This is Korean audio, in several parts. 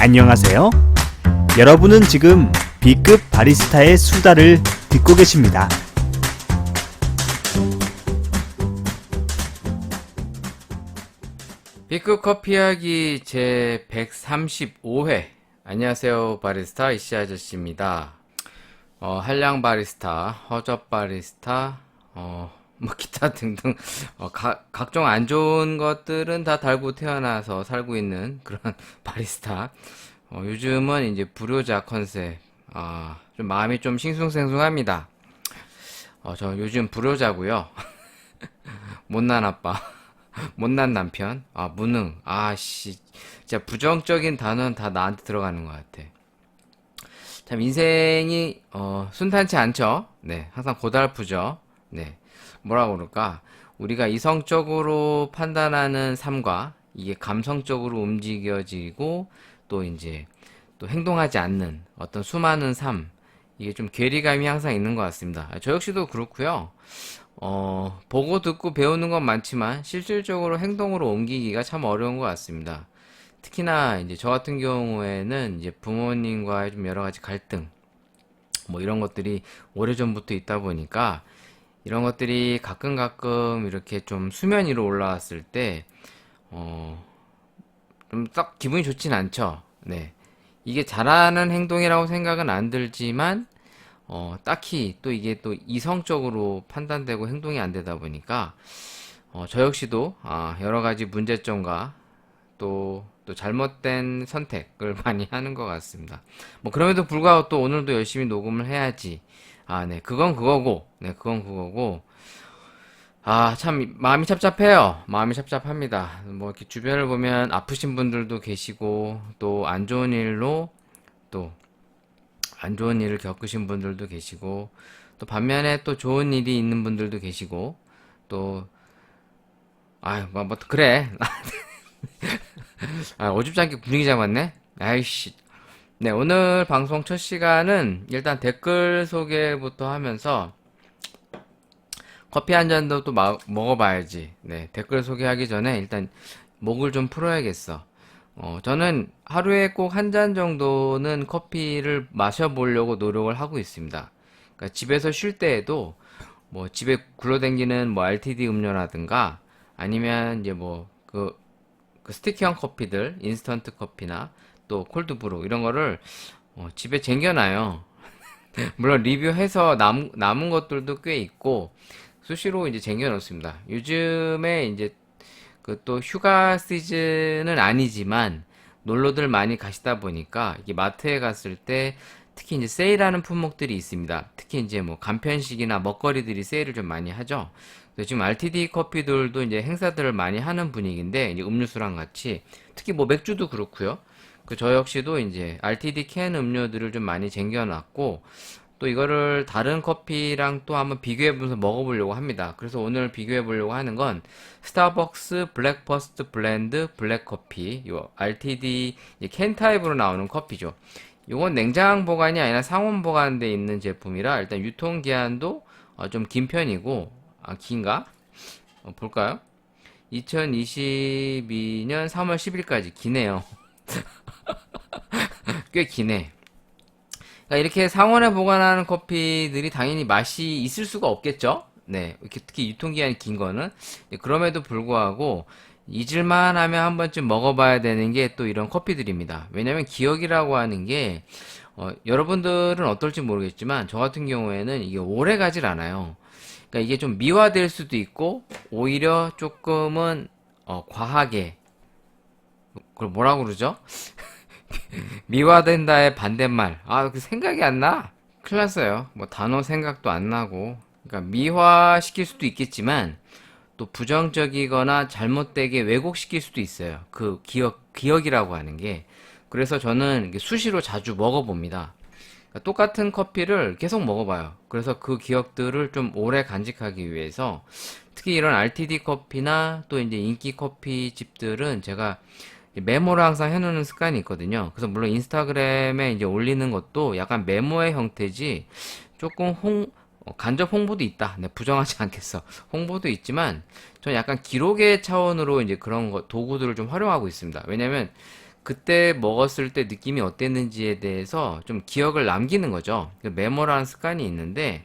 안녕하세요. 여러분은 지금 B급 바리스타의 수다를 듣고 계십니다. B급 커피 이야기 제 135회. 안녕하세요, 바리스타 이씨 아저씨입니다. 한량 바리스타, 허접 바리스타, 기타 등등, 각종 안 좋은 것들은 다 달고 태어나서 살고 있는 그런 바리스타. 요즘은 이제 불효자 컨셉, 좀 마음이 좀 싱숭생숭합니다. 저 요즘 불효자고요. 못난 아빠. 못난 남편, 무능, 진짜 부정적인 단어는 다 나한테 들어가는 것 같아. 참, 인생이, 순탄치 않죠? 네, 항상 고달프죠? 네, 뭐라고 그럴까? 우리가 이성적으로 판단하는 삶과 이게 감성적으로 움직여지고, 또 이제, 또 행동하지 않는 어떤 수많은 삶, 이게 좀 괴리감이 항상 있는 것 같습니다. 저 역시도 그렇고요. 보고 듣고 배우는 건 많지만 실질적으로 행동으로 옮기기가 참 어려운 것 같습니다. 특히나 이제 저 같은 경우에는 이제 부모님과의 좀 여러 가지 갈등, 뭐 이런 것들이 오래전부터 있다 보니까 이런 것들이 가끔 이렇게 좀 수면 위로 올라왔을 때, 좀 딱 기분이 좋진 않죠. 네. 이게 잘하는 행동이라고 생각은 안 들지만, 딱히 또 이게 또 이성적으로 판단되고 행동이 안 되다 보니까, 저 역시도, 여러 가지 문제점과 또 잘못된 선택을 많이 하는 것 같습니다. 뭐, 그럼에도 불구하고 또 오늘도 열심히 녹음을 해야지. 네, 그건 그거고, 네, 그건 그거고, 참, 마음이 착잡해요. 마음이 착잡합니다. 뭐, 이렇게 주변을 보면 아프신 분들도 계시고, 또 안 좋은 일로, 또 안 좋은 일을 겪으신 분들도 계시고, 또 반면에 또 좋은 일이 있는 분들도 계시고, 또, 그래. 어줍잖게 분위기 잡았네? 아이씨. 네, 오늘 방송 첫 시간은 일단 댓글 소개부터 하면서, 커피 한 잔도 또 먹어봐야지. 네, 댓글 소개하기 전에 일단 목을 좀 풀어야겠어. 저는 하루에 꼭 한 잔 정도는 커피를 마셔보려고 노력을 하고 있습니다. 그러니까 집에서 쉴 때에도 뭐 집에 굴러다니는 뭐 RTD 음료라든가 아니면 이제 뭐 그 스티키형 커피들, 인스턴트 커피나 또 콜드브루 이런 거를 집에 쟁겨놔요. 물론 리뷰해서 남은 것들도 꽤 있고 수시로 이제 쟁여놓습니다. 요즘에 이제 그 또 휴가 시즌은 아니지만 놀러들 많이 가시다 보니까 이게 마트에 갔을 때 특히 이제 세일하는 품목들이 있습니다. 특히 이제 뭐 간편식이나 먹거리들이 세일을 좀 많이 하죠. 그래서 지금 RTD 커피들도 이제 행사들을 많이 하는 분위기인데 이제 음료수랑 같이 특히 뭐 맥주도 그렇고요. 저 역시도 이제 RTD 캔 음료들을 좀 많이 쟁여놨고 또 이거를 다른 커피랑 또 한번 비교해보면서 먹어보려고 합니다. 그래서 오늘 비교해보려고 하는 건 스타벅스 블랙퍼스트 블렌드 블랙커피, 요 RTD 캔 타입으로 나오는 커피죠. 요건 냉장 보관이 아니라 상온 보관돼 있는 제품이라 일단 유통기한도 좀 긴 편이고, 긴가? 볼까요? 2022년 3월 10일까지 기네요. 꽤 기네. 그러니까 이렇게 상온에 보관하는 커피들이 당연히 맛이 있을 수가 없겠죠? 네, 이렇게 특히 유통기한이 긴 거는. 네, 그럼에도 불구하고 잊을만 하면 한 번쯤 먹어봐야 되는 게 또 이런 커피들입니다. 왜냐면 기억이라고 하는 게 여러분들은 어떨지 모르겠지만 저 같은 경우에는 이게 오래 가질 않아요. 그러니까 이게 좀 미화될 수도 있고 오히려 조금은 과하게 그걸 뭐라고 그러죠? 미화된다의 반대말. 그 생각이 안 나. 큰일 났어요. 뭐 단어 생각도 안 나고. 그러니까 미화시킬 수도 있겠지만 또 부정적이거나 잘못되게 왜곡시킬 수도 있어요. 그 기억이라고 하는 게. 그래서 저는 이게 수시로 자주 먹어봅니다. 그러니까 똑같은 커피를 계속 먹어봐요. 그래서 그 기억들을 좀 오래 간직하기 위해서 특히 이런 RTD 커피나 또 이제 인기 커피 집들은 제가 메모를 항상 해놓는 습관이 있거든요. 그래서 물론 인스타그램에 이제 올리는 것도 약간 메모의 형태지 조금 간접 홍보도 있다. 네, 부정하지 않겠어. 홍보도 있지만 전 약간 기록의 차원으로 이제 그런 도구들을 좀 활용하고 있습니다. 왜냐면 그때 먹었을 때 느낌이 어땠는지에 대해서 좀 기억을 남기는 거죠. 그 메모라는 습관이 있는데,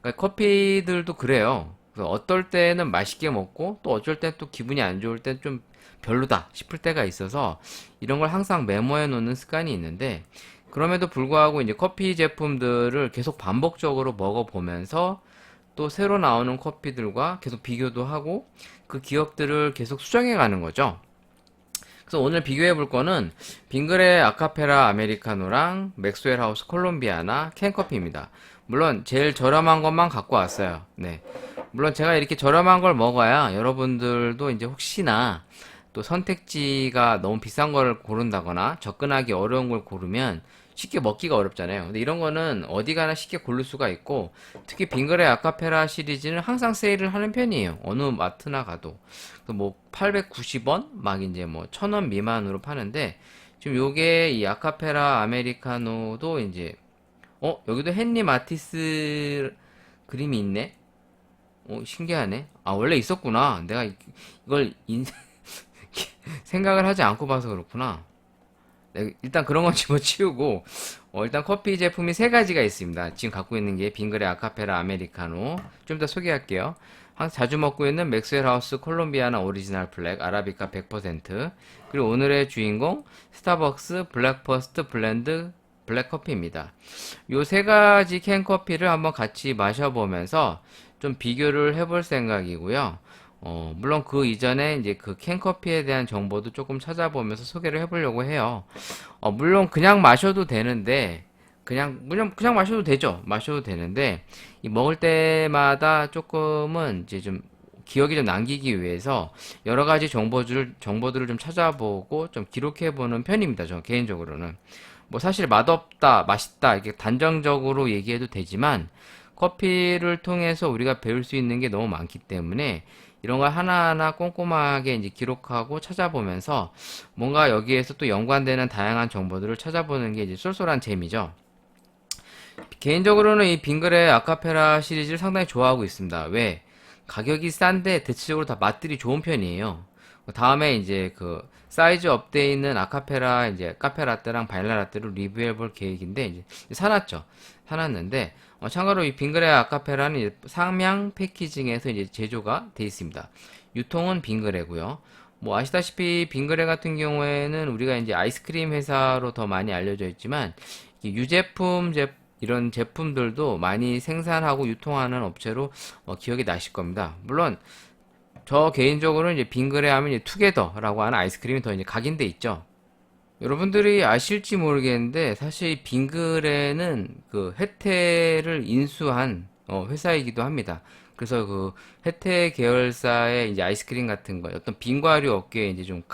그러니까 커피들도 그래요. 그래서 어떨 때는 맛있게 먹고 또 어쩔 때 또 기분이 안 좋을 때 좀 별로다 싶을 때가 있어서 이런 걸 항상 메모해 놓는 습관이 있는데, 그럼에도 불구하고 이제 커피 제품들을 계속 반복적으로 먹어보면서 또 새로 나오는 커피들과 계속 비교도 하고 그 기억들을 계속 수정해 가는 거죠. 그래서 오늘 비교해 볼 거는 빙그레 아카페라 아메리카노랑 맥스웰 하우스 콜롬비아나 캔커피입니다. 물론 제일 저렴한 것만 갖고 왔어요. 네. 물론 제가 이렇게 저렴한 걸 먹어야 여러분들도 이제 혹시나 또 선택지가 너무 비싼 걸 고른다거나 접근하기 어려운 걸 고르면 쉽게 먹기가 어렵잖아요. 근데 이런 거는 어디 가나 쉽게 고를 수가 있고, 특히 빙그레 아카페라 시리즈는 항상 세일을 하는 편이에요. 어느 마트나 가도. 뭐 890원 막 이제 뭐 1000원 미만으로 파는데, 지금 요게 이 아카페라 아메리카노도 이제 여기도 헨리 마티스 그림이 있네. 신기하네. 아, 원래 있었구나. 내가 이걸 생각을 하지 않고 봐서 그렇구나. 네, 일단 그런 건 집어치우고, 일단 커피 제품이 세 가지가 있습니다. 지금 갖고 있는 게 빙그레 아카페라 아메리카노. 좀 더 소개할게요. 자주 먹고 있는 맥스웰 하우스 콜롬비아나 오리지널 블랙 아라비카 100%. 그리고 오늘의 주인공 스타벅스 블랙퍼스트 블렌드 블랙 커피입니다. 요 세 가지 캔 커피를 한번 같이 마셔보면서 좀 비교를 해볼 생각이고요. 물론 그 이전에 이제 그 캔커피에 대한 정보도 조금 찾아보면서 소개를 해보려고 해요. 물론 그냥 마셔도 되는데, 물론 그냥 마셔도 되죠. 마셔도 되는데, 이 먹을 때마다 조금은 이제 좀 기억이 좀 남기기 위해서 여러 가지 정보들을 좀 찾아보고 좀 기록해보는 편입니다. 저 개인적으로는. 뭐 사실 맛없다, 맛있다, 이렇게 단정적으로 얘기해도 되지만, 커피를 통해서 우리가 배울 수 있는 게 너무 많기 때문에 이런 걸 하나하나 꼼꼼하게 이제 기록하고 찾아보면서 뭔가 여기에서 또 연관되는 다양한 정보들을 찾아보는 게 이제 쏠쏠한 재미죠. 개인적으로는 이 빙그레 아카페라 시리즈를 상당히 좋아하고 있습니다. 왜? 가격이 싼데 대체적으로 다 맛들이 좋은 편이에요. 다음에 이제 그 사이즈 업돼 있는 아카페라 이제 카페라떼랑 바닐라라떼를 리뷰해 볼 계획인데 이제 사놨죠. 사놨는데 참고로 이 빙그레 아카페라는 이제 상향 패키징에서 이제 제조가 돼 있습니다. 유통은 빙그레고요. 뭐 아시다시피 빙그레 같은 경우에는 우리가 이제 아이스크림 회사로 더 많이 알려져 있지만 이런 제품들도 많이 생산하고 유통하는 업체로 기억이 나실 겁니다. 물론 저 개인적으로는 이제 빙그레 하면 이제 투게더라고 하는 아이스크림이 더 이제 각인돼 있죠. 여러분들이 아실지 모르겠는데 사실 빙그레는 그 혜태를 인수한 회사이기도 합니다. 그래서 그 혜태 계열사의 이제 아이스크림 같은 거 어떤 빙과류 업계에 이제 좀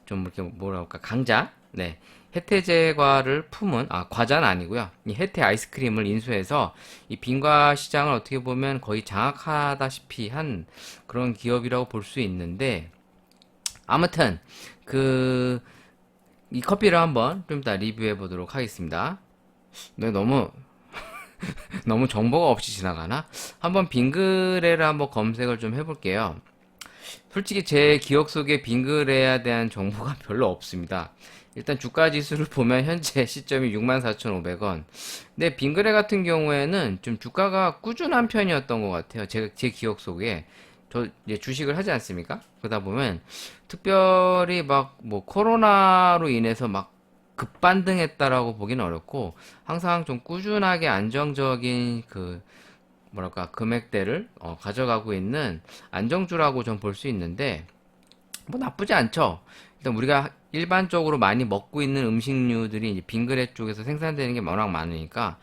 이렇게 뭐라 할까 강자, 네, 혜태제과를 품은 과자는 아니고요. 이 혜태 아이스크림을 인수해서 이 빙과 시장을 어떻게 보면 거의 장악하다시피 한 그런 기업이라고 볼 수 있는데 아무튼 그 이 커피를 한번 좀 이따 리뷰해 보도록 하겠습니다. 네, 너무 정보가 없이 지나가나? 한번 빙그레를 한번 검색을 좀 해볼게요. 솔직히 제 기억 속에 빙그레에 대한 정보가 별로 없습니다. 일단 주가 지수를 보면 현재 시점이 64,500원. 근데 빙그레 같은 경우에는 좀 주가가 꾸준한 편이었던 것 같아요. 제 기억 속에. 저 이제 주식을 하지 않습니까? 그러다 보면 특별히 막 뭐 코로나로 인해서 막 급반등했다라고 보기는 어렵고 항상 좀 꾸준하게 안정적인 그 뭐랄까 금액대를 가져가고 있는 안정주라고 좀 볼 수 있는데 뭐 나쁘지 않죠. 일단 우리가 일반적으로 많이 먹고 있는 음식류들이 이제 빙그레 쪽에서 생산되는 게 워낙 많으니까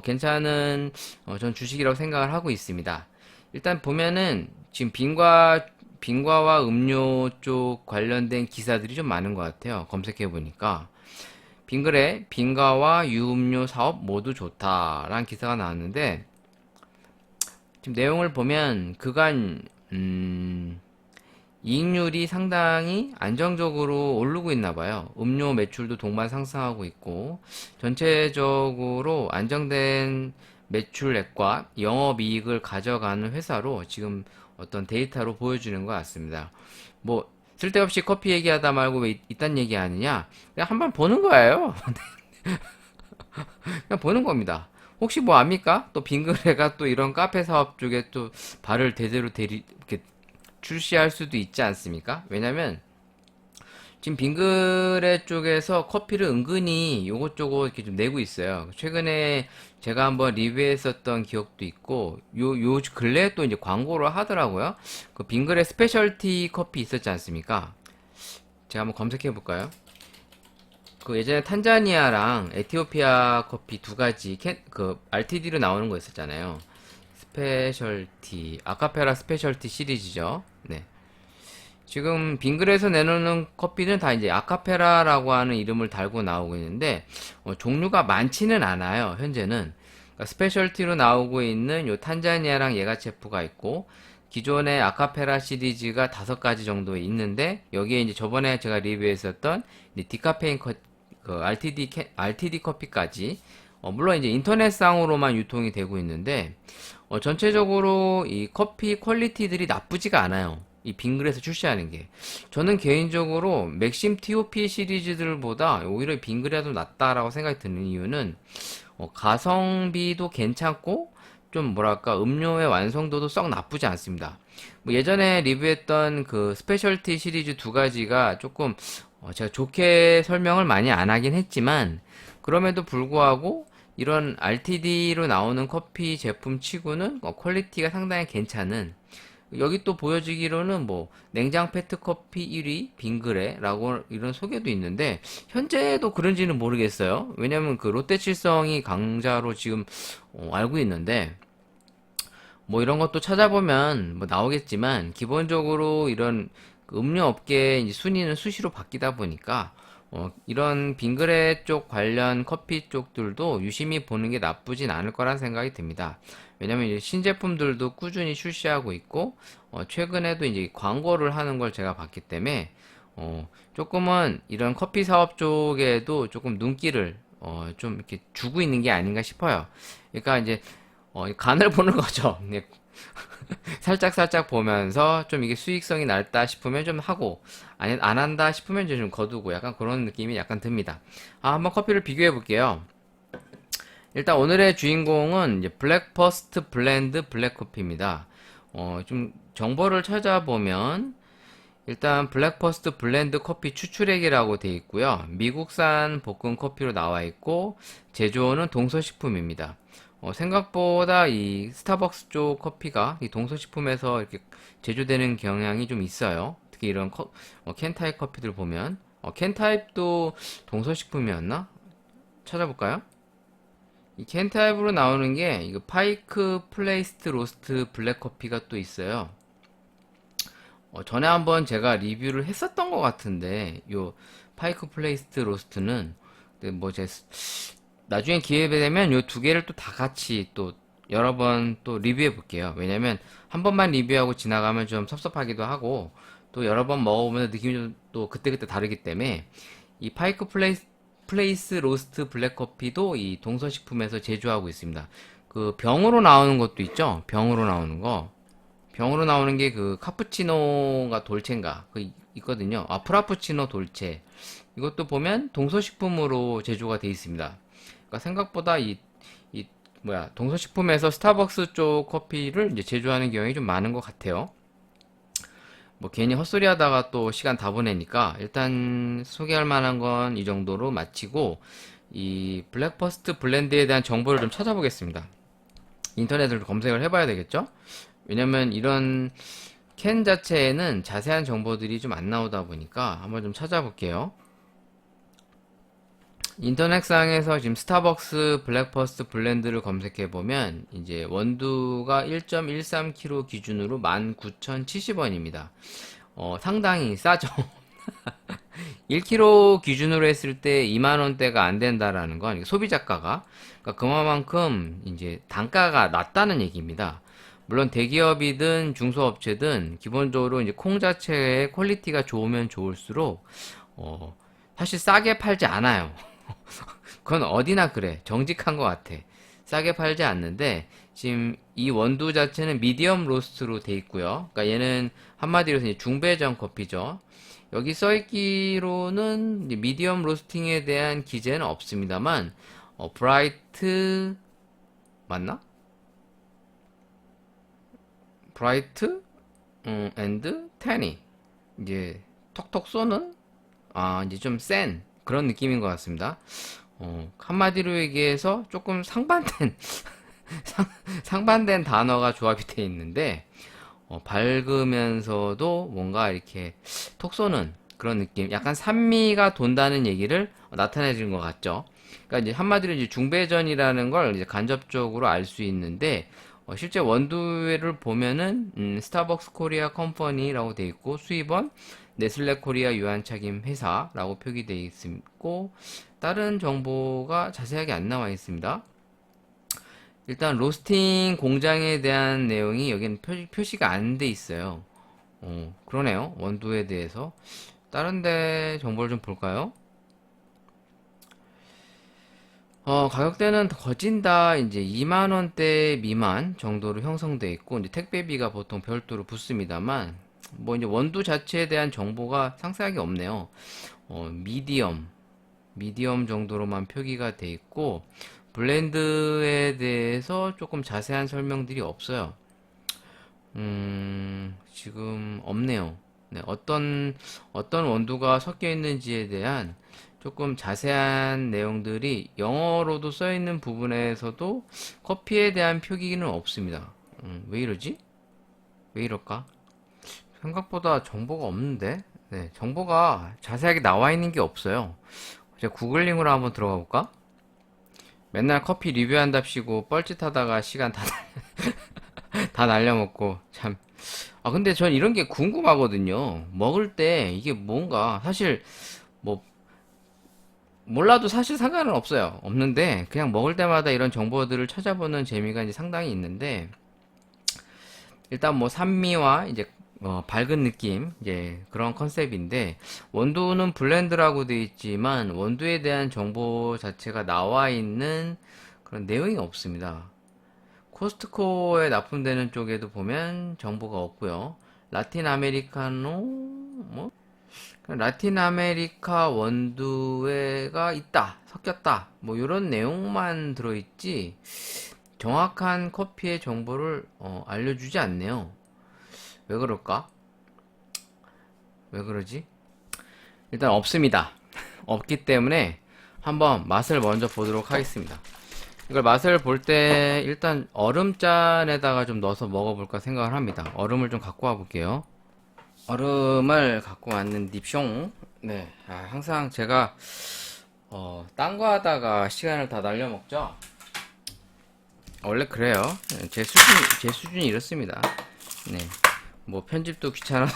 괜찮은 전 주식이라고 생각을 하고 있습니다. 일단 보면은 지금 빙과와 음료 쪽 관련된 기사들이 좀 많은 것 같아요. 검색해 보니까 빙그레 빙과와 유음료 사업 모두 좋다라는 기사가 나왔는데 지금 내용을 보면 그간 이익률이 상당히 안정적으로 오르고 있나 봐요. 음료 매출도 동반 상승하고 있고 전체적으로 안정된 매출액과 영업이익을 가져가는 회사로 지금 어떤 데이터로 보여주는 것 같습니다. 뭐 쓸데없이 커피 얘기하다 말고 왜 이딴 얘기 하느냐? 그냥 한번 보는 거예요. 그냥 보는 겁니다. 혹시 뭐 압니까? 또 빙그레가 또 이런 카페 사업 쪽에 또 발을 제대로 이렇게 출시할 수도 있지 않습니까? 왜냐면 지금 빙그레 쪽에서 커피를 은근히 요것저것 이렇게 좀 내고 있어요. 최근에 제가 한번 리뷰했었던 기억도 있고, 요 근래에 또 이제 광고를 하더라고요. 그 빙그레 스페셜티 커피 있었지 않습니까? 제가 한번 검색해 볼까요? 그 예전에 탄자니아랑 에티오피아 커피 두 가지 그 RTD로 나오는 거 있었잖아요. 스페셜티, 아카페라 스페셜티 시리즈죠. 네. 지금 빙글에서 내놓는 커피는 다 이제 아카페라라고 하는 이름을 달고 나오고 있는데 종류가 많지는 않아요. 현재는 그러니까 스페셜티로 나오고 있는 요 탄자니아랑 예가체프가 있고 기존의 아카페라 시리즈가 5가지 정도 있는데 여기에 이제 저번에 제가 리뷰했었던 이제 디카페인 그 RTD 커피까지 물론 이제 인터넷상으로만 유통이 되고 있는데 전체적으로 이 커피 퀄리티들이 나쁘지가 않아요. 이 빙글에서 출시하는 게 저는 개인적으로 맥심 TOP 시리즈들보다 오히려 빙글이 더 낫다라고 생각이 드는 이유는 가성비도 괜찮고 좀 뭐랄까 음료의 완성도도 썩 나쁘지 않습니다. 뭐 예전에 리뷰했던 그 스페셜티 시리즈 두 가지가 조금 제가 좋게 설명을 많이 안 하긴 했지만 그럼에도 불구하고 이런 RTD로 나오는 커피 제품 치고는 퀄리티가 상당히 괜찮은 여기 또 보여지기로는 뭐 냉장 페트 커피 1위 빙그레라고 이런 소개도 있는데 현재도 그런지는 모르겠어요. 왜냐면 그 롯데칠성이 강자로 지금 알고 있는데 뭐 이런 것도 찾아보면 뭐 나오겠지만 기본적으로 이런 그 음료 업계의 이제 순위는 수시로 바뀌다 보니까 이런 빙그레 쪽 관련 커피 쪽들도 유심히 보는 게 나쁘진 않을 거란 생각이 듭니다. 왜냐면 이제 신제품들도 꾸준히 출시하고 있고 최근에도 이제 광고를 하는 걸 제가 봤기 때문에 조금은 이런 커피 사업 쪽에도 조금 눈길을 좀 이렇게 주고 있는 게 아닌가 싶어요. 그러니까 이제 간을 보는 거죠. 네. 살짝 살짝 보면서 좀 이게 수익성이 날다 싶으면 좀 하고 아니 안 한다 싶으면 이제 좀 거두고 약간 그런 느낌이 약간 듭니다. 한번 커피를 비교해 볼게요. 일단 오늘의 주인공은 이제 블랙퍼스트 블렌드 블랙커피입니다. 좀 정보를 찾아보면 일단 블랙퍼스트 블렌드 커피 추출액이라고 되어 있고요. 미국산 볶음 커피로 나와 있고 제조원은 동서식품입니다. 생각보다 이 스타벅스 쪽 커피가 이 동서식품에서 이렇게 제조되는 경향이 좀 있어요. 특히 이런 캔타입 커피들 보면 캔타입도 동서식품이었나? 찾아볼까요? 이 캔타입으로 나오는 게 이거 파이크 플레이스트 로스트 블랙 커피가 또 있어요. 전에 한번 제가 리뷰를 했었던 것 같은데 요 파이크 플레이스트 로스트는 뭐 제 나중에 기회 되면 요 두 개를 또 다 같이 또 여러 번 또 리뷰해 볼게요. 왜냐면 한 번만 리뷰하고 지나가면 좀 섭섭하기도 하고 또 여러 번 먹어보면 느낌이 좀 또 그때그때 다르기 때문에 이 파이크 플레이스 로스트 블랙 커피도 이 동서식품에서 제조하고 있습니다. 그 병으로 나오는 것도 있죠. 병으로 나오는 거. 병으로 나오는 게 그 카푸치노가 돌체인가 그 있거든요. 프라푸치노 돌체. 이것도 보면 동서식품으로 제조가 되어 있습니다. 그러니까 생각보다 동서식품에서 스타벅스 쪽 커피를 이제 제조하는 경향이 좀 많은 것 같아요. 뭐 괜히 헛소리 하다가 또 시간 다 보내니까 일단 소개할 만한 건 이 정도로 마치고 이 블랙퍼스트 블렌드에 대한 정보를 좀 찾아보겠습니다. 인터넷으로 검색을 해봐야 되겠죠? 왜냐면 이런 캔 자체에는 자세한 정보들이 좀 안 나오다 보니까 한번 좀 찾아볼게요. 인터넷상에서 지금 스타벅스 블랙퍼스트 블렌드를 검색해보면 이제 원두가 1.13kg 기준으로 19,070원입니다. 상당히 싸죠. 1kg 기준으로 했을 때 2만원대가 안 된다라는 건 소비자가가 그러니까 그만큼 이제 단가가 낮다는 얘기입니다. 물론 대기업이든 중소업체든 기본적으로 이제 콩 자체의 퀄리티가 좋으면 좋을수록 사실 싸게 팔지 않아요. 그건 어디나 그래. 정직한 것 같아. 싸게 팔지 않는데 지금 이 원두 자체는 미디엄 로스트로 돼 있고요. 그러니까 얘는 한마디로 해서 이제 중배전 커피죠. 여기 써있기로는 이제 미디엄 로스팅에 대한 기재는 없습니다만 브라이트 맞나? 브라이트 앤드 테니 이제 톡톡 쏘는 이제 좀 센 그런 느낌인 것 같습니다. 한마디로 얘기해서 조금 상반된 상반된 단어가 조합이 되어 있는데 밝으면서도 뭔가 이렇게 톡 쏘는 그런 느낌, 약간 산미가 돈다는 얘기를 나타내 주는 것 같죠. 그러니까 이제 한마디로 이제 중배전이라는 걸 이제 간접적으로 알 수 있는데 실제 원두를 보면은 스타벅스 코리아 컴퍼니라고 돼 있고 수입원 네슬레 코리아 유한착임 회사라고 표기되어 있고 다른 정보가 자세하게 안 나와 있습니다. 일단 로스팅 공장에 대한 내용이 여기는 표시가 안 돼 있어요. 그러네요. 원두에 대해서 다른 데 정보를 좀 볼까요? 가격대는 거진다 이제 2만원대 미만 정도로 형성되어 있고 이제 택배비가 보통 별도로 붙습니다만 뭐 이제 원두 자체에 대한 정보가 상세하게 없네요. 미디엄 정도로만 표기가 돼 있고 블렌드에 대해서 조금 자세한 설명들이 없어요. 지금 없네요. 네, 어떤 원두가 섞여 있는지에 대한 조금 자세한 내용들이 영어로도 써 있는 부분에서도 커피에 대한 표기는 없습니다. 왜 이러지? 왜 이럴까? 생각보다 정보가 없는데? 네, 정보가 자세하게 나와 있는 게 없어요. 제가 구글링으로 한번 들어가 볼까? 맨날 커피 리뷰한답시고 뻘짓하다가 시간 다 날려먹고 참. 근데 전 이런 게 궁금하거든요. 먹을 때 이게 뭔가 사실 뭐 몰라도 사실 상관은 없어요. 없는데 그냥 먹을 때마다 이런 정보들을 찾아보는 재미가 이제 상당히 있는데 일단 뭐 산미와 이제 밝은 느낌 이제 그런 컨셉인데 원두는 블렌드라고 되어 있지만 원두에 대한 정보 자체가 나와 있는 그런 내용이 없습니다. 코스트코에 납품되는 쪽에도 보면 정보가 없고요. 라틴 아메리카노 뭐 라틴 아메리카 원두가 있다 섞였다 뭐 이런 내용만 들어있지 정확한 커피의 정보를 알려주지 않네요. 왜 그럴까? 왜 그러지? 일단 없습니다. 없기 때문에 한번 맛을 먼저 보도록 하겠습니다. 이걸 맛을 볼 때 일단 얼음잔에다가 좀 넣어서 먹어볼까 생각을 합니다. 얼음을 좀 갖고 와 볼게요. 얼음을 갖고 왔는 딥숑. 네, 항상 제가 딴 거 하다가 시간을 다 날려먹죠. 원래 그래요. 제 수준이 이렇습니다. 네, 뭐 편집도 귀찮아서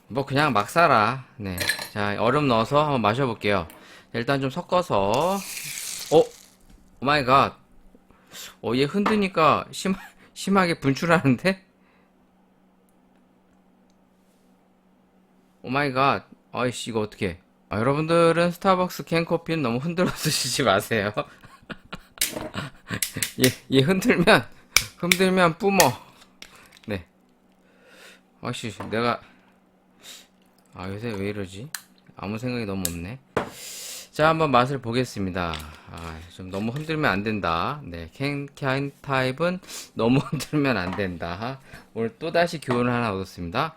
뭐 그냥 막 살아. 네, 자 얼음 넣어서 한번 마셔볼게요. 일단 좀 섞어서 오마이 갓. 얘 흔드니까 심하게 분출하는데? 오마이 갓. 아이씨, 이거 어떡해. 여러분들은 스타벅스 캔커피는 너무 흔들어 드시지 마세요. 얘 흔들면 뿜어. 네. 아이씨, 요새 왜 이러지? 아무 생각이 너무 없네. 자, 한번 맛을 보겠습니다. 좀 너무 흔들면 안 된다. 네, 캔 타입은 너무 흔들면 안 된다. 오늘 또다시 교훈을 하나 얻었습니다.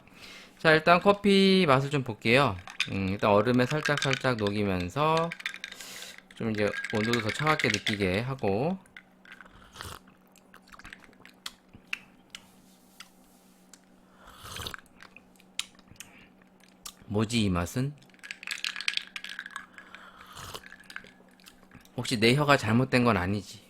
자, 일단 커피 맛을 좀 볼게요. 일단 얼음에 살짝 녹이면서 좀 이제 온도도 더 차갑게 느끼게 하고 뭐지 이 맛은? 혹시 내 혀가 잘못된 건 아니지?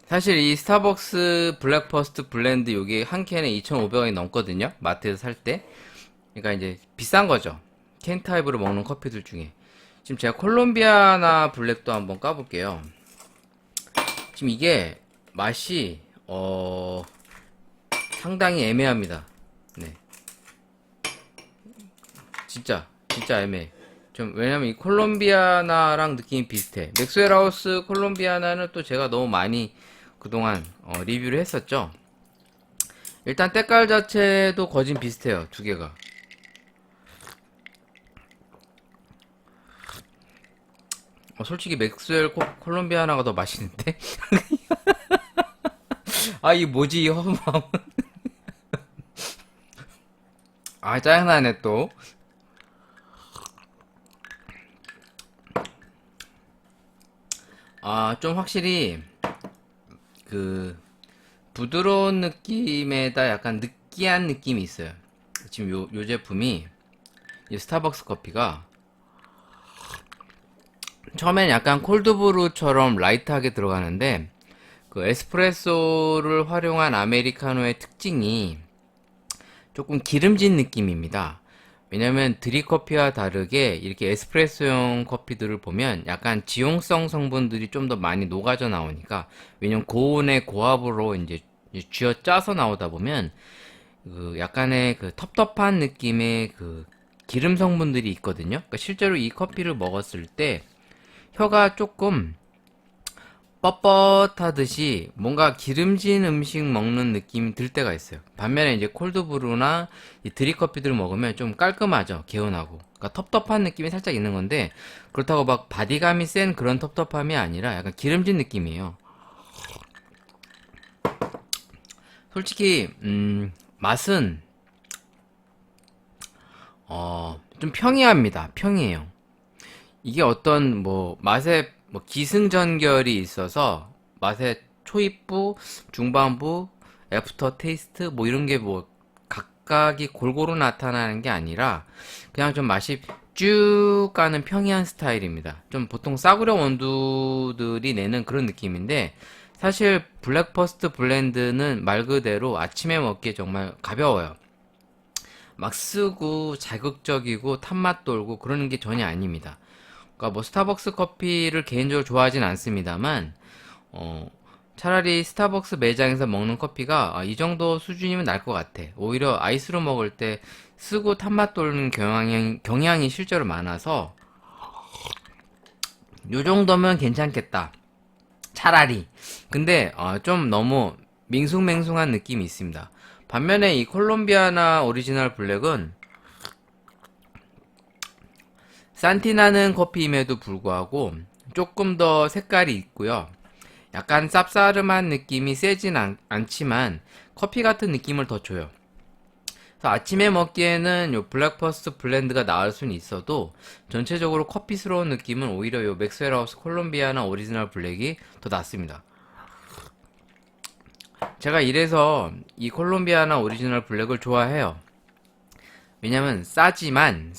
사실 이 스타벅스 블랙퍼스트 블렌드 요게 한 캔에 2,500원이 넘거든요. 마트에서 살 때. 그러니까 이제 비싼 거죠. 캔 타입으로 먹는 커피들 중에. 지금 제가 콜롬비아나 블랙도 한번 까볼게요. 지금 이게 맛이 상당히 애매합니다. 네. 진짜 애매해. 좀 왜냐면 이 콜롬비아나랑 느낌이 비슷해. 맥스웰하우스 콜롬비아나는 또 제가 너무 많이 그동안 리뷰를 했었죠. 일단 때깔 자체도 거진 비슷해요, 두 개가. 솔직히 맥스웰 콜롬비아나가 더 맛있는데? 아, 이 뭐지, 이 허무함은. 아, 짜증나네, 또. 아, 좀 확실히, 그, 부드러운 느낌에다 약간 느끼한 느낌이 있어요. 지금 요 제품이, 이 스타벅스 커피가, 처음엔 약간 콜드브루처럼 라이트하게 들어가는데, 그 에스프레소를 활용한 아메리카노의 특징이 조금 기름진 느낌입니다. 왜냐면 드립커피와 다르게 이렇게 에스프레소용 커피들을 보면 약간 지용성 성분들이 좀 더 많이 녹아져 나오니까, 왜냐면 고온의 고압으로 이제 쥐어 짜서 나오다 보면 그 약간의 그 텁텁한 느낌의 그 기름 성분들이 있거든요. 그러니까 실제로 이 커피를 먹었을 때 혀가 조금 뻣뻣하듯이 뭔가 기름진 음식 먹는 느낌이 들 때가 있어요. 반면에 이제 콜드브루나 이 드립커피들을 먹으면 좀 깔끔하죠. 개운하고. 그러니까 텁텁한 느낌이 살짝 있는 건데, 그렇다고 막 바디감이 센 그런 텁텁함이 아니라 약간 기름진 느낌이에요. 솔직히 맛은 좀 평이합니다. 평이에요. 이게 어떤 뭐 맛에 뭐 기승전결이 있어서 맛의 초입부, 중반부, 애프터 테이스트 뭐 이런 게 뭐 각각이 골고루 나타나는 게 아니라 그냥 좀 맛이 쭉 가는 평이한 스타일입니다. 좀 보통 싸구려 원두들이 내는 그런 느낌인데, 사실 블랙퍼스트 블렌드는 말 그대로 아침에 먹기에 정말 가벼워요. 막 쓰고 자극적이고 탄맛 돌고 그러는 게 전혀 아닙니다. 그러니까 뭐 스타벅스 커피를 개인적으로 좋아하진 않습니다만, 차라리 스타벅스 매장에서 먹는 커피가 이 정도 수준이면 날 것 같아. 오히려 아이스로 먹을 때 쓰고 탄맛 돌는 경향이 실제로 많아서 요 정도면 괜찮겠다. 차라리. 근데 좀 너무 밍숭맹숭한 느낌이 있습니다. 반면에 이 콜롬비아나 오리지널 블랙은 산티나는 커피임에도 불구하고 조금 더 색깔이 있고요. 약간 쌉싸름한 느낌이 세진 않지만 커피 같은 느낌을 더 줘요. 그래서 아침에 먹기에는 요 블랙퍼스트 블렌드가 나을 수는 있어도 전체적으로 커피스러운 느낌은 오히려 요 맥스웰하우스 콜롬비아나 오리지널 블랙이 더 낫습니다. 제가 이래서 이 콜롬비아나 오리지널 블랙을 좋아해요. 왜냐면 싸지만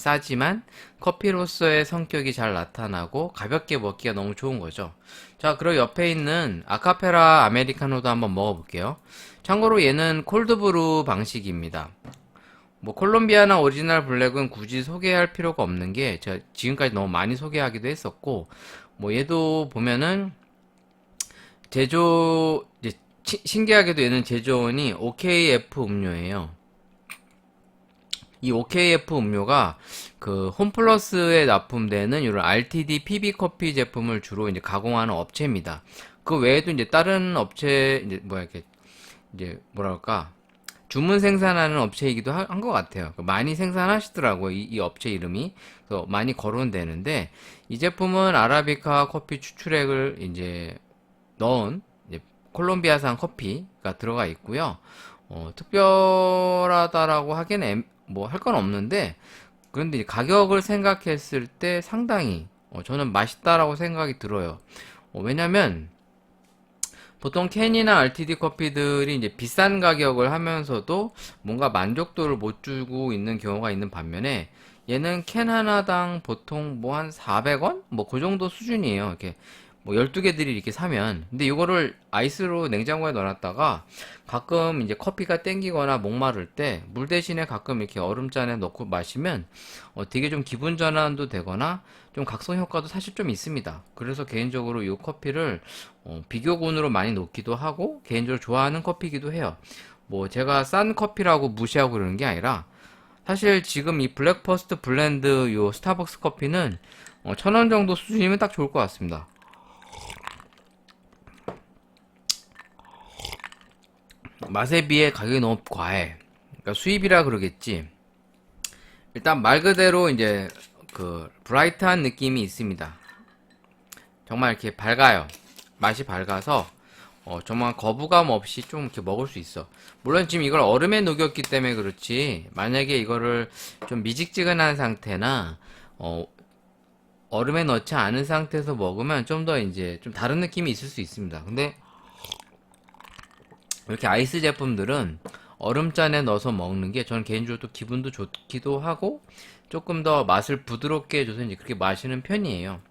커피로서의 성격이 잘 나타나고 가볍게 먹기가 너무 좋은 거죠. 자, 그리고 옆에 있는 아카페라 아메리카노도 한번 먹어볼게요. 참고로 얘는 콜드브루 방식입니다. 뭐 콜롬비아나 오리지널 블랙은 굳이 소개할 필요가 없는 게, 제가 지금까지 너무 많이 소개하기도 했었고, 뭐 얘도 보면은 제조 이제 신기하게도 얘는 제조원이 OKF 음료예요. 이 OKF 음료가 그 홈플러스에 납품되는 이런 RTD PB 커피 제품을 주로 이제 가공하는 업체입니다. 그 외에도 이제 다른 업체 이제 뭐야 이렇게 이제 뭐랄까 주문 생산하는 업체이기도 한 것 같아요. 많이 생산하시더라고요. 이 업체 이름이. 그래서 많이 거론되는데, 이 제품은 아라비카 커피 추출액을 이제 넣은 이제 콜롬비아산 커피가 들어가 있고요. 특별하다라고 하기에는 뭐 할 건 없는데, 그런데 가격을 생각했을 때 상당히 저는 맛있다라고 생각이 들어요. 왜냐면 보통 캔이나 RTD 커피들이 이제 비싼 가격을 하면서도 뭔가 만족도를 못 주고 있는 경우가 있는 반면에, 얘는 캔 하나당 보통 뭐 한 400원? 뭐 그 정도 수준이에요. 이렇게 뭐 12개들이 이렇게 사면. 근데 이거를 아이스로 냉장고에 넣어놨다가 가끔 이제 커피가 땡기거나 목마를 때 물 대신에 가끔 이렇게 얼음잔에 넣고 마시면 되게 좀 기분 전환도 되거나 좀 각성 효과도 사실 좀 있습니다. 그래서 개인적으로 이 커피를 비교군으로 많이 놓기도 하고 개인적으로 좋아하는 커피이기도 해요. 뭐 제가 싼 커피라고 무시하고 그러는 게 아니라, 사실 지금 이 블랙퍼스트 블렌드 요 스타벅스 커피는 1,000원 정도 수준이면 딱 좋을 것 같습니다. 맛에 비해 가격이 너무 과해. 그러니까 수입이라 그러겠지. 일단 말 그대로 이제 그 브라이트한 느낌이 있습니다. 정말 이렇게 밝아요. 맛이 밝아서 정말 거부감 없이 좀 이렇게 먹을 수 있어. 물론 지금 이걸 얼음에 녹였기 때문에 그렇지, 만약에 이거를 좀 미직지근한 상태나 얼음에 넣지 않은 상태에서 먹으면 좀 더 이제 좀 다른 느낌이 있을 수 있습니다. 근데 이렇게 아이스 제품들은 얼음잔에 넣어서 먹는 게 저는 개인적으로 또 기분도 좋기도 하고 조금 더 맛을 부드럽게 해줘서 이제 그렇게 마시는 편이에요.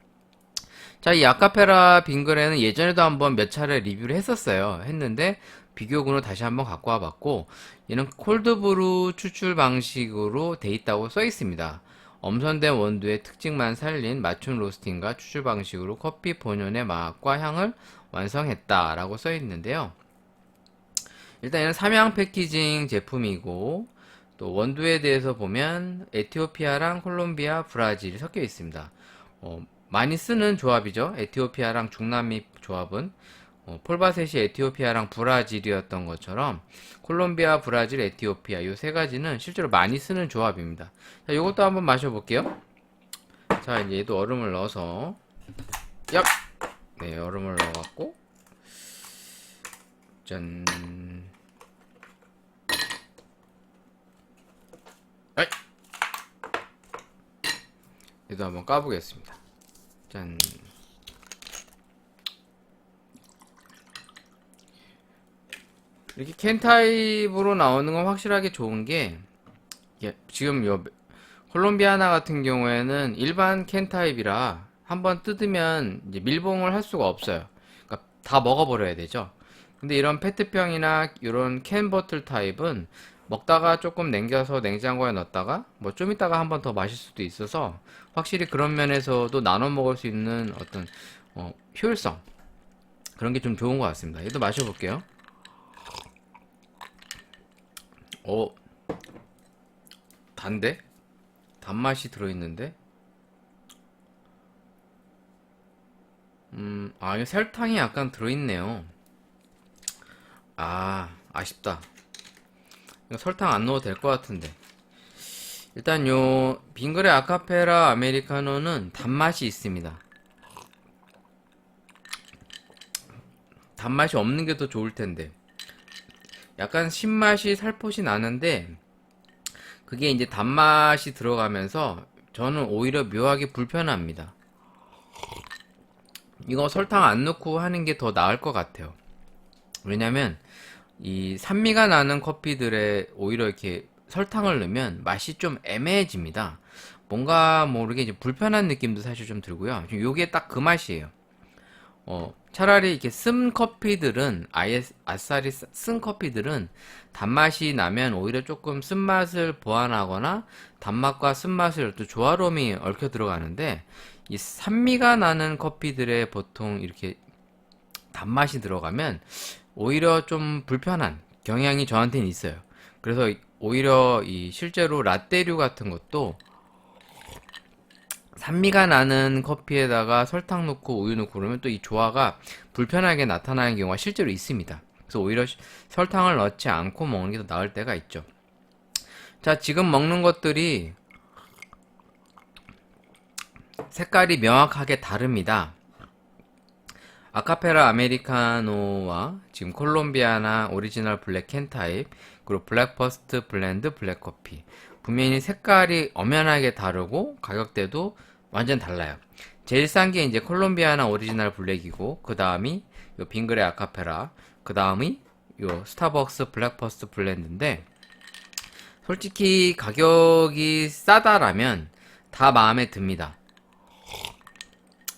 자, 이 아카페라 빙그레는 예전에도 한번 몇 차례 리뷰를 했는데 비교군으로 다시 한번 갖고 와봤고, 얘는 콜드브루 추출 방식으로 돼 있다고 써 있습니다. 엄선된 원두의 특징만 살린 맞춤 로스팅과 추출 방식으로 커피 본연의 맛과 향을 완성했다라고 써 있는데요. 일단 얘는 삼양 패키징 제품이고, 또 원두에 대해서 보면 에티오피아랑 콜롬비아, 브라질이 섞여 있습니다. 많이 쓰는 조합이죠. 에티오피아랑 중남미 조합은 폴바셋이 에티오피아랑 브라질이었던 것처럼 콜롬비아, 브라질, 에티오피아 이 세 가지는 실제로 많이 쓰는 조합입니다. 자, 이것도 한번 마셔볼게요. 자, 이제 얘도 얼음을 넣어서 얍! 네, 얼음을 넣어갖고 짠. 아이! 얘도 한번 까보겠습니다. 짠. 이렇게 캔 타입으로 나오는 건 확실하게 좋은 게, 지금 요 콜롬비아나 같은 경우에는 일반 캔 타입이라 한번 뜯으면 이제 밀봉을 할 수가 없어요. 그러니까 다 먹어버려야 되죠. 근데 이런 페트병이나 이런 캔 버틀 타입은 먹다가 조금 남겨서 냉장고에 넣었다가 뭐 좀 이따가 한번 더 마실 수도 있어서 확실히 그런 면에서도 나눠 먹을 수 있는 어떤 효율성, 그런 게 좀 좋은 것 같습니다. 얘도 마셔볼게요. 단데? 단맛이 들어있는데? 이거 설탕이 약간 들어있네요. 아쉽다. 이거 설탕 안 넣어도 될 것 같은데. 일단 요 빙그레 아카페라 아메리카노는 단맛이 있습니다. 단맛이 없는 게 더 좋을 텐데. 약간 신맛이 살포시 나는데 그게 이제 단맛이 들어가면서 저는 오히려 묘하게 불편합니다. 이거 설탕 안 넣고 하는 게 더 나을 것 같아요. 왜냐면 이 산미가 나는 커피들에 오히려 이렇게 설탕을 넣으면 맛이 좀 애매해집니다. 뭔가 모르게 이제 불편한 느낌도 사실 좀 들고요. 요게 딱 그 맛이에요. 차라리 이렇게 쓴 커피들은, 아예 아싸리 쓴 커피들은 단맛이 나면 오히려 조금 쓴맛을 보완하거나 단맛과 쓴맛을 또 조화로움이 얽혀 들어가는데, 이 산미가 나는 커피들에 보통 이렇게 단맛이 들어가면 오히려 좀 불편한 경향이 저한테는 있어요. 그래서 오히려 이 실제로 라떼류 같은 것도 산미가 나는 커피에다가 설탕 넣고 우유 넣고 그러면 또 이 조화가 불편하게 나타나는 경우가 실제로 있습니다. 그래서 오히려 설탕을 넣지 않고 먹는 게 더 나을 때가 있죠. 자, 지금 먹는 것들이 색깔이 명확하게 다릅니다. 아카페라 아메리카노와 지금 콜롬비아나 오리지널 블랙 캔 타입, 그리고 블랙퍼스트 블렌드 블랙커피, 분명히 색깔이 엄연하게 다르고 가격대도 완전 달라요. 제일 싼 게 이제 콜롬비아나 오리지널 블랙이고, 그 다음이 요 빙그레 아카페라, 그 다음이 요 스타벅스 블랙퍼스트 블렌드인데, 솔직히 가격이 싸다라면 다 마음에 듭니다.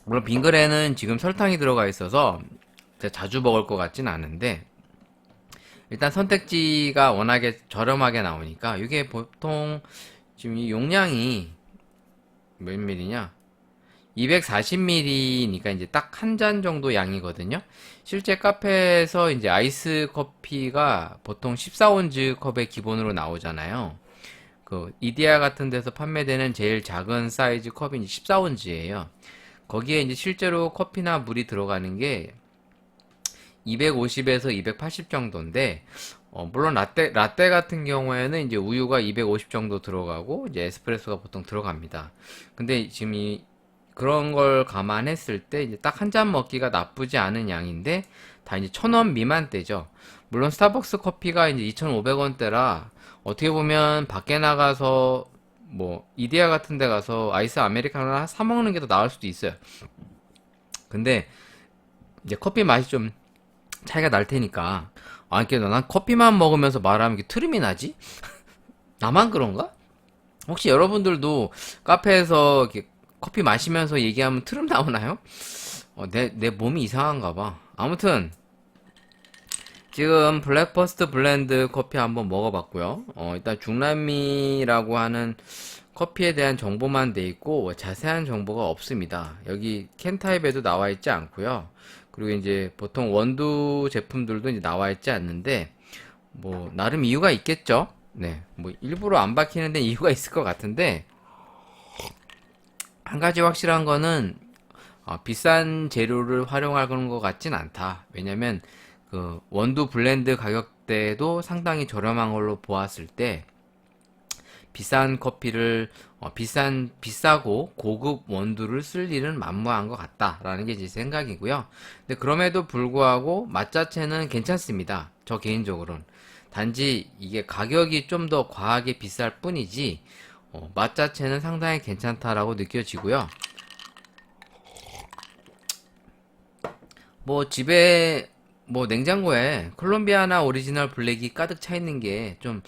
물론 빙그레는 지금 설탕이 들어가 있어서 제가 자주 먹을 것 같진 않은데, 일단 선택지가 워낙에 저렴하게 나오니까, 이게 보통 지금 이 용량이 몇 밀리냐? 240ml니까 이제 딱 한 잔 정도 양이거든요. 실제 카페에서 이제 아이스 커피가 보통 14온즈 컵에 기본으로 나오잖아요. 그 이디야 같은 데서 판매되는 제일 작은 사이즈 컵이 14온즈예요. 거기에 이제 실제로 커피나 물이 들어가는 게 250에서 280 정도인데, 물론 라떼 같은 경우에는 이제 우유가 250 정도 들어가고, 이제 에스프레소가 보통 들어갑니다. 근데 지금 그런 걸 감안했을 때, 이제 딱 한 잔 먹기가 나쁘지 않은 양인데, 다 이제 1,000원 미만대죠. 물론 스타벅스 커피가 이제 2,500원대라, 어떻게 보면 밖에 나가서, 뭐, 이디야 같은 데 가서 아이스 아메리카노 사 먹는 게 더 나을 수도 있어요. 근데, 이제 커피 맛이 좀 차이가 날 테니까. 아, 이렇게 난 커피만 먹으면서 말하면 이게 트름이 나지? 나만 그런가? 혹시 여러분들도 카페에서 이렇게 커피 마시면서 얘기하면 트름 나오나요? 내 몸이 이상한가 봐. 아무튼, 지금 블랙버스트 블렌드 커피 한번 먹어봤고요. 일단 중남미라고 하는 커피에 대한 정보만 돼 있고 자세한 정보가 없습니다. 여기 캔 타입에도 나와 있지 않고요. 그리고 이제 보통 원두 제품들도 이제 나와 있지 않는데 뭐 나름 이유가 있겠죠. 네, 뭐 일부러 안 밝히는 데 이유가 있을 것 같은데 한 가지 확실한 거는 비싼 재료를 활용하는 것 같진 않다. 왜냐면 그 원두 블렌드 가격대도 상당히 저렴한 걸로 보았을 때 비싼 커피를 비싸고 고급 원두를 쓸 일은 만무한 것 같다라는 게 제 생각이고요. 근데 그럼에도 불구하고 맛 자체는 괜찮습니다. 저 개인적으로는. 단지 이게 가격이 좀 더 과하게 비쌀 뿐이지 맛 자체는 상당히 괜찮다라고 느껴지고요. 뭐 집에 뭐 냉장고에 콜롬비아나 오리지널 블랙이 가득 차 있는 게 좀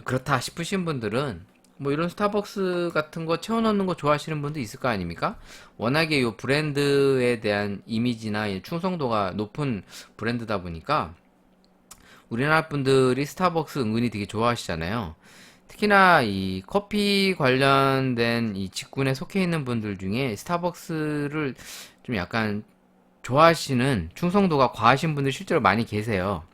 그렇다 싶으신 분들은 뭐 이런 스타벅스 같은 거 채워넣는 거 좋아하시는 분도 있을 거 아닙니까? 워낙에 이 브랜드에 대한 이미지나 이 충성도가 높은 브랜드다 보니까 우리나라 분들이 스타벅스 은근히 되게 좋아하시잖아요. 특히나 이 커피 관련된 이 직군에 속해 있는 분들 중에 스타벅스를 좀 약간 좋아하시는 충성도가 과하신 분들 실제로 많이 계세요.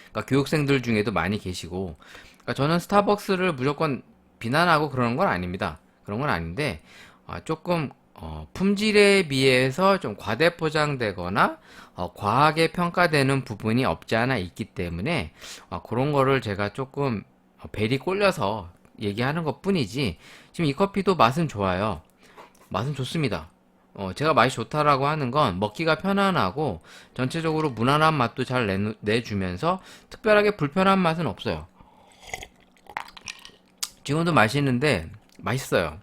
그러니까 교육생들 중에도 많이 계시고, 그러니까 저는 스타벅스를 무조건 비난하고 그러는 건 아닙니다. 그런 건 아닌데 조금 품질에 비해서 좀 과대 포장되거나 과하게 평가되는 부분이 없지 않아 있기 때문에 그런 거를 제가 조금 벨이 꼴려서 얘기하는 것 뿐이지 지금 이 커피도 맛은 좋아요. 맛은 좋습니다. 제가 맛이 좋다라고 하는 건 먹기가 편안하고 전체적으로 무난한 맛도 잘 내주면서 특별하게 불편한 맛은 없어요. 지금도 맛있는데 맛있어요.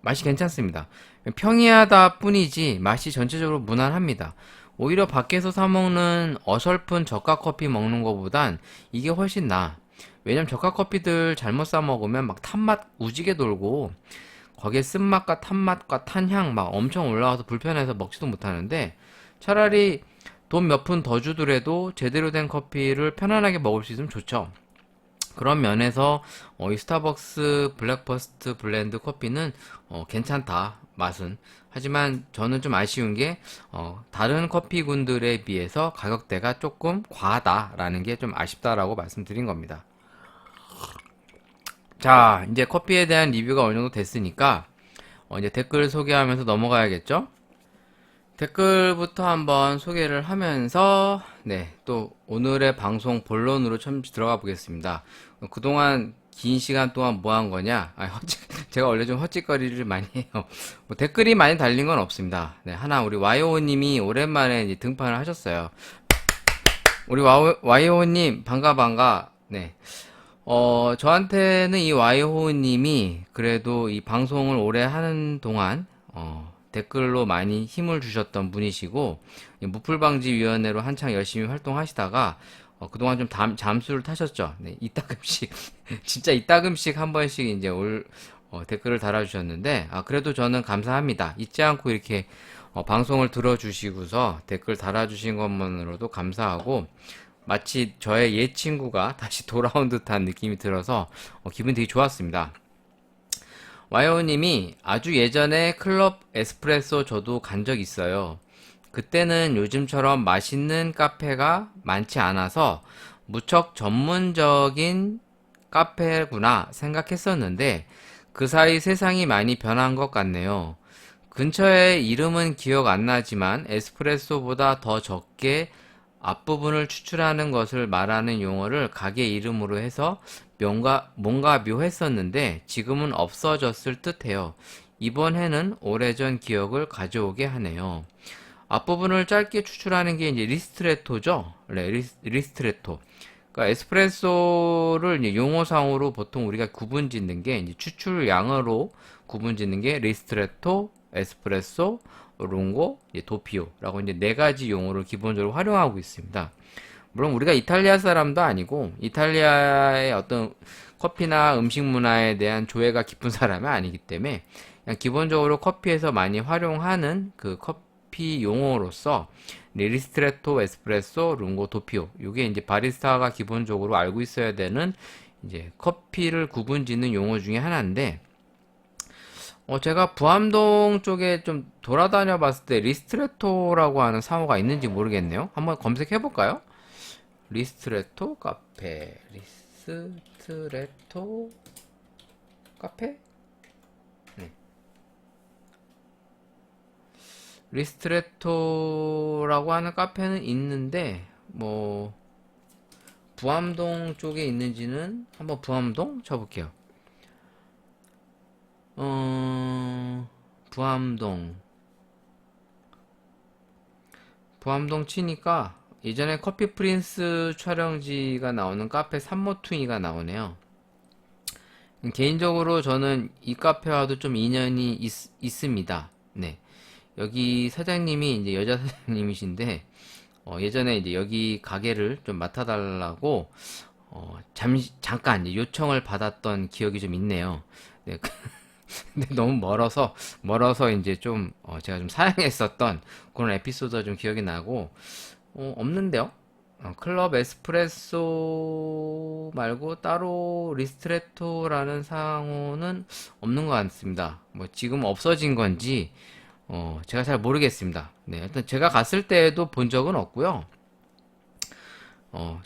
맛이 괜찮습니다. 평이하다 뿐이지 맛이 전체적으로 무난합니다. 오히려 밖에서 사 먹는 어설픈 저가 커피 먹는 것보단 이게 훨씬 나아. 왜냐면 저가 커피들 잘못 사 먹으면 막 탄맛 우지게 돌고 거기에 쓴맛과 탄맛과 탄향 막 엄청 올라와서 불편해서 먹지도 못하는데 차라리 돈 몇 푼 더 주더라도 제대로 된 커피를 편안하게 먹을 수 있으면 좋죠. 그런 면에서 이 스타벅스 블랙버스트 블렌드 커피는 괜찮다 맛은. 하지만 저는 좀 아쉬운 게 다른 커피군들에 비해서 가격대가 조금 과하다라는 게 좀 아쉽다라고 말씀드린 겁니다. 자, 이제 커피에 대한 리뷰가 어느 정도 됐으니까 이제 댓글 소개하면서 넘어가야겠죠? 댓글부터 한번 소개를 하면서 네, 또 오늘의 방송 본론으로 처음 들어가 보겠습니다. 그동안 긴 시간 동안 뭐 한 거냐? 제가 원래 좀 헛짓거리를 많이 해요. 뭐 댓글이 많이 달린 건 없습니다. 네, 하나 우리 와이오님이 오랜만에 이제 등판을 하셨어요. 우리 와이오님 반가. 네. 저한테는 이 와이호우님이 그래도 이 방송을 오래 하는 동안, 댓글로 많이 힘을 주셨던 분이시고, 무풀방지위원회로 한창 열심히 활동하시다가, 그동안 좀 잠수를 타셨죠. 네, 이따금씩, 진짜 이따금씩 한 번씩 이제 댓글을 달아주셨는데, 그래도 저는 감사합니다. 잊지 않고 이렇게, 방송을 들어주시고서 댓글 달아주신 것만으로도 감사하고, 마치 저의 옛 친구가 다시 돌아온 듯한 느낌이 들어서 기분이 되게 좋았습니다. 와이오님이 아주 예전에 클럽 에스프레소 저도 간 적 있어요. 그때는 요즘처럼 맛있는 카페가 많지 않아서 무척 전문적인 카페구나 생각했었는데 그 사이 세상이 많이 변한 것 같네요. 근처에 이름은 기억 안 나지만 에스프레소보다 더 적게 앞부분을 추출하는 것을 말하는 용어를 가게 이름으로 해서 뭔가 묘했었는데 지금은 없어졌을 듯해요. 이번 해는 오래전 기억을 가져오게 하네요. 앞부분을 짧게 추출하는 게 이제 리스트레토죠? 네, 리스트레토. 그러니까 에스프레소를 이제 용어상으로 보통 우리가 구분 짓는 게 이제 추출량으로 구분 짓는 게 리스트레토, 에스프레소, 롱고, 이제 도피오라고 이제 네 가지 용어를 기본적으로 활용하고 있습니다. 물론 우리가 이탈리아 사람도 아니고 이탈리아의 어떤 커피나 음식 문화에 대한 조예가 깊은 사람은 아니기 때문에 그냥 기본적으로 커피에서 많이 활용하는 그 커피 용어로서 리스트레토, 에스프레소, 룽고, 도피오 이게 이제 바리스타가 기본적으로 알고 있어야 되는 이제 커피를 구분짓는 용어 중에 하나인데 제가 부암동 쪽에 좀 돌아다녀 봤을 때 리스트레토라고 하는 상호가 있는지 모르겠네요. 한번 검색해 볼까요? 리스트레토 카페 리스트레토 카페? 네. 리스트레토라고 하는 카페는 있는데 뭐 부암동 쪽에 있는지는 한번 부암동 쳐볼게요. 부암동 치니까 예전에 커피 프린스 촬영지가 나오는 카페 산모퉁이가 나오네요. 개인적으로 저는 이 카페와도 좀 인연이 있습니다. 네. 여기 사장님이 이제 여자 사장님이신데, 예전에 이제 여기 가게를 좀 맡아달라고, 잠깐 이제 요청을 받았던 기억이 좀 있네요. 네. 근데 너무 멀어서 이제 좀, 제가 좀 사양했었던 그런 에피소드가 좀 기억이 나고, 없는데요? 클럽 에스프레소 말고 따로 리스트레토라는 상호는 없는 것 같습니다. 뭐 지금 없어진 건지 제가 잘 모르겠습니다. 네, 일단 제가 갔을 때에도 본 적은 없고요.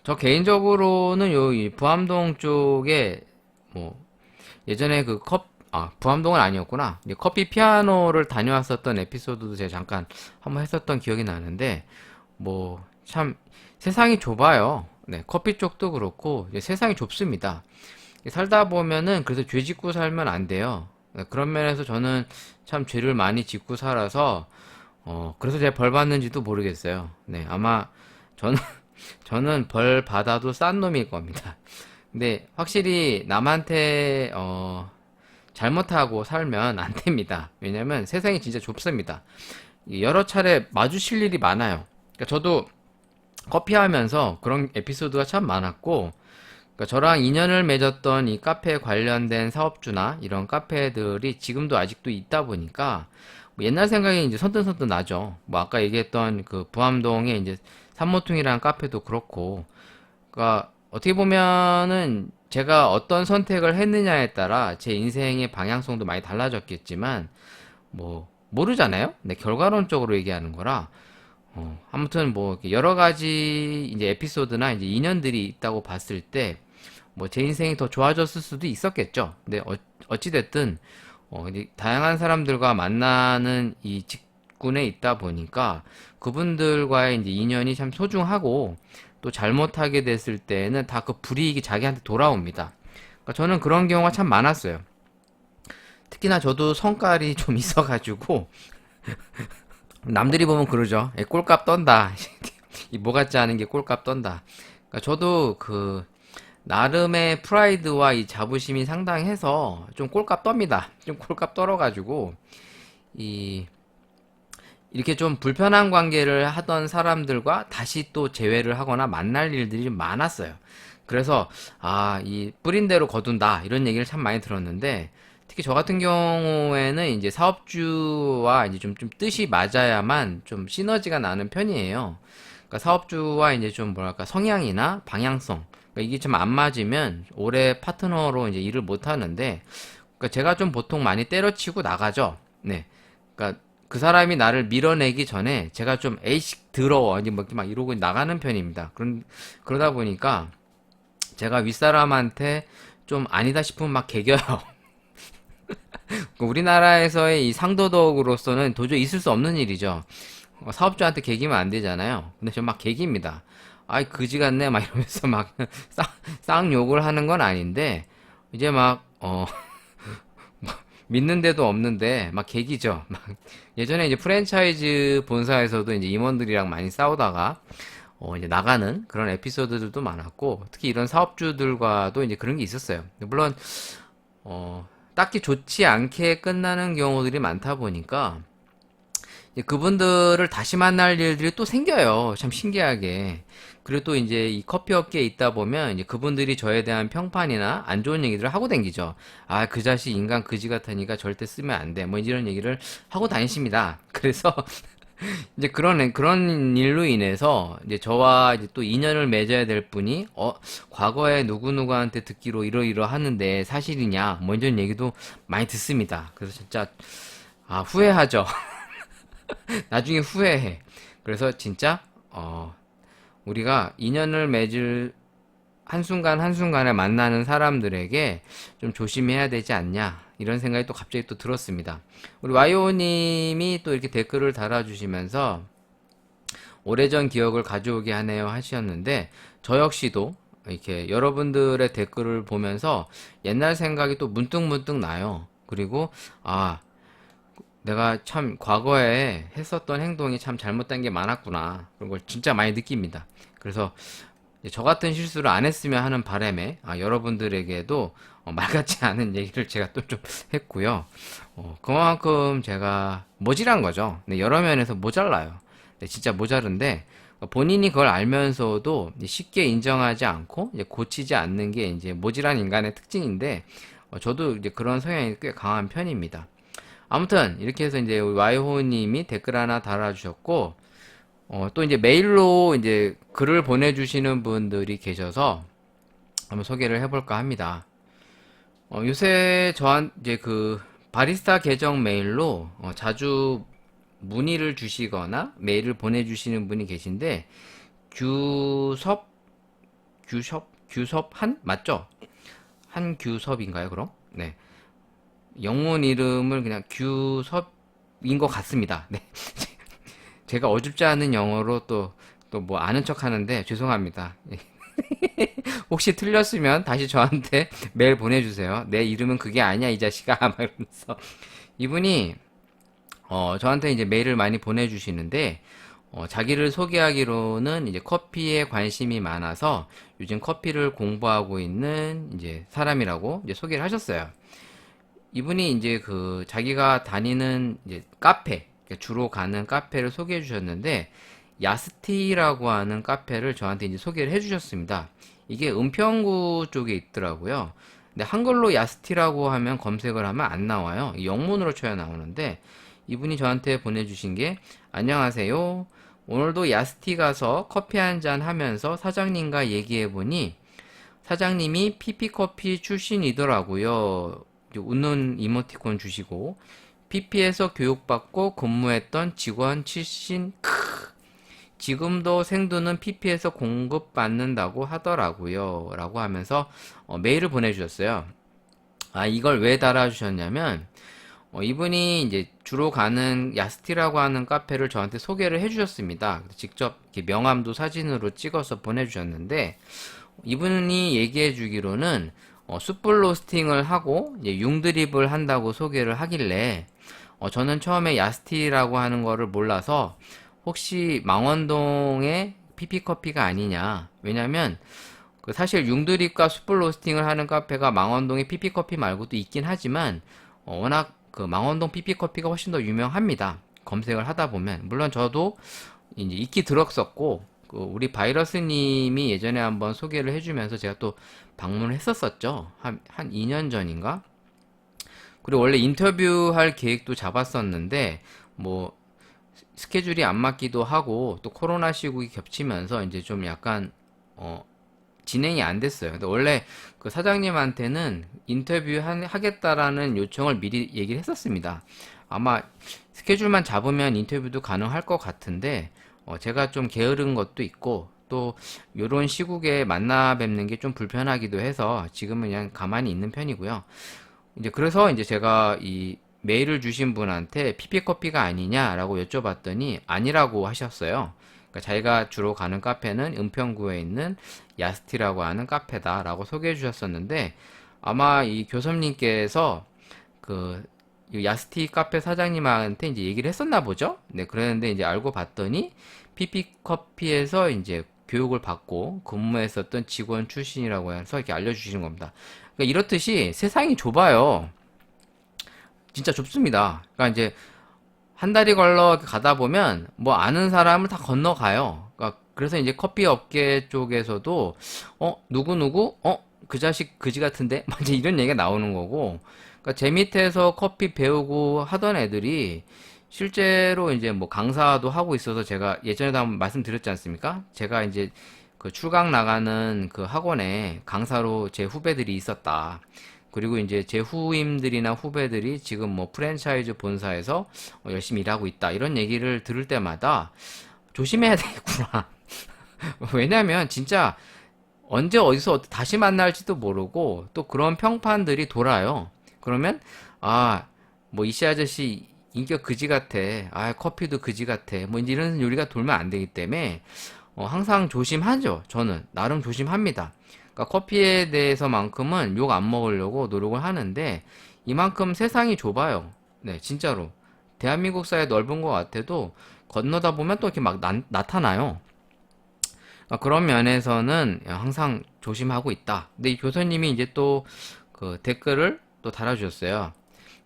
저 개인적으로는 이 부암동 쪽에 뭐 예전에 부암동은 아니었구나. 이제 커피 피아노를 다녀왔었던 에피소드도 제가 잠깐 한번 했었던 기억이 나는데 뭐 참 세상이 좁아요. 네, 커피 쪽도 그렇고 이제 세상이 좁습니다. 살다 보면은 그래서 죄 짓고 살면 안 돼요. 네, 그런 면에서 저는 참 죄를 많이 짓고 살아서 그래서 제가 벌 받는지도 모르겠어요. 네, 아마 저는 저는 벌 받아도 싼 놈일 겁니다. 근데 확실히 남한테 잘못하고 살면 안 됩니다. 왜냐면 세상이 진짜 좁습니다. 여러 차례 마주칠 일이 많아요. 그러니까 저도 커피 하면서 그런 에피소드가 참 많았고, 그러니까 저랑 인연을 맺었던 이 카페에 관련된 사업주나 이런 카페들이 지금도 아직도 있다 보니까 뭐 옛날 생각이 이제 선뜻선뜻 나죠. 뭐 아까 얘기했던 그 부암동에 이제 산모퉁이라는 카페도 그렇고, 그러니까 어떻게 보면은 제가 어떤 선택을 했느냐에 따라 제 인생의 방향성도 많이 달라졌겠지만 뭐 모르잖아요. 네, 결과론적으로 얘기하는 거라. 아무튼 뭐 여러 가지 이제 에피소드나 이제 인연들이 있다고 봤을 때 뭐 제 인생이 더 좋아졌을 수도 있었겠죠. 근데 어찌 됐든 이제 다양한 사람들과 만나는 이 직군에 있다 보니까 그분들과의 이제 인연이 참 소중하고 또 잘못하게 됐을 때는 다 그 불이익이 자기한테 돌아옵니다. 그러니까 저는 그런 경우가 참 많았어요. 특히나 저도 성깔이 좀 있어가지고 남들이 보면 그러죠. 꼴값 떤다. 이 뭐 같지 않은 게 꼴값 떤다. 그러니까 저도 그 나름의 프라이드와 이 자부심이 상당해서 좀 꼴값 떱니다. 좀 꼴값 떨어가지고 이렇게 좀 불편한 관계를 하던 사람들과 다시 또 재회를 하거나 만날 일들이 좀 많았어요. 그래서 이 뿌린 대로 거둔다 이런 얘기를 참 많이 들었는데 특히 저 같은 경우에는 이제 사업주와 이제 좀 뜻이 맞아야만 좀 시너지가 나는 편이에요. 그러니까 사업주와 이제 좀 뭐랄까 성향이나 방향성 그러니까 이게 좀 안 맞으면 오래 파트너로 이제 일을 못 하는데 그러니까 제가 좀 보통 많이 때려치고 나가죠. 네. 그러니까 그 사람이 나를 밀어내기 전에 제가 좀 에이씨 더러워 이제 막 이러고 나가는 편입니다. 그러다 보니까 제가 윗사람한테 좀 아니다 싶으면 막 개겨요. 우리나라에서의 이 상도덕으로서는 도저히 있을 수 없는 일이죠. 사업주한테 개기면 안 되잖아요. 근데 저 막 개깁니다. 아이, 그지 같네. 막 이러면서 막 쌍 욕을 하는 건 아닌데, 이제 막, 믿는 데도 없는데, 막 개기죠. 막, 예전에 이제 프랜차이즈 본사에서도 이제 임원들이랑 많이 싸우다가, 이제 나가는 그런 에피소드들도 많았고, 특히 이런 사업주들과도 이제 그런 게 있었어요. 물론, 딱히 좋지 않게 끝나는 경우들이 많다 보니까, 이제 그분들을 다시 만날 일들이 또 생겨요. 참 신기하게. 그리고 또 이제 이 커피 업계에 있다 보면 이제 그분들이 저에 대한 평판이나 안 좋은 얘기들을 하고 다니죠. 아, 그 자식 인간 그지 같으니까 절대 쓰면 안 돼. 뭐 이런 얘기를 하고 다니십니다. 그래서 이제 그런 일로 인해서 이제 저와 이제 또 인연을 맺어야 될 분이 과거에 누구누구한테 듣기로 이러이러 하는데 사실이냐 뭐 이런 얘기도 많이 듣습니다. 그래서 진짜 후회하죠. 나중에 후회해. 그래서 진짜 우리가 인연을 맺을 한순간 한순간에 만나는 사람들에게 좀 조심해야 되지 않냐 이런 생각이 또 갑자기 또 들었습니다. 우리 와이오님이 또 이렇게 댓글을 달아주시면서 오래전 기억을 가져오게 하네요 하셨는데 저 역시도 이렇게 여러분들의 댓글을 보면서 옛날 생각이 또 문득문득 나요. 그리고 내가 참 과거에 했었던 행동이 참 잘못된 게 많았구나. 그런 걸 진짜 많이 느낍니다. 그래서 저 같은 실수를 안 했으면 하는 바람에 여러분들에게도 말 같지 않은 얘기를 제가 또 좀 했고요. 그만큼 제가 모질한 거죠. 네, 여러 면에서 모자라요. 네, 진짜 모자른데 본인이 그걸 알면서도 쉽게 인정하지 않고 이제 고치지 않는 게 이제 모질한 인간의 특징인데 저도 이제 그런 성향이 꽤 강한 편입니다. 아무튼 이렇게 해서 이제 우리 와이호님이 댓글 하나 달아주셨고 또 이제 메일로 이제 글을 보내주시는 분들이 계셔서 한번 소개를 해볼까 합니다. 요새 이제 그 바리스타 계정 메일로 자주 문의를 주시거나 메일을 보내주시는 분이 계신데 규섭한 맞죠? 한규섭인가요, 그럼? 네. 영문 이름을 그냥 규섭인 것 같습니다. 네. 제가 어줍지 않은 영어로 또 뭐 아는 척 하는데 죄송합니다. 혹시 틀렸으면 다시 저한테 메일 보내주세요. 내 이름은 그게 아니야, 이 자식아. 막 이러면서. 이분이, 저한테 이제 메일을 많이 보내주시는데, 자기를 소개하기로는 이제 커피에 관심이 많아서 요즘 커피를 공부하고 있는 이제 사람이라고 이제 소개를 하셨어요. 이분이 이제 그 자기가 다니는 이제 카페, 주로 가는 카페를 소개해 주셨는데, 야스티라고 하는 카페를 저한테 이제 소개를 해 주셨습니다. 이게 은평구 쪽에 있더라고요. 근데 한글로 야스티라고 하면 검색을 하면 안 나와요. 영문으로 쳐야 나오는데, 이분이 저한테 보내주신 게, 안녕하세요. 오늘도 야스티 가서 커피 한잔 하면서 사장님과 얘기해보니, 사장님이 피피커피 출신이더라고요. 웃는 이모티콘 주시고 PP에서 교육받고 근무했던 직원 출신 지금도 생두는 PP에서 공급받는다고 하더라고요 라고 하면서 메일을 보내주셨어요. 이걸 왜 달아주셨냐면 이분이 이제 주로 가는 야스티라고 하는 카페를 저한테 소개를 해주셨습니다. 직접 이렇게 명함도 사진으로 찍어서 보내주셨는데 이분이 얘기해 주기로는 숯불 로스팅을 하고 이제 융드립을 한다고 소개를 하길래 저는 처음에 야스티라고 하는 거를 몰라서 혹시 망원동의 피피커피가 아니냐. 왜냐면 그 사실 융드립과 숯불 로스팅을 하는 카페가 망원동의 피피커피 말고도 있긴 하지만 워낙 그 망원동 피피커피가 훨씬 더 유명합니다. 검색을 하다 보면 물론 저도 이제 익히 들었었고 우리 바이러스님이 예전에 한번 소개를 해주면서 제가 또 방문을 했었었죠. 한 2년 전인가? 그리고 원래 인터뷰할 계획도 잡았었는데, 뭐, 스케줄이 안 맞기도 하고, 또 코로나 시국이 겹치면서 이제 좀 약간, 진행이 안 됐어요. 근데 원래 그 사장님한테는 인터뷰 하겠다라는 요청을 미리 얘기를 했었습니다. 아마 스케줄만 잡으면 인터뷰도 가능할 것 같은데, 제가 좀 게으른 것도 있고, 또 요런 시국에 만나 뵙는 게 좀 불편하기도 해서 지금은 그냥 가만히 있는 편이고요. 이제 그래서 이제 제가 이 메일을 주신 분한테 피피커피가 아니냐라고 여쭤봤더니 아니라고 하셨어요. 그러니까 자기가 주로 가는 카페는 은평구에 있는 야스티라고 하는 카페다라고 소개해 주셨었는데, 아마 이 교섭님께서 그 야스티 카페 사장님한테 이제 얘기를 했었나 보죠. 네, 그랬는데 이제 알고 봤더니 피피커피에서 이제 교육을 받고 근무했었던 직원 출신이라고 해서 이렇게 알려주시는 겁니다. 그러니까 이렇듯이 세상이 좁아요. 진짜 좁습니다. 그러니까 이제 한 달이 걸러 가다 보면 뭐 아는 사람을 다 건너가요. 그러니까 그래서 이제 커피 업계 쪽에서도 누구 그 자식 그지 같은데 막 이제 이런 얘기가 나오는 거고, 그러니까 제 밑에서 커피 배우고 하던 애들이 실제로 이제 뭐 강사도 하고 있어서, 제가 예전에도 한번 말씀드렸지 않습니까? 제가 이제 그 출강 나가는 그 학원에 강사로 제 후배들이 있었다. 그리고 이제 제 후임들이나 후배들이 지금 뭐 프랜차이즈 본사에서 열심히 일하고 있다. 이런 얘기를 들을 때마다 조심해야 되겠구나. 왜냐면 진짜 언제 어디서 다시 만날지도 모르고 또 그런 평판들이 돌아요. 그러면 뭐 이씨 아저씨 인격 그지 같아. 커피도 그지 같아. 뭐 이제 이런 요리가 돌면 안 되기 때문에 항상 조심하죠. 저는 나름 조심합니다. 그러니까 커피에 대해서만큼은 욕 안 먹으려고 노력을 하는데, 이만큼 세상이 좁아요. 네, 진짜로. 대한민국 사회 넓은 것 같아도 건너다 보면 또 이렇게 막 나타나요. 그런 면에서는 항상 조심하고 있다. 근데 이 교수님이 이제 또 그 댓글을 또 달아주셨어요.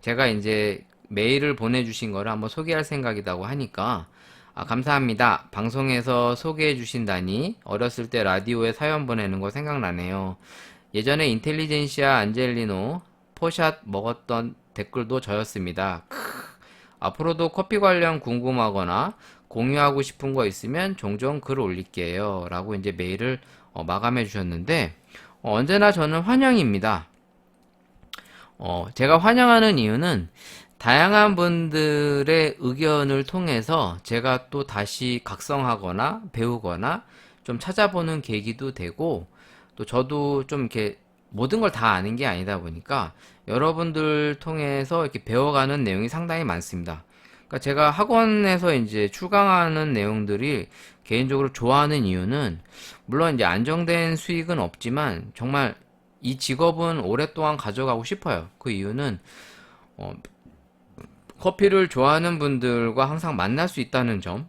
제가 이제 메일을 보내주신 거를 한번 소개할 생각이라고 하니까, 감사합니다. 방송에서 소개해 주신다니 어렸을 때 라디오에 사연 보내는 거 생각나네요. 예전에 인텔리젠시아 안젤리노 포샷 먹었던 댓글도 저였습니다. 앞으로도 커피 관련 궁금하거나 공유하고 싶은 거 있으면 종종 글 올릴게요. 라고 이제 메일을 마감해 주셨는데, 언제나 저는 환영입니다. 제가 환영하는 이유는 다양한 분들의 의견을 통해서 제가 또 다시 각성하거나 배우거나 좀 찾아보는 계기도 되고, 또 저도 좀 이렇게 모든 걸 다 아는 게 아니다 보니까 여러분들 통해서 이렇게 배워가는 내용이 상당히 많습니다. 그러니까 제가 학원에서 이제 출강하는 내용들이 개인적으로 좋아하는 이유는, 물론 이제 안정된 수익은 없지만 정말 이 직업은 오랫동안 가져가고 싶어요. 그 이유는 커피를 좋아하는 분들과 항상 만날 수 있다는 점,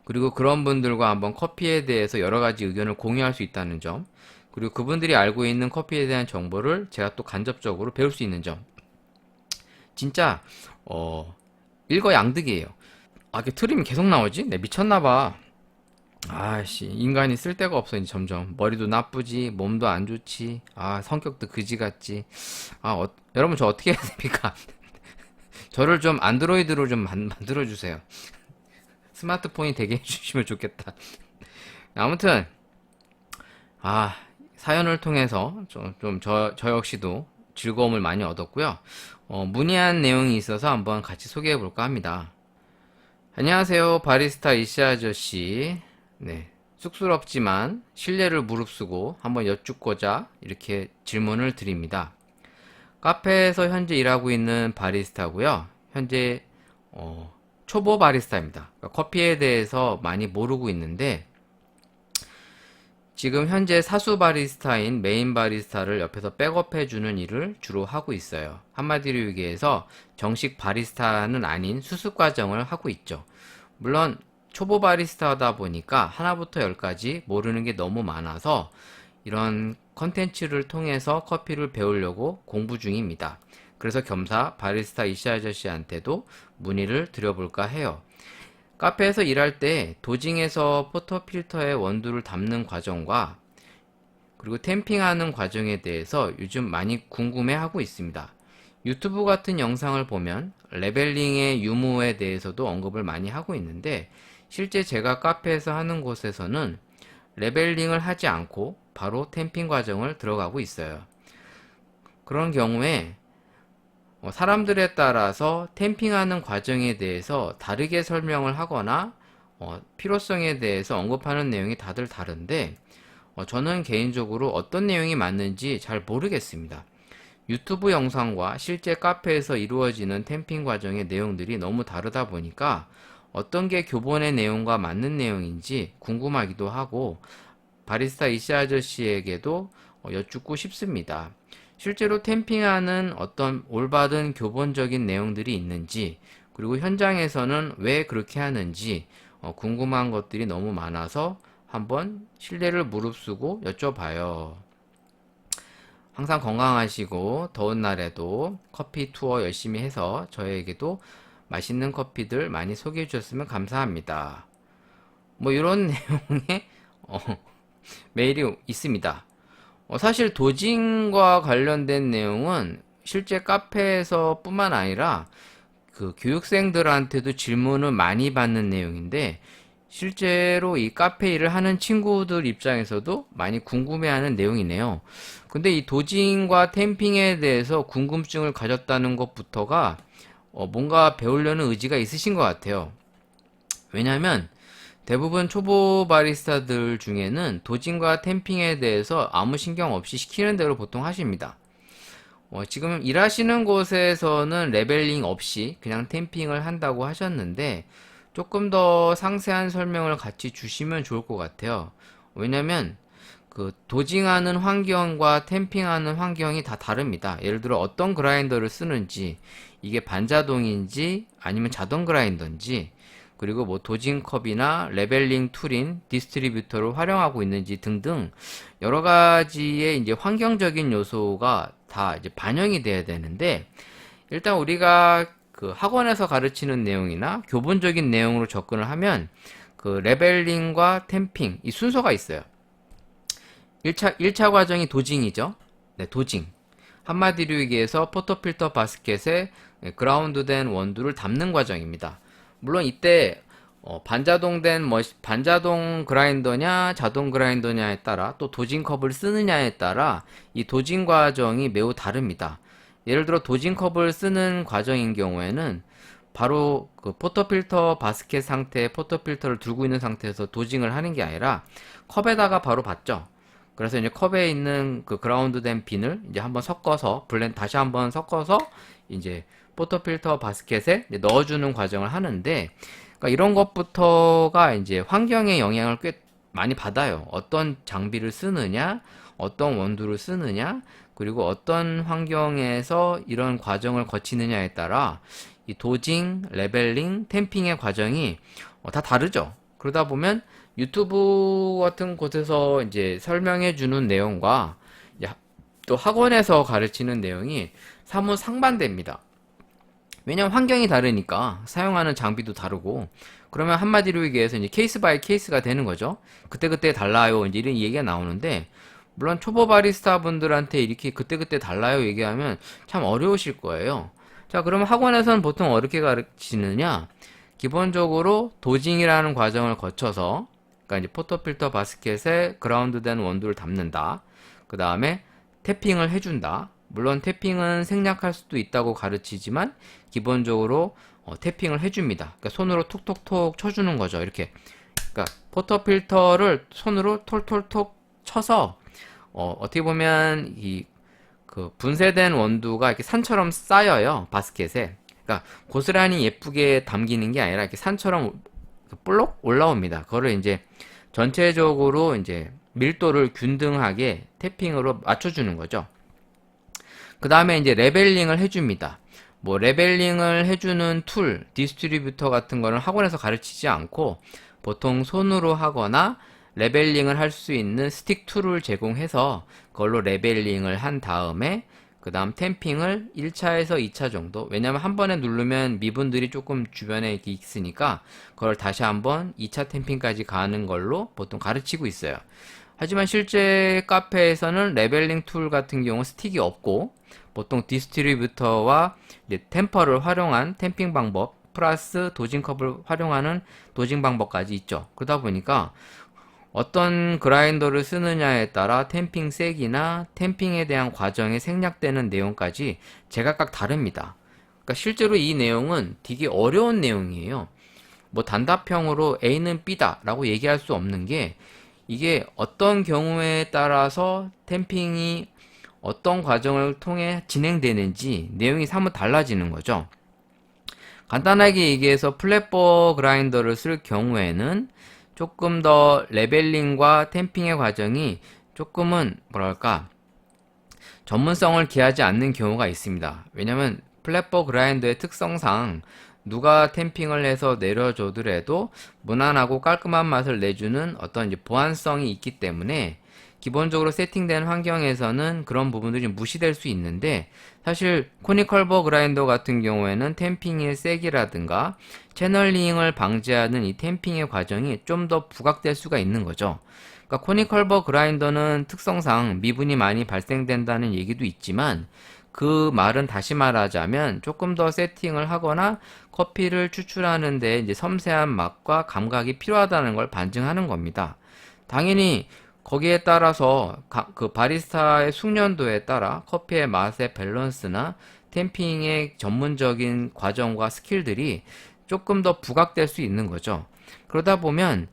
그리고 그런 분들과 한번 커피에 대해서 여러 가지 의견을 공유할 수 있다는 점, 그리고 그분들이 알고 있는 커피에 대한 정보를 제가 또 간접적으로 배울 수 있는 점. 진짜 일거양득이에요. 이렇게 트림이 계속 나오지? 내 미쳤나봐. 인간이 쓸데가 없어. 이제 점점 머리도 나쁘지, 몸도 안 좋지, 성격도 그지 같지. 여러분, 저 어떻게 해야 됩니까? 저를 좀 안드로이드로 좀 만들어 주세요. 스마트폰이 되게 해주시면 좋겠다. 아무튼 사연을 통해서 저 역시도 즐거움을 많이 얻었고요. 문의한 내용이 있어서 한번 같이 소개해 볼까 합니다. 안녕하세요, 바리스타 이씨 아저씨. 네, 쑥스럽지만 신뢰를 무릅쓰고 한번 여쭙고자 이렇게 질문을 드립니다. 카페에서 현재 일하고 있는 바리스타고요. 현재 초보 바리스타입니다. 그러니까 커피에 대해서 많이 모르고 있는데, 지금 현재 사수 바리스타인 메인 바리스타를 옆에서 백업해주는 일을 주로 하고 있어요. 한마디로 얘기해서 정식 바리스타는 아닌 수습 과정을 하고 있죠. 물론 초보 바리스타다 보니까 하나부터 열까지 모르는 게 너무 많아서 이런 컨텐츠를 통해서 커피를 배우려고 공부 중입니다. 그래서 겸사 바리스타 이씨 아저씨한테도 문의를 드려볼까 해요. 카페에서 일할 때 도징에서 포터필터에 원두를 담는 과정과 그리고 탬핑하는 과정에 대해서 요즘 많이 궁금해하고 있습니다. 유튜브 같은 영상을 보면 레벨링의 유무에 대해서도 언급을 많이 하고 있는데, 실제 제가 카페에서 하는 곳에서는 레벨링을 하지 않고 바로 탬핑 과정을 들어가고 있어요. 그런 경우에 사람들에 따라서 탬핑하는 과정에 대해서 다르게 설명을 하거나 필요성에 대해서 언급하는 내용이 다들 다른데 저는 개인적으로 어떤 내용이 맞는지 잘 모르겠습니다. 유튜브 영상과 실제 카페에서 이루어지는 템핑 과정의 내용들이 너무 다르다 보니까 어떤 게 교본의 내용과 맞는 내용인지 궁금하기도 하고 바리스타 이씨 아저씨에게도 여쭙고 싶습니다. 실제로 템핑하는 어떤 올바른 교본적인 내용들이 있는지, 그리고 현장에서는 왜 그렇게 하는지 궁금한 것들이 너무 많아서 한번 신뢰를 무릅쓰고 여쭤봐요. 항상 건강하시고 더운 날에도 커피 투어 열심히 해서 저에게도 맛있는 커피들 많이 소개해 주셨으면 감사합니다. 뭐 이런 내용의 메일이 있습니다. 사실 도징과 관련된 내용은 실제 카페에서 뿐만 아니라 그 교육생들한테도 질문을 많이 받는 내용인데, 실제로 이 카페 일을 하는 친구들 입장에서도 많이 궁금해하는 내용이네요. 근데 이 도징과 템핑에 대해서 궁금증을 가졌다는 것부터가 뭔가 배우려는 의지가 있으신 것 같아요. 왜냐하면 대부분 초보 바리스타들 중에는 도징과 템핑에 대해서 아무 신경 없이 시키는 대로 보통 하십니다. 지금 일하시는 곳에서는 레벨링 없이 그냥 템핑을 한다고 하셨는데, 조금 더 상세한 설명을 같이 주시면 좋을 것 같아요. 왜냐면 그 도징하는 환경과 템핑하는 환경이 다 다릅니다. 예를 들어 어떤 그라인더를 쓰는지, 이게 반자동인지 아니면 자동 그라인더인지, 그리고 뭐 도징컵이나 레벨링 툴인 디스트리뷰터를 활용하고 있는지 등등 여러 가지의 이제 환경적인 요소가 다 이제 반영이 돼야 되는데, 일단 우리가 그 학원에서 가르치는 내용이나 교본적인 내용으로 접근을 하면 그 레벨링과 템핑 이 순서가 있어요. 1차 과정이 도징이죠. 네, 도징. 한마디로 얘기해서 포토필터 바스켓에 그라운드된 원두를 담는 과정입니다. 물론 이때 반자동 그라인더냐 자동 그라인더냐에 따라, 또 도징컵을 쓰느냐에 따라 이 도징 과정이 매우 다릅니다. 예를 들어 도징컵을 쓰는 과정인 경우에는 바로 그 포토필터 바스켓 상태에 포토필터를 두고 있는 상태에서 도징을 하는 게 아니라 컵에다가 바로 받죠. 그래서 이제 컵에 있는 그 그라운드된 빈을 이제 한번 섞어서 다시 한번 섞어서 이제 포토필터 바스켓에 이제 넣어주는 과정을 하는데, 그러니까 이런 것부터가 이제 환경의 영향을 꽤 많이 받아요. 어떤 장비를 쓰느냐, 어떤 원두를 쓰느냐, 그리고 어떤 환경에서 이런 과정을 거치느냐에 따라 이 도징, 레벨링, 템핑의 과정이 다 다르죠. 그러다 보면 유튜브 같은 곳에서 이제 설명해 주는 내용과 또 학원에서 가르치는 내용이 사뭇 상반됩니다. 왜냐면 환경이 다르니까 사용하는 장비도 다르고, 그러면 한마디로 얘기해서 이제 케이스 바이 케이스가 되는 거죠. 그때그때 달라요. 이제 이런 얘기가 나오는데, 물론 초보 바리스타 분들한테 이렇게 그때그때 달라요 얘기하면 참 어려우실 거예요. 자, 그러면 학원에서는 보통 어떻게 가르치느냐? 기본적으로 도징이라는 과정을 거쳐서, 그러니까 이제 포토필터 바스켓에 그라운드된 원두를 담는다. 그 다음에 태핑을 해준다. 물론 태핑은 생략할 수도 있다고 가르치지만 기본적으로 태핑을 해줍니다. 그러니까 손으로 톡톡톡 쳐주는 거죠. 이렇게. 그러니까 포토필터를 손으로 톨톨톡 쳐서 어떻게 보면 그 분쇄된 원두가 이렇게 산처럼 쌓여요. 바스켓에. 그러니까 고스란히 예쁘게 담기는 게 아니라 이렇게 산처럼 볼록 올라옵니다. 그거를 이제 전체적으로 이제 밀도를 균등하게 태핑으로 맞춰주는 거죠. 그 다음에 이제 레벨링을 해줍니다. 뭐 레벨링을 해주는 툴, 디스트리뷰터 같은 거는 학원에서 가르치지 않고 보통 손으로 하거나 레벨링을 할 수 있는 스틱 툴을 제공해서 그걸로 레벨링을 한 다음에 그 다음 템핑을 1차에서 2차 정도, 왜냐면 한 번에 누르면 미분들이 조금 주변에 이렇게 있으니까 그걸 다시 한번 2차 템핑까지 가는 걸로 보통 가르치고 있어요. 하지만 실제 카페에서는 레벨링 툴 같은 경우 스틱이 없고 보통 디스트리뷰터와 이제 템퍼를 활용한 템핑 방법 플러스 도징컵을 활용하는 도징 방법까지 있죠. 그러다 보니까 어떤 그라인더를 쓰느냐에 따라 템핑 색이나 템핑에 대한 과정에 생략되는 내용까지 제각각 다릅니다. 그러니까 실제로 이 내용은 되게 어려운 내용이에요. 뭐 단답형으로 A는 B다 라고 얘기할 수 없는 게, 이게 어떤 경우에 따라서 탬핑이 어떤 과정을 통해 진행되는지 내용이 사뭇 달라지는 거죠. 간단하게 얘기해서 플랫버 그라인더를 쓸 경우에는 조금 더 레벨링과 탬핑의 과정이 조금은 뭐랄까 전문성을 기하지 않는 경우가 있습니다. 왜냐면 플랫버 그라인더의 특성상 누가 탬핑을 해서 내려줘더라도 무난하고 깔끔한 맛을 내주는 어떤 이제 보안성이 있기 때문에 기본적으로 세팅된 환경에서는 그런 부분들이 무시될 수 있는데, 사실 코니컬버 그라인더 같은 경우에는 탬핑의 세기라든가 채널링을 방지하는 이 탬핑의 과정이 좀 더 부각될 수가 있는 거죠. 그러니까 코니컬버 그라인더는 특성상 미분이 많이 발생된다는 얘기도 있지만, 그 말은 다시 말하자면 조금 더 세팅을 하거나 커피를 추출하는데 이제 섬세한 맛과 감각이 필요하다는 걸 반증하는 겁니다. 당연히 거기에 따라서 그 바리스타의 숙련도에 따라 커피의 맛의 밸런스나 탬핑의 전문적인 과정과 스킬들이 조금 더 부각될 수 있는 거죠. 그러다 보면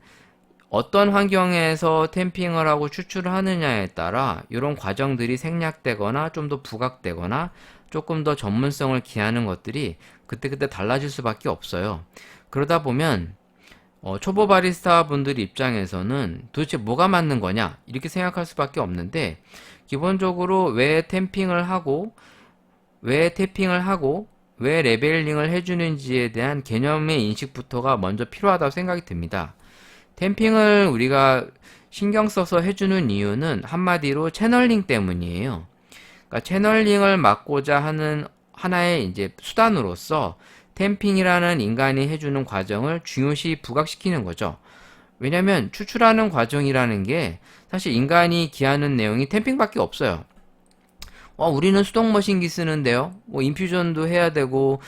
어떤 환경에서 탬핑을 하고 추출을 하느냐에 따라 이런 과정들이 생략되거나 좀 더 부각되거나 조금 더 전문성을 기하는 것들이 그때그때 달라질 수밖에 없어요. 그러다 보면 초보 바리스타 분들 입장에서는 도대체 뭐가 맞는 거냐 이렇게 생각할 수밖에 없는데, 기본적으로 왜 탬핑을 하고 왜 태핑을 하고 왜 레벨링을 해주는지에 대한 개념의 인식부터가 먼저 필요하다고 생각이 듭니다. 탬핑을 우리가 신경 써서 해주는 이유는 한마디로 채널링 때문이에요. 그러니까 채널링을 막고자 하는 하나의 이제 수단으로서 탬핑이라는 인간이 해주는 과정을 중요시 부각시키는 거죠. 왜냐면 추출하는 과정이라는 게 사실 인간이 기하는 내용이 탬핑밖에 없어요. 우리는 수동 머신기 쓰는데요. 인퓨전도 해야 되고,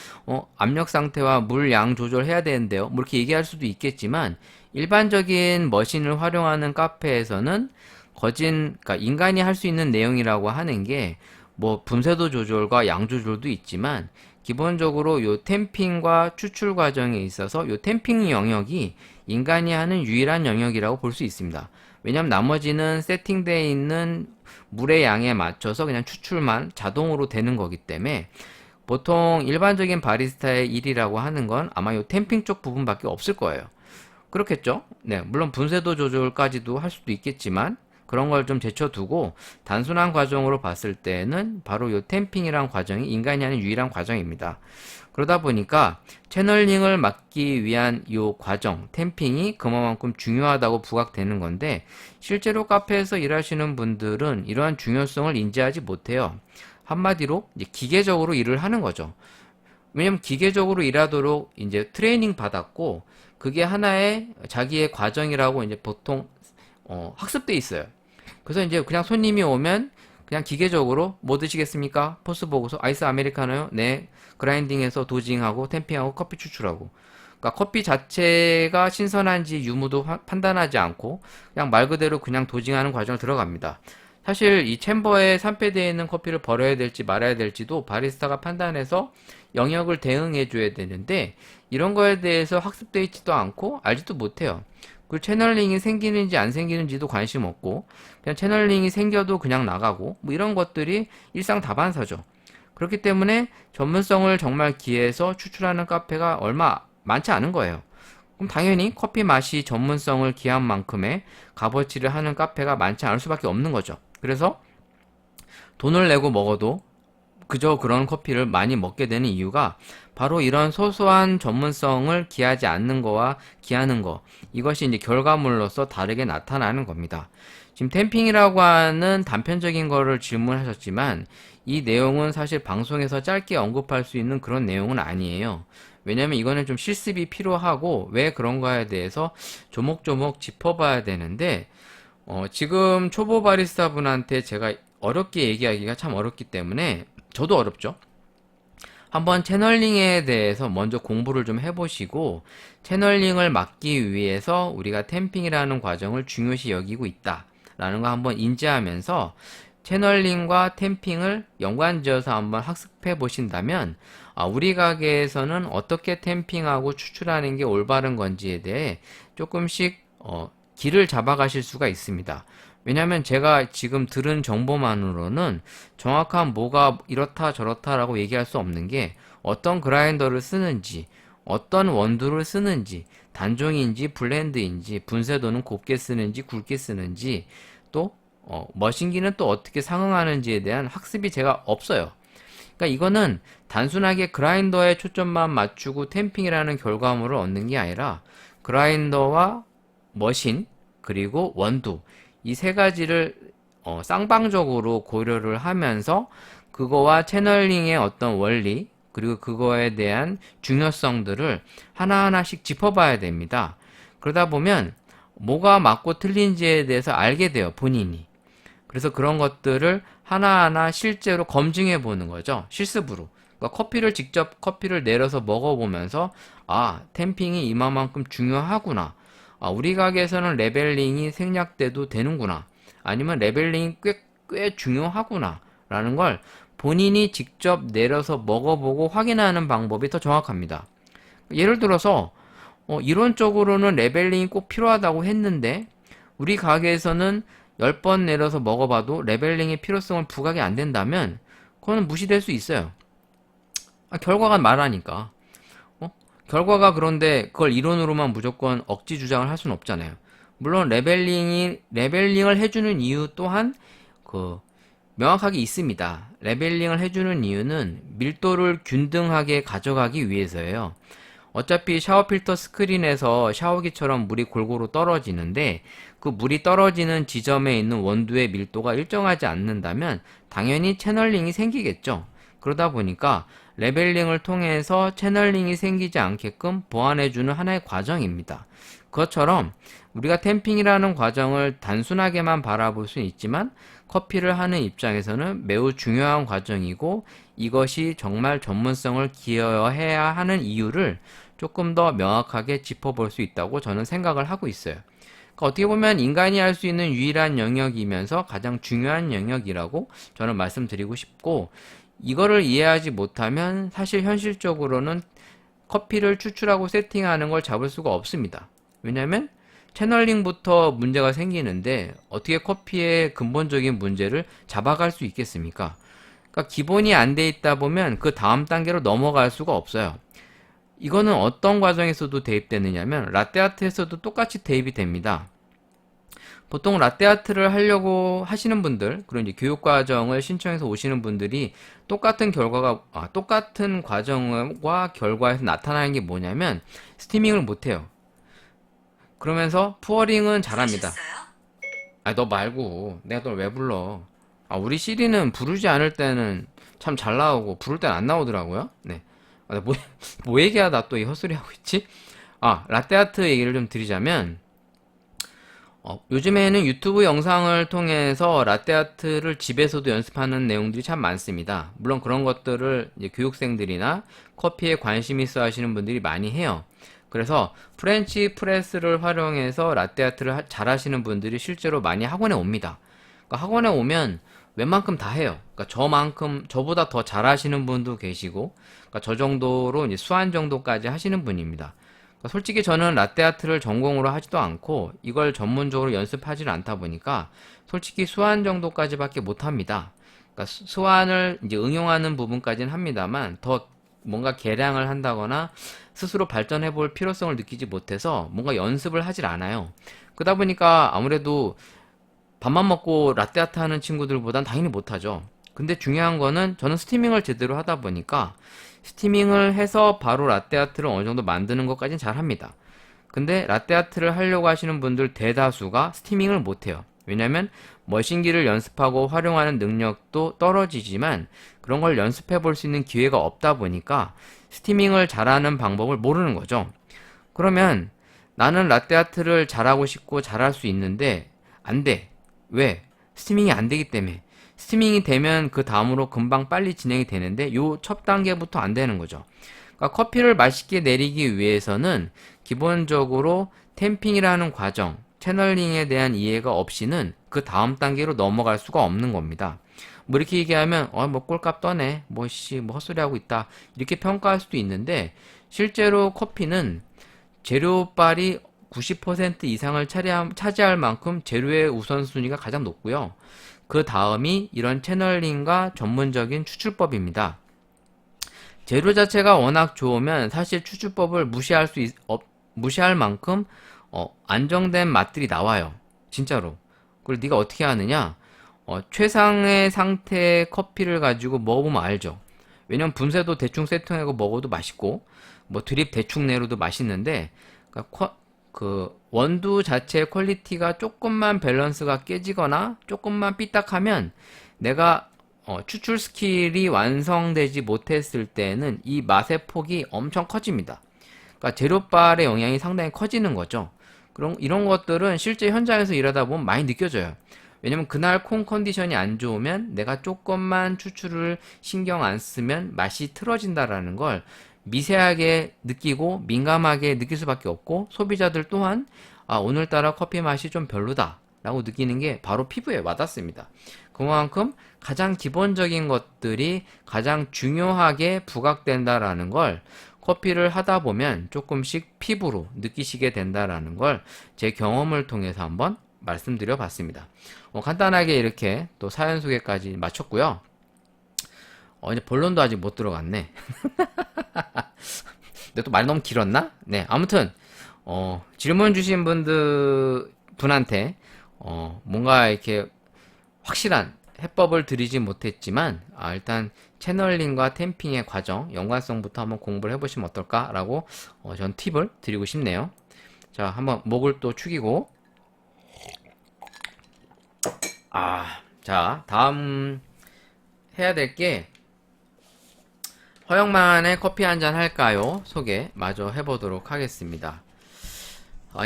압력 상태와 물 양 조절해야 되는데요. 뭐 이렇게 얘기할 수도 있겠지만, 일반적인 머신을 활용하는 카페에서는 그러니까 인간이 할 수 있는 내용이라고 하는 게, 뭐 분쇄도 조절과 양 조절도 있지만, 기본적으로 요 탬핑과 추출 과정에 있어서 요 탬핑 영역이 인간이 하는 유일한 영역이라고 볼 수 있습니다. 왜냐면 나머지는 세팅되어 있는 물의 양에 맞춰서 그냥 추출만 자동으로 되는 거기 때문에, 보통 일반적인 바리스타의 일이라고 하는 건 아마 요 탬핑 쪽 부분밖에 없을 거예요. 그렇겠죠? 네, 물론 분쇄도 조절까지도 할 수도 있겠지만 그런 걸 좀 제쳐두고 단순한 과정으로 봤을 때는 바로 요 탬핑이란 과정이 인간이 하는 유일한 과정입니다. 그러다 보니까 채널링을 막기 위한 요 과정, 탬핑이 그만큼 중요하다고 부각되는 건데, 실제로 카페에서 일하시는 분들은 이러한 중요성을 인지하지 못해요. 한마디로 이제 기계적으로 일을 하는 거죠. 왜냐면 기계적으로 일하도록 이제 트레이닝 받았고, 그게 하나의 자기의 과정이라고 이제 보통 학습돼 있어요. 그래서 이제 그냥 손님이 오면 그냥 기계적으로 뭐 드시겠습니까? 포스 보고서 아이스 아메리카노요? 네. 그라인딩해서 도징하고 탬핑하고 커피 추출하고. 그러니까 커피 자체가 신선한지 유무도 판단하지 않고 그냥 말 그대로 그냥 도징하는 과정을 들어갑니다. 사실 이 챔버에 산패되어 있는 커피를 버려야 될지 말아야 될지도 바리스타가 판단해서 영역을 대응해 줘야 되는데, 이런 거에 대해서 학습되어 있지도 않고 알지도 못해요. 그 채널링이 생기는지 안 생기는지도 관심 없고, 그냥 채널링이 생겨도 그냥 나가고, 뭐 이런 것들이 일상 다반사죠. 그렇기 때문에 전문성을 정말 기해서 추출하는 카페가 얼마 많지 않은 거예요. 그럼 당연히 커피 맛이 전문성을 기한 만큼의 값어치를 하는 카페가 많지 않을 수밖에 없는 거죠. 그래서 돈을 내고 먹어도 그저 그런 커피를 많이 먹게 되는 이유가 바로 이런 소소한 전문성을 기하지 않는 거와 기하는 거, 이것이 이제 결과물로서 다르게 나타나는 겁니다. 지금 탬핑이라고 하는 단편적인 거를 질문하셨지만, 이 내용은 사실 방송에서 짧게 언급할 수 있는 그런 내용은 아니에요. 왜냐면 이거는 좀 실습이 필요하고 왜 그런가에 대해서 조목조목 짚어봐야 되는데, 지금 초보 바리스타 분한테 제가 어렵게 얘기하기가 참 어렵기 때문에, 저도 어렵죠. 한번 채널링에 대해서 먼저 공부를 좀 해보시고, 채널링을 막기 위해서 우리가 탬핑이라는 과정을 중요시 여기고 있다 라는 거 한번 인지하면서 채널링과 탬핑을 연관지어서 한번 학습해 보신다면 우리 가게에서는 어떻게 탬핑하고 추출하는 게 올바른 건지에 대해 조금씩 길을 잡아가실 수가 있습니다. 왜냐하면 제가 지금 들은 정보만으로는 정확한 뭐가 이렇다 저렇다라고 얘기할 수 없는 게 어떤 그라인더를 쓰는지, 어떤 원두를 쓰는지, 단종인지 블렌드인지, 분쇄도는 곱게 쓰는지 굵게 쓰는지, 또 머신기는 또 어떻게 상응하는지에 대한 학습이 제가 없어요. 그러니까 이거는 단순하게 그라인더에 초점만 맞추고 탬핑이라는 결과물을 얻는 게 아니라 그라인더와 머신 그리고 원두 이 세 가지를 쌍방적으로 고려를 하면서 그거와 채널링의 어떤 원리 그리고 그거에 대한 중요성들을 하나하나씩 짚어봐야 됩니다. 그러다 보면 뭐가 맞고 틀린지에 대해서 알게 돼요, 본인이. 그래서 그런 것들을 하나하나 실제로 검증해 보는 거죠. 실습으로. 그러니까 커피를 내려서 먹어보면서 탬핑이 이만큼 중요하구나. 우리 가게에서는 레벨링이 생략돼도 되는구나. 아니면 레벨링이 꽤 중요하구나. 라는 걸 본인이 직접 내려서 먹어보고 확인하는 방법이 더 정확합니다. 예를 들어서 이론적으로는 레벨링이 꼭 필요하다고 했는데 우리 가게에서는 10번 내려서 먹어봐도 레벨링의 필요성을 부각이 안 된다면 그거는 무시될 수 있어요. 결과가 말하니까. 결과가 그런데 그걸 이론으로만 무조건 억지 주장을 할 수는 없잖아요. 물론 레벨링을 해주는 이유 또한 명확하게 있습니다. 레벨링을 해주는 이유는 밀도를 균등하게 가져가기 위해서예요. 어차피 샤워 필터 스크린에서 샤워기처럼 물이 골고루 떨어지는데 그 물이 떨어지는 지점에 있는 원두의 밀도가 일정하지 않는다면 당연히 채널링이 생기겠죠. 그러다 보니까 레벨링을 통해서 채널링이 생기지 않게끔 보완해주는 하나의 과정입니다. 그것처럼 우리가 탬핑이라는 과정을 단순하게만 바라볼 수는 있지만 커피를 하는 입장에서는 매우 중요한 과정이고 이것이 정말 전문성을 기여해야 하는 이유를 조금 더 명확하게 짚어볼 수 있다고 저는 생각을 하고 있어요. 그러니까 어떻게 보면 인간이 할 수 있는 유일한 영역이면서 가장 중요한 영역이라고 저는 말씀드리고 싶고 이거를 이해하지 못하면 사실 현실적으로는 커피를 추출하고 세팅하는 걸 잡을 수가 없습니다. 왜냐하면 채널링부터 문제가 생기는데 어떻게 커피의 근본적인 문제를 잡아갈 수 있겠습니까? 그러니까 기본이 안 돼 있다 보면 그 다음 단계로 넘어갈 수가 없어요. 이거는 어떤 과정에서도 대입되느냐면 라떼아트에서도 똑같이 대입이 됩니다. 보통 라떼아트를 하려고 하시는 분들, 그리고 이제 교육과정을 신청해서 오시는 분들이 똑같은 과정과 결과에서 나타나는 게 뭐냐면 스티밍을 못해요. 그러면서 푸어링은 잘합니다. 너 말고 내가 널 왜 불러? 우리 시리는 부르지 않을 때는 참 잘 나오고 부를 때는 안 나오더라고요. 네. 뭐 얘기하다 또 이 헛소리 하고 있지? 라떼아트 얘기를 좀 드리자면 요즘에는 유튜브 영상을 통해서 라떼아트를 집에서도 연습하는 내용들이 참 많습니다. 물론 그런 것들을 이제 교육생들이나 커피에 관심 있어 하시는 분들이 많이 해요. 그래서 프렌치 프레스를 활용해서 라떼아트를 잘 하시는 분들이 실제로 많이 학원에 옵니다. 그러니까 학원에 오면 웬만큼 다 해요. 그러니까 저보다 더 잘하시는 분도 계시고, 그러니까 저 정도로 이제 수한 정도까지 하시는 분입니다. 그러니까 솔직히 저는 라떼아트를 전공으로 하지도 않고 이걸 전문적으로 연습하지는 않다 보니까 솔직히 수한 정도까지밖에 못 합니다. 그러니까 수한을 이제 응용하는 부분까지는 합니다만 더 뭔가 개량을 한다거나 스스로 발전해 볼 필요성을 느끼지 못해서 뭔가 연습을 하질 않아요. 그러다 보니까 아무래도 밥만 먹고 라떼아트 하는 친구들보단 당연히 못하죠. 근데 중요한 거는 저는 스티밍을 제대로 하다 보니까 스티밍을 해서 바로 라떼아트를 어느 정도 만드는 것까지는 잘 합니다. 근데 라떼아트를 하려고 하시는 분들 대다수가 스티밍을 못해요. 왜냐면 머신기를 연습하고 활용하는 능력도 떨어지지만 그런 걸 연습해 볼 수 있는 기회가 없다 보니까 스티밍을 잘하는 방법을 모르는 거죠. 그러면 나는 라떼아트를 잘하고 싶고 잘할 수 있는데 안 돼. 왜? 스티밍이 안 되기 때문에. 스티밍이 되면 그 다음으로 금방 빨리 진행이 되는데 요 첫 단계부터 안 되는 거죠. 그러니까 커피를 맛있게 내리기 위해서는 기본적으로 탬핑이라는 과정, 채널링에 대한 이해가 없이는 그 다음 단계로 넘어갈 수가 없는 겁니다. 뭐 이렇게 얘기하면 뭐 꼴값 떠네, 뭐 헛소리 하고 있다, 이렇게 평가할 수도 있는데, 실제로 커피는 재료빨이 90% 이상을 차지할 만큼 재료의 우선순위가 가장 높고요. 그 다음이 이런 채널링과 전문적인 추출법입니다. 재료 자체가 워낙 좋으면 사실 추출법을 무시할 만큼 안정된 맛들이 나와요. 진짜로. 그걸 네가 어떻게 하느냐? 최상의 상태의 커피를 가지고 먹어보면 알죠. 왜냐면 분쇄도 대충 세팅하고 먹어도 맛있고, 뭐 드립 대충 내로도 맛있는데, 그러니까 그 원두 자체의 퀄리티가 조금만 밸런스가 깨지거나 조금만 삐딱하면 내가 추출 스킬이 완성되지 못했을 때는 이 맛의 폭이 엄청 커집니다. 그러니까 재료빨의 영향이 상당히 커지는 거죠. 그럼 이런 것들은 실제 현장에서 일하다 보면 많이 느껴져요. 왜냐면 그날 콩 컨디션이 안 좋으면 내가 조금만 추출을 신경 안 쓰면 맛이 틀어진다라는 걸 미세하게 느끼고 민감하게 느낄 수밖에 없고, 소비자들 또한 오늘따라 커피 맛이 좀 별로다 라고 느끼는 게 바로 피부에 와닿습니다. 그만큼 가장 기본적인 것들이 가장 중요하게 부각된다라는 걸 커피를 하다 보면 조금씩 피부로 느끼시게 된다라는 걸 제 경험을 통해서 한번 말씀드려 봤습니다. 간단하게 이렇게 또 사연 소개까지 마쳤고요. 이제 본론도 아직 못 들어갔네. 근데 또 말이 너무 길었나? 네, 아무튼 질문 주신 분한테 뭔가 이렇게 확실한 해법을 드리지 못했지만 일단 채널링과 템핑의 과정, 연관성부터 한번 공부를 해보시면 어떨까라고 전 팁을 드리고 싶네요. 자, 한번 목을 또 축이고, 자, 다음 해야 될 게 허영만의 커피 한잔 할까요? 소개 마저 해보도록 하겠습니다.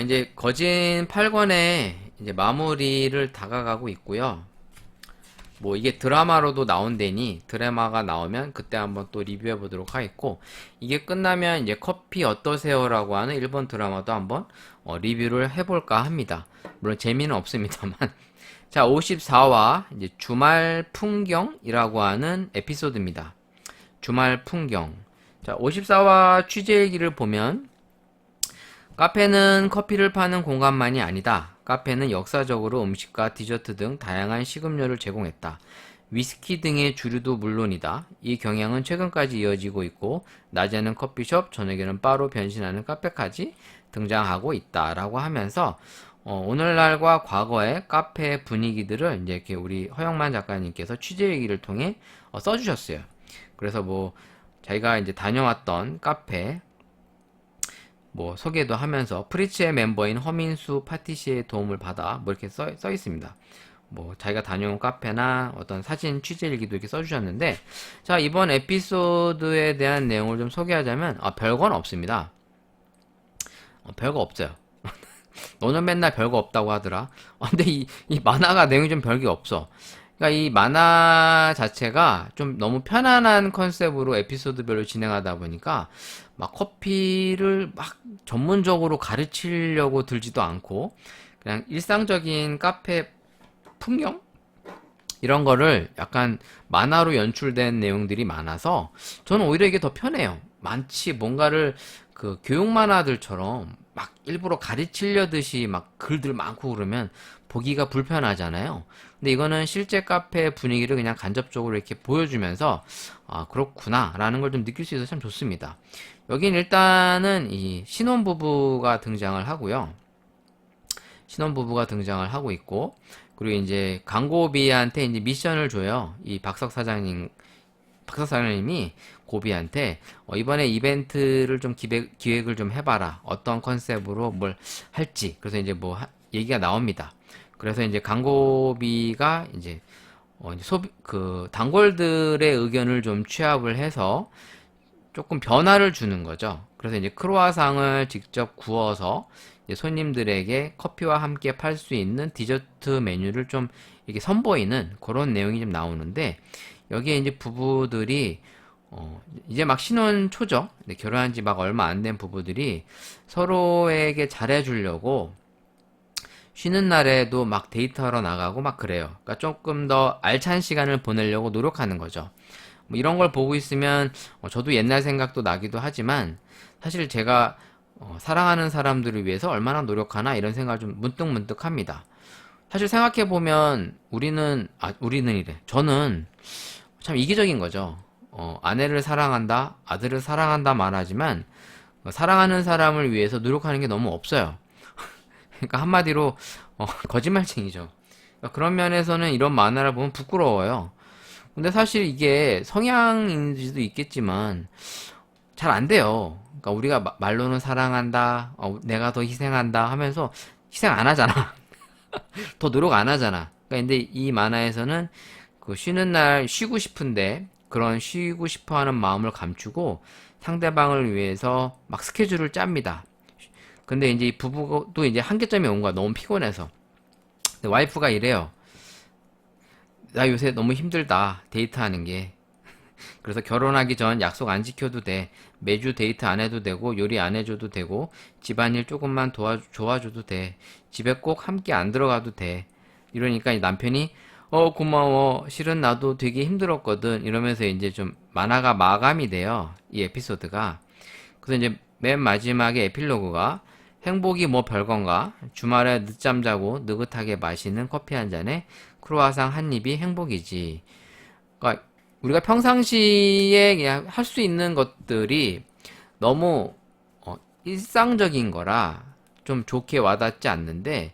이제 거진 8권의 이제 마무리를 다가가고 있고요. 뭐 이게 드라마로도 나온다니 드라마가 나오면 그때 한번 또 리뷰해 보도록 하겠고, 이게 끝나면 이제 커피 어떠세요라고 하는 일본 드라마도 한번 리뷰를 해볼까 합니다. 물론 재미는 없습니다만. 자, 54화 이제 주말 풍경이라고 하는 에피소드입니다. 주말 풍경. 자, 54화 취재 얘기를 보면, 카페는 커피를 파는 공간만이 아니다. 카페는 역사적으로 음식과 디저트 등 다양한 식음료를 제공했다. 위스키 등의 주류도 물론이다. 이 경향은 최근까지 이어지고 있고, 낮에는 커피숍, 저녁에는 바로 변신하는 카페까지 등장하고 있다라고 하면서 오늘날과 과거의 카페 분위기들을 이제 이렇게 우리 허영만 작가님께서 취재 얘기를 통해 써주셨어요. 그래서 뭐 자기가 이제 다녀왔던 카페 뭐 소개도 하면서 프리츠의 멤버인 허민수 파티시의 도움을 받아 뭐 이렇게 써 있습니다. 뭐 자기가 다녀온 카페나 어떤 사진 취재 일기도 이렇게 써주셨는데, 자, 이번 에피소드에 대한 내용을 좀 소개하자면 별건 없습니다. 별거 없어요. 너는 맨날 별거 없다고 하더라. 근데 이 만화가 내용이 좀 별게 없어. 그러니까 이 만화 자체가 좀 너무 편안한 컨셉으로 에피소드별로 진행하다 보니까 막 커피를 막 전문적으로 가르치려고 들지도 않고, 그냥 일상적인 카페 풍경? 이런 거를 약간 만화로 연출된 내용들이 많아서 저는 오히려 이게 더 편해요. 뭔가를 그 교육 만화들처럼 막 일부러 가르치려듯이 막 글들 많고 그러면 보기가 불편하잖아요. 근데 이거는 실제 카페 분위기를 그냥 간접적으로 이렇게 보여주면서 그렇구나 라는 걸 좀 느낄 수 있어서 참 좋습니다. 여긴 일단은 이 신혼부부가 등장을 하고요. 신혼부부가 등장을 하고 있고, 그리고 이제 광고비한테 이제 미션을 줘요. 이 박석 사장님이 고비한테 이번에 이벤트를 좀 기획을 좀 해봐라. 어떤 컨셉으로 뭘 할지. 그래서 이제 뭐 얘기가 나옵니다. 그래서 이제 광고비가 이제 단골들의 의견을 좀 취합을 해서 조금 변화를 주는 거죠. 그래서 이제 크로와상을 직접 구워서 이제 손님들에게 커피와 함께 팔 수 있는 디저트 메뉴를 좀 이렇게 선보이는 그런 내용이 좀 나오는데, 여기에 이제 부부들이 이제 막 신혼 초죠. 결혼한 지 막 얼마 안 된 부부들이 서로에게 잘해주려고 쉬는 날에도 막 데이트하러 나가고 막 그래요. 그러니까 조금 더 알찬 시간을 보내려고 노력하는 거죠. 뭐 이런 걸 보고 있으면 저도 옛날 생각도 나기도 하지만 사실 제가 사랑하는 사람들을 위해서 얼마나 노력하나 이런 생각을 좀 문득문득 합니다. 사실 생각해보면 우리는 이래. 저는 참 이기적인 거죠. 아내를 사랑한다, 아들을 사랑한다 말하지만 사랑하는 사람을 위해서 노력하는 게 너무 없어요. 그러니까 한마디로 거짓말쟁이죠. 그러니까 그런 면에서는 이런 만화를 보면 부끄러워요. 근데 사실 이게 성향인지도 있겠지만 잘 안 돼요. 그러니까 우리가 말로는 사랑한다, 내가 더 희생한다 하면서 희생 안 하잖아. 더 노력 안 하잖아. 그러니까 근데 이 만화에서는 그 쉬는 날 쉬고 싶은데 그런 쉬고 싶어 하는 마음을 감추고 상대방을 위해서 막 스케줄을 짭니다. 근데 이제 이 부부도 이제 한계점이 온 거야. 너무 피곤해서. 근데 와이프가 이래요. 나 요새 너무 힘들다. 데이트하는 게. 그래서 결혼하기 전 약속 안 지켜도 돼. 매주 데이트 안 해도 되고 요리 안 해줘도 되고 집안일 조금만 도와줘도 돼. 집에 꼭 함께 안 들어가도 돼. 이러니까 이 남편이 고마워. 실은 나도 되게 힘들었거든. 이러면서 이제 좀 만화가 마감이 돼요. 이 에피소드가. 그래서 이제 맨 마지막에 에필로그가 행복이 뭐 별건가? 주말에 늦잠 자고 느긋하게 마시는 커피 한 잔에 크루아상 한 입이 행복이지. 그러니까 우리가 평상시에 그냥 할 수 있는 것들이 너무 일상적인 거라 좀 좋게 와닿지 않는데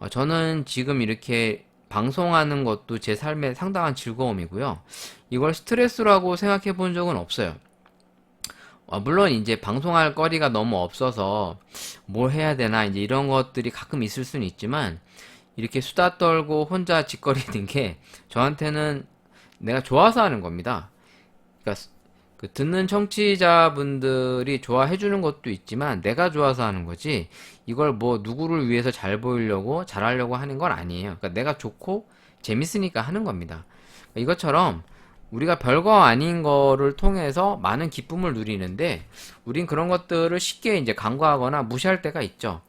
저는 지금 이렇게 방송하는 것도 제 삶의 상당한 즐거움이고요. 이걸 스트레스라고 생각해 본 적은 없어요. 물론 이제 방송할 거리가 너무 없어서 뭘 해야 되나 이제 이런 것들이 가끔 있을 수는 있지만 이렇게 수다 떨고 혼자 짓거리는 게 저한테는 내가 좋아서 하는 겁니다. 그러니까 그 듣는 청취자분들이 좋아해 주는 것도 있지만 내가 좋아서 하는 거지 이걸 뭐 누구를 위해서 잘 보이려고 잘하려고 하는 건 아니에요. 그러니까 내가 좋고 재밌으니까 하는 겁니다. 그러니까 이것처럼 우리가 별거 아닌 거를 통해서 많은 기쁨을 누리는데 우린 그런 것들을 쉽게 이제 간과하거나 무시할 때가 있죠.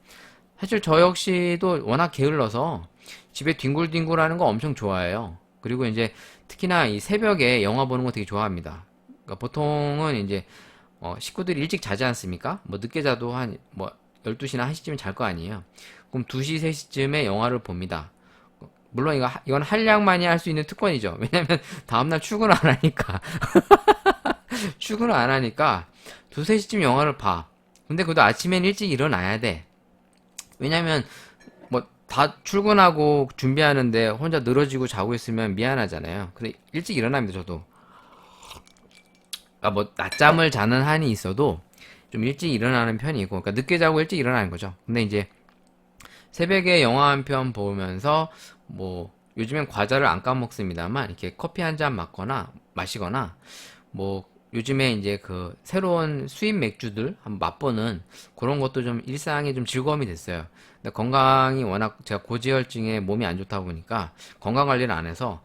사실 저 역시도 워낙 게을러서 집에 뒹굴뒹굴하는 거 엄청 좋아해요. 그리고 이제 특히나 이 새벽에 영화 보는 거 되게 좋아합니다. 그러니까 보통은 이제 식구들이 일찍 자지 않습니까? 뭐 늦게 자도 한 뭐 12시나 1시쯤에 잘 거 아니에요. 그럼 2시, 3시쯤에 영화를 봅니다. 물론 이건 한량만이 할 수 있는 특권이죠. 왜냐면 다음날 출근을 안 하니까. 출근을 안 하니까 2, 3시쯤 영화를 봐. 근데 그래도 아침엔 일찍 일어나야 돼. 왜냐면 뭐 다 출근하고 준비하는데 혼자 늘어지고 자고 있으면 미안하잖아요. 근데 일찍 일어납니다, 저도. 그러니까 뭐 낮잠을 자는 한이 있어도 좀 일찍 일어나는 편이고, 그러니까 늦게 자고 일찍 일어나는 거죠. 근데 이제 새벽에 영화 한 편 보면서 뭐 요즘엔 과자를 안 까먹습니다만 이렇게 커피 한 잔 마시거나 뭐 요즘에 이제 그 새로운 수입 맥주들 한번 맛보는 그런 것도 좀 일상에 좀 즐거움이 됐어요. 근데 건강이 워낙 제가 고지혈증에 몸이 안 좋다 보니까 건강 관리를 안 해서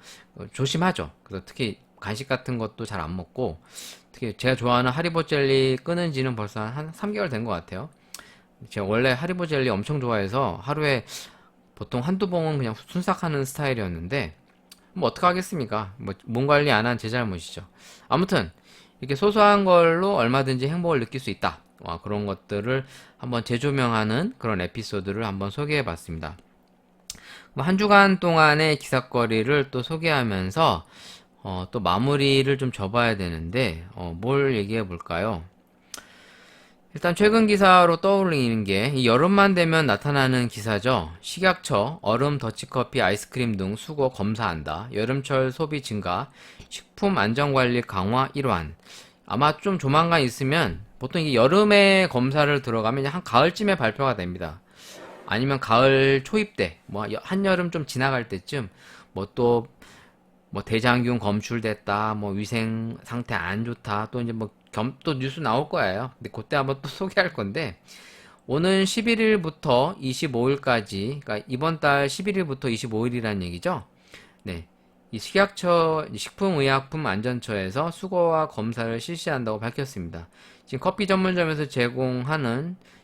조심하죠. 그래서 특히 간식 같은 것도 잘 안 먹고 특히 제가 좋아하는 하리보 젤리 끊은 지는 벌써 한 3개월 된 것 같아요. 제가 원래 하리보 젤리 엄청 좋아해서 하루에 보통 한두 봉은 그냥 순삭하는 스타일이었는데 뭐 어떡하겠습니까? 뭐 몸 관리 안 한 제 잘못이죠. 아무튼 이렇게 소소한 걸로 얼마든지 행복을 느낄 수 있다. 그런 것들을 한번 재조명하는 그런 에피소드를 한번 소개해 봤습니다. 한 주간 동안의 기사거리를 또 소개하면서 또 마무리를 좀 접어야 되는데 뭘 얘기해 볼까요? 일단 최근 기사로 떠올리는 게 이 여름만 되면 나타나는 기사죠. 식약처, 얼음, 더치커피, 아이스크림 등 수거 검사한다. 여름철 소비 증가, 식품 안전관리 강화 일환. 아마 좀 조만간 있으면 보통 이게 여름에 검사를 들어가면 이제 한 가을쯤에 발표가 됩니다. 아니면 가을 초입 때, 뭐 한여름 좀 지나갈 때쯤 뭐 또 뭐 대장균 검출됐다, 뭐 위생 상태 안 좋다, 또 이제 뭐 또 뉴스 나올 거예요. 근데 그때 한번 또 소개할 건데 오는 11일부터 25일까지, 그러니까 이번 달 11일부터 25일이라는 얘기죠. 네. 이 식약처 식품의약품안전처에서 수거와 검사를 실시한다고 밝혔습니다. 지금 커피 전문점에서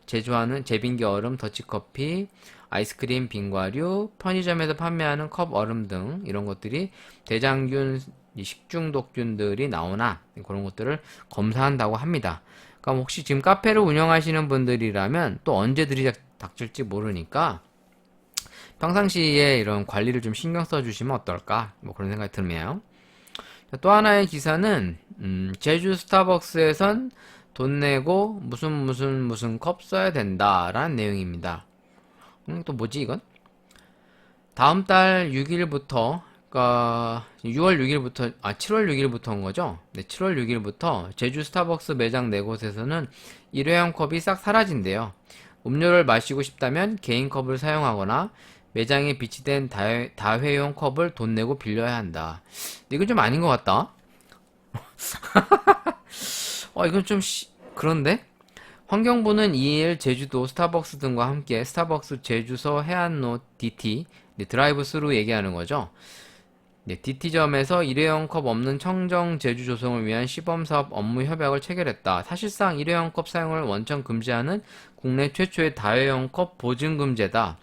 제조하는 제빙기 얼음, 더치커피, 아이스크림, 빙과류, 편의점에서 판매하는 컵 얼음 등 이런 것들이 대장균, 식중독균들이 나오나 그런 것들을 검사한다고 합니다. 그럼 혹시 지금 카페를 운영하시는 분들이라면 또 언제 닥칠지 모르니까 평상시에 이런 관리를 좀 신경 써주시면 어떨까? 뭐 그런 생각이 드네요. 또 하나의 기사는 제주 스타벅스에선 돈 내고 무슨 컵 써야 된다라는 내용입니다. 또 뭐지 이건? 다음 달 6일부터 그러니까 6월 6일부터 7월 6일부터인 거죠? 네, 7월 6일부터 제주 스타벅스 매장 4곳에서는 일회용 컵이 싹 사라진대요. 음료를 마시고 싶다면 개인 컵을 사용하거나 매장에 비치된 다회용 컵을 돈 내고 빌려야 한다. 근데 이건 좀 아닌 것 같다. 이건 좀 그런데? 환경부는 2일 제주도 스타벅스 등과 함께 스타벅스 제주서 해안로 DT 드라이브 스루 얘기하는 거죠. 네, DT점에서 일회용 컵 없는 청정 제주 조성을 위한 시범사업 업무 협약을 체결했다. 사실상 일회용 컵 사용을 원천 금지하는 국내 최초의 다회용 컵 보증금제다.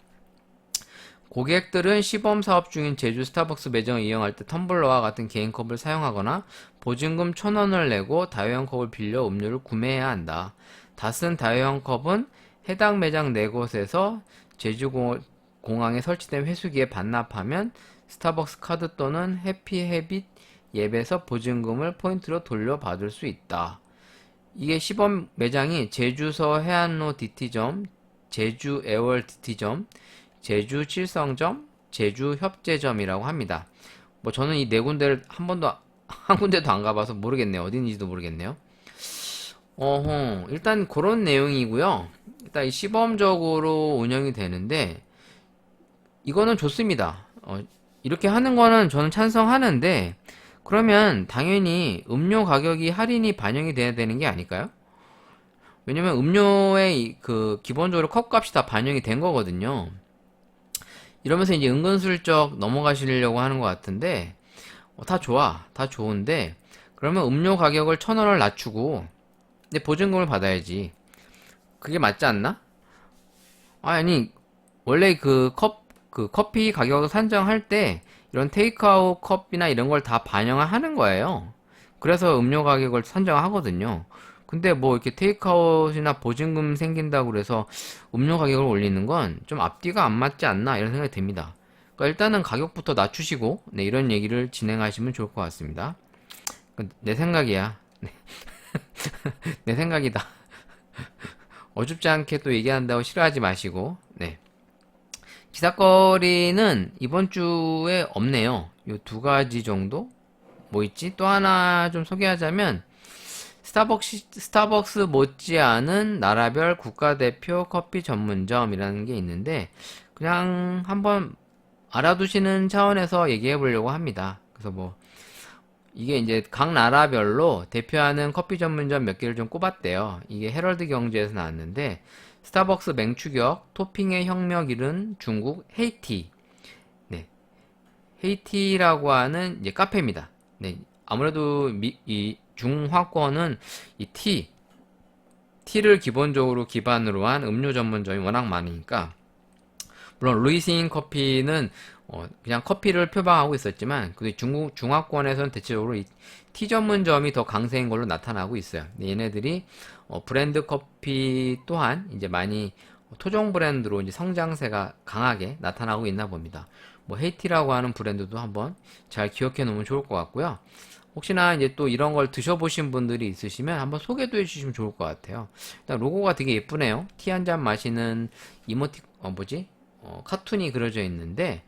고객들은 시범사업 중인 제주 스타벅스 매장을 이용할 때 텀블러와 같은 개인컵을 사용하거나 보증금 1,000원을 내고 다회용 컵을 빌려 음료를 구매해야 한다. 다 쓴 다회용 컵은 해당 매장 4곳에서 제주공항에 설치된 회수기에 반납하면 스타벅스 카드 또는 해피헤빗 앱에서 보증금을 포인트로 돌려받을 수 있다. 이게 시범 매장이 제주서 해안로 DT점, 제주 애월 DT점, 제주 칠성점, 제주 협재점이라고 합니다. 뭐 저는 이 4군데를 한 군데도 안 가봐서 모르겠네요. 어딘지도 모르겠네요. 일단 그런 내용이고요. 일단 시범적으로 운영이 되는데 이거는 좋습니다. 이렇게 하는 거는 저는 찬성하는데 그러면 당연히 음료 가격이 할인이 반영이 돼야 되는 게 아닐까요? 왜냐면 음료의 그 기본적으로 컵값이 다 반영이 된 거거든요. 이러면서 이제 은근슬쩍 넘어가시려고 하는 것 같은데 다 좋아, 다 좋은데 그러면 음료 가격을 1,000원을 낮추고 근데 보증금을 받아야지. 그게 맞지 않나? 아니 원래 그 커피 가격을 산정할 때 이런 테이크아웃 컵이나 이런 걸 다 반영을 하는 거예요. 그래서 음료 가격을 산정하거든요. 근데 뭐 이렇게 테이크아웃이나 보증금 생긴다고 그래서 음료 가격을 올리는 건 좀 앞뒤가 안 맞지 않나 이런 생각이 듭니다. 그러니까 일단은 가격부터 낮추시고 네, 이런 얘기를 진행하시면 좋을 것 같습니다. 내 생각이야. 내 생각이다. 어줍지 않게 또 얘기한다고 싫어하지 마시고 네. 기사거리는 이번 주에 없네요. 요 2가지 정도? 뭐 있지? 또 하나 좀 소개하자면 스타벅스 못지않은 나라별 국가대표 커피 전문점이라는 게 있는데 그냥 한번 알아두시는 차원에서 얘기해 보려고 합니다. 그래서 뭐 이게 이제 각 나라별로 대표하는 커피 전문점 몇 개를 좀 꼽았대요. 이게 헤럴드 경제에서 나왔는데 스타벅스 맹추격 토핑의 혁명 이른 중국 헤이티. 네. 헤이티라고 하는 이제 카페입니다. 네. 아무래도 이 중화권은 이 티를 기본적으로 기반으로 한 음료 전문점이 워낙 많으니까 물론 루이싱 커피는 그냥 커피를 표방하고 있었지만 그 중국 중화권에서는 대체적으로 이 티 전문점이 더 강세인 걸로 나타나고 있어요. 얘네들이 브랜드 커피 또한 이제 많이 토종 브랜드로 이제 성장세가 강하게 나타나고 있나 봅니다. 뭐 헤이티라고 하는 브랜드도 한번 잘 기억해 놓으면 좋을 것 같고요. 혹시나 이제 또 이런 걸 드셔보신 분들이 있으시면 한번 소개도 해주시면 좋을 것 같아요. 일단 로고가 되게 예쁘네요. 티 한 잔 마시는 카툰이 그려져 있는데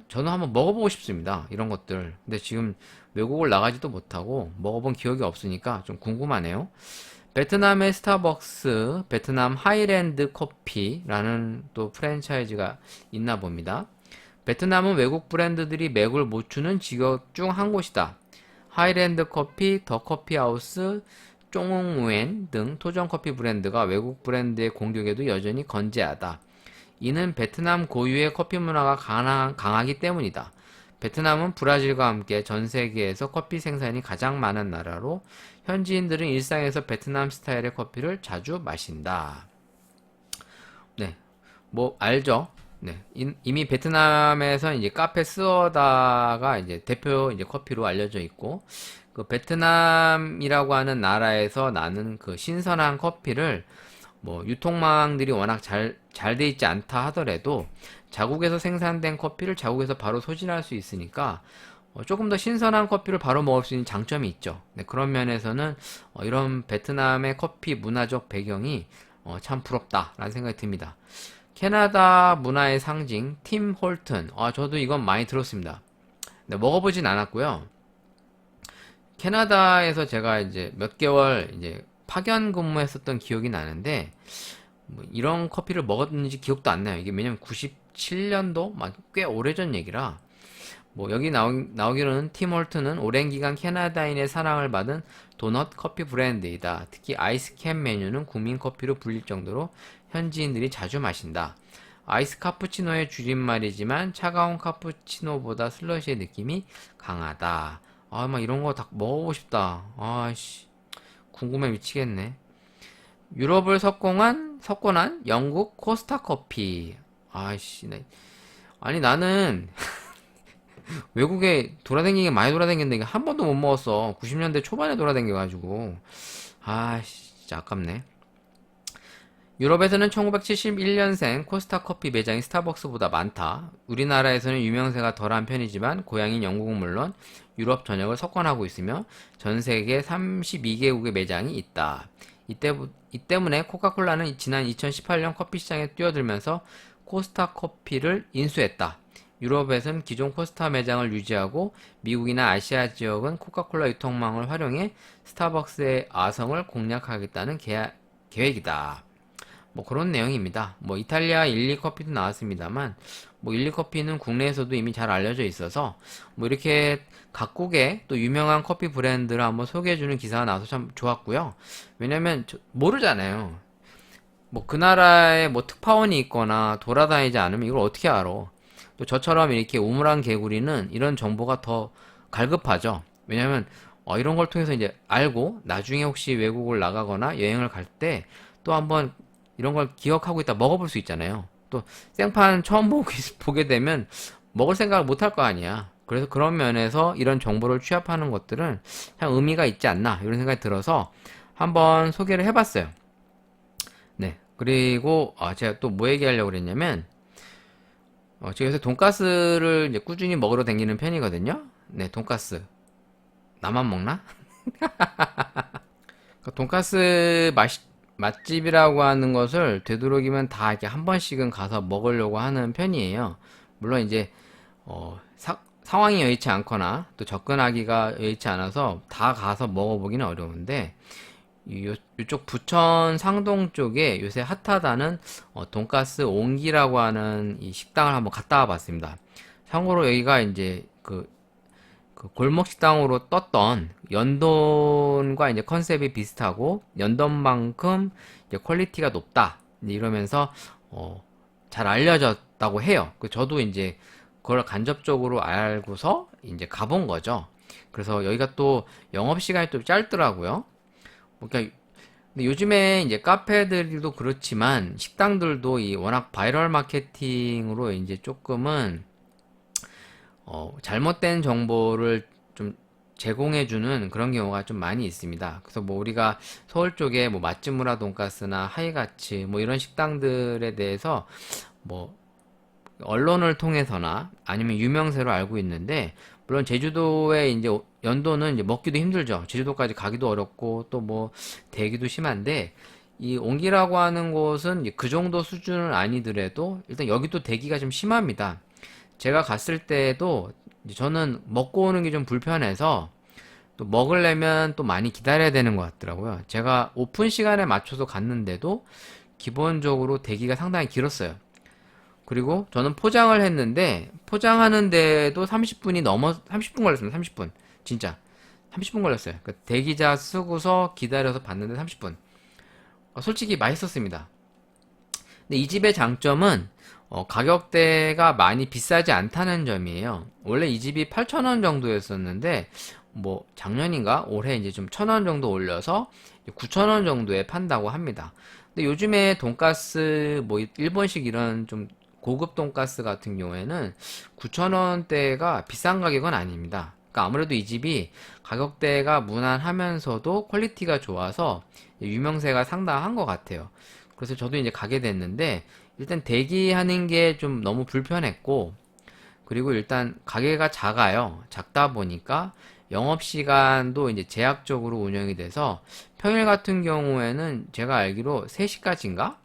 저는 한번 먹어보고 싶습니다. 이런 것들. 근데 지금 외국을 나가지도 못하고 먹어본 기억이 없으니까 좀 궁금하네요. 베트남의 스타벅스, 베트남 하이랜드 커피라는 또 프랜차이즈가 있나 봅니다. 베트남은 외국 브랜드들이 맥을 못 추는 지역 중 한 곳이다. 하이랜드 커피, 더 커피하우스, 쫑웅우엔 등 토종 커피 브랜드가 외국 브랜드의 공격에도 여전히 건재하다. 이는 베트남 고유의 커피 문화가 강하기 때문이다. 베트남은 브라질과 함께 전 세계에서 커피 생산이 가장 많은 나라로 현지인들은 일상에서 베트남 스타일의 커피를 자주 마신다. 네, 뭐 알죠? 네, 이미 베트남에서 이제 카페 스어다가 이제 대표 이제 커피로 알려져 있고, 그 베트남이라고 하는 나라에서 나는 그 신선한 커피를 뭐 유통망들이 워낙 잘 돼 있지 않다 하더라도 자국에서 생산된 커피를 자국에서 바로 소진할 수 있으니까 조금 더 신선한 커피를 바로 먹을 수 있는 장점이 있죠. 네, 그런 면에서는 이런 베트남의 커피 문화적 배경이 참 부럽다라는 생각이 듭니다. 캐나다 문화의 상징 팀 홀튼. 저도 이건 많이 들었습니다. 네, 먹어보진 않았고요. 캐나다에서 제가 이제 몇 개월 이제 파견 근무했었던 기억이 나는데 뭐 이런 커피를 먹었는지 기억도 안 나요. 이게 왜냐면 97년도 꽤 오래전 얘기라. 뭐 여기 나오기로는 팀 홀튼은 오랜 기간 캐나다인의 사랑을 받은 도넛 커피 브랜드이다. 특히 아이스캔 메뉴는 국민 커피로 불릴 정도로 현지인들이 자주 마신다. 아이스 카푸치노의 줄임말이지만 차가운 카푸치노보다 슬러시의 느낌이 강하다. 막 이런 거 다 먹어보고 싶다. 아씨, 궁금해 미치겠네. 유럽을 석권한 영국 코스타 커피. 아씨, 아니 나는 외국에 돌아다니게 많이 돌아다녔는데 한 번도 못 먹었어. 90년대 초반에 돌아다녀가지고. 아씨, 진짜 아깝네. 유럽에서는 1971년생 코스타 커피 매장이 스타벅스보다 많다. 우리나라에서는 유명세가 덜한 편이지만 고향인 영국은 물론 유럽 전역을 석권하고 있으며 전 세계 32개국의 매장이 있다. 이 때문에 코카콜라는 지난 2018년 커피 시장에 뛰어들면서 코스타 커피를 인수했다. 유럽에서는 기존 코스타 매장을 유지하고 미국이나 아시아 지역은 코카콜라 유통망을 활용해 스타벅스의 아성을 공략하겠다는 계획이다. 뭐 그런 내용입니다. 뭐 이탈리아 일리 커피도 나왔습니다만 뭐 일리 커피는 국내에서도 이미 잘 알려져 있어서 뭐 이렇게 각국의 또 유명한 커피 브랜드를 한번 소개해주는 기사가 나와서 참 좋았고요. 왜냐면 모르잖아요. 뭐 그 나라에 뭐 특파원이 있거나 돌아다니지 않으면 이걸 어떻게 알아? 또 저처럼 이렇게 우물안 개구리는 이런 정보가 더 갈급하죠. 왜냐면 이런 걸 통해서 이제 알고 나중에 혹시 외국을 나가거나 여행을 갈 때 또 한번 이런 걸 기억하고 있다 먹어볼 수 있잖아요. 또 생판 처음 보게 되면 먹을 생각을 못 할 거 아니야. 그래서 그런 면에서 이런 정보를 취합하는 것들은 참 의미가 있지 않나 이런 생각이 들어서 한번 소개를 해봤어요. 네, 그리고 제가 또 뭐 얘기하려고 그랬냐면 제가 요새 돈가스를 이제 꾸준히 먹으러 다니는 편이거든요. 네, 돈가스 나만 먹나? 돈가스 맛집이라고 하는 것을 되도록이면 다 이렇게 한 번씩은 가서 먹으려고 하는 편이에요. 물론 이제 상황이 여의치 않거나 또 접근하기가 여의치 않아서 다 가서 먹어보기는 어려운데 이쪽 부천 상동 쪽에 요새 핫하다는 돈가스 옹기라고 하는 이 식당을 한번 갔다 와봤습니다. 참고로 여기가 이제 그 골목 식당으로 떴던 연돈과 이제 컨셉이 비슷하고 연돈만큼 이제 퀄리티가 높다 이러면서 잘 알려졌다고 해요. 저도 이제 그걸 간접적으로 알고서 이제 가본 거죠. 그래서 여기가 또 영업 시간이 좀 짧더라고요. 그러니까 근데 요즘에 이제 카페들도 그렇지만 식당들도 이 워낙 바이럴 마케팅으로 이제 조금은 잘못된 정보를 좀 제공해주는 그런 경우가 좀 많이 있습니다. 그래서 뭐 우리가 서울 쪽에 뭐 맛집무라 돈가스나 하이가츠 뭐 이런 식당들에 대해서 뭐 언론을 통해서나 아니면 유명세로 알고 있는데 물론 제주도에 이제 연도는 이제 먹기도 힘들죠. 제주도까지 가기도 어렵고 또 뭐 대기도 심한데 이 옹기라고 하는 곳은 그 정도 수준은 아니더라도 일단 여기도 대기가 좀 심합니다. 제가 갔을 때도 저는 먹고 오는 게 좀 불편해서 또 먹으려면 또 많이 기다려야 되는 것 같더라고요. 제가 오픈 시간에 맞춰서 갔는데도 기본적으로 대기가 상당히 길었어요. 그리고 저는 포장을 했는데 포장하는데도 30분 걸렸습니다. 30분. 진짜. 30분 걸렸어요. 대기자 쓰고서 기다려서 봤는데 30분. 솔직히 맛있었습니다. 근데 이 집의 장점은 가격대가 많이 비싸지 않다는 점이에요. 원래 이 집이 8,000원 정도였었는데, 뭐, 작년인가? 올해 이제 좀 1,000원 정도 올려서 9,000원 정도에 판다고 합니다. 근데 요즘에 돈가스, 뭐, 일본식 이런 좀 고급 돈가스 같은 경우에는 9,000원대가 비싼 가격은 아닙니다. 그러니까 아무래도 이 집이 가격대가 무난하면서도 퀄리티가 좋아서 유명세가 상당한 것 같아요. 그래서 저도 이제 가게 됐는데, 일단 대기하는 게 좀 너무 불편했고, 그리고 일단 가게가 작아요. 작다 보니까 영업시간도 이제 제약적으로 운영이 돼서 평일 같은 경우에는 제가 알기로 3시까지인가?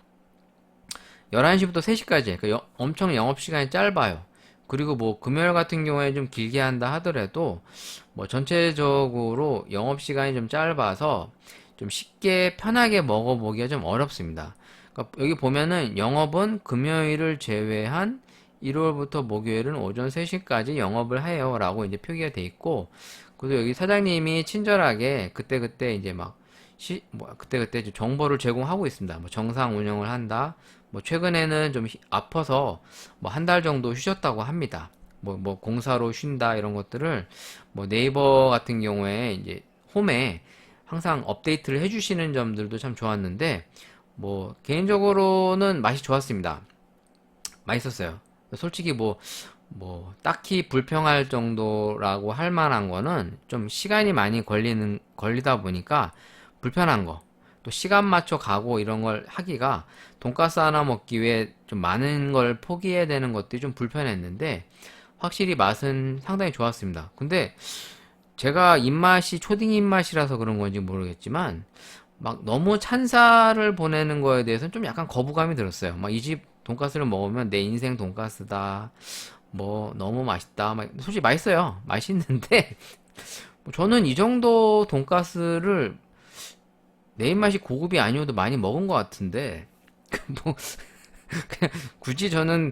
11시부터 3시까지. 그러니까 엄청 영업시간이 짧아요. 그리고 뭐 금요일 같은 경우에 좀 길게 한다 하더라도 뭐 전체적으로 영업시간이 좀 짧아서 좀 쉽게 편하게 먹어보기가 좀 어렵습니다. 그러니까 여기 보면은 영업은 금요일을 제외한 1월부터 목요일은 오전 3시까지 영업을 해요 라고 이제 표기가 돼 있고, 그래서 여기 사장님이 친절하게 그때그때 이제 막 그때그때 이제 정보를 제공하고 있습니다. 뭐 정상 운영을 한다, 뭐 최근에는 좀 아파서 뭐 한 달 정도 쉬셨다고 합니다. 뭐 공사로 쉰다 이런 것들을 뭐 네이버 같은 경우에 이제 홈에 항상 업데이트를 해주시는 점들도 참 좋았는데, 뭐 개인적으로는 맛이 좋았습니다. 맛있었어요. 솔직히 뭐 딱히 불평할 정도라고 할 만한 거는 좀 시간이 많이 걸리다 보니까 불편한 거, 또 시간 맞춰 가고 이런 걸 하기가 돈가스 하나 먹기 위해 좀 많은 걸 포기해야 되는 것들이 좀 불편했는데, 확실히 맛은 상당히 좋았습니다. 근데 제가 입맛이 초딩 입맛이라서 그런 건지 모르겠지만 막 너무 찬사를 보내는 거에 대해서는 좀 약간 거부감이 들었어요. 막 이 집 돈가스를 먹으면 내 인생 돈가스다, 뭐 너무 맛있다, 막 솔직히 맛있어요. 맛있는데 뭐 저는 이 정도 돈가스를 내 입맛이 고급이 아니어도 많이 먹은 것 같은데 뭐 그냥 굳이 저는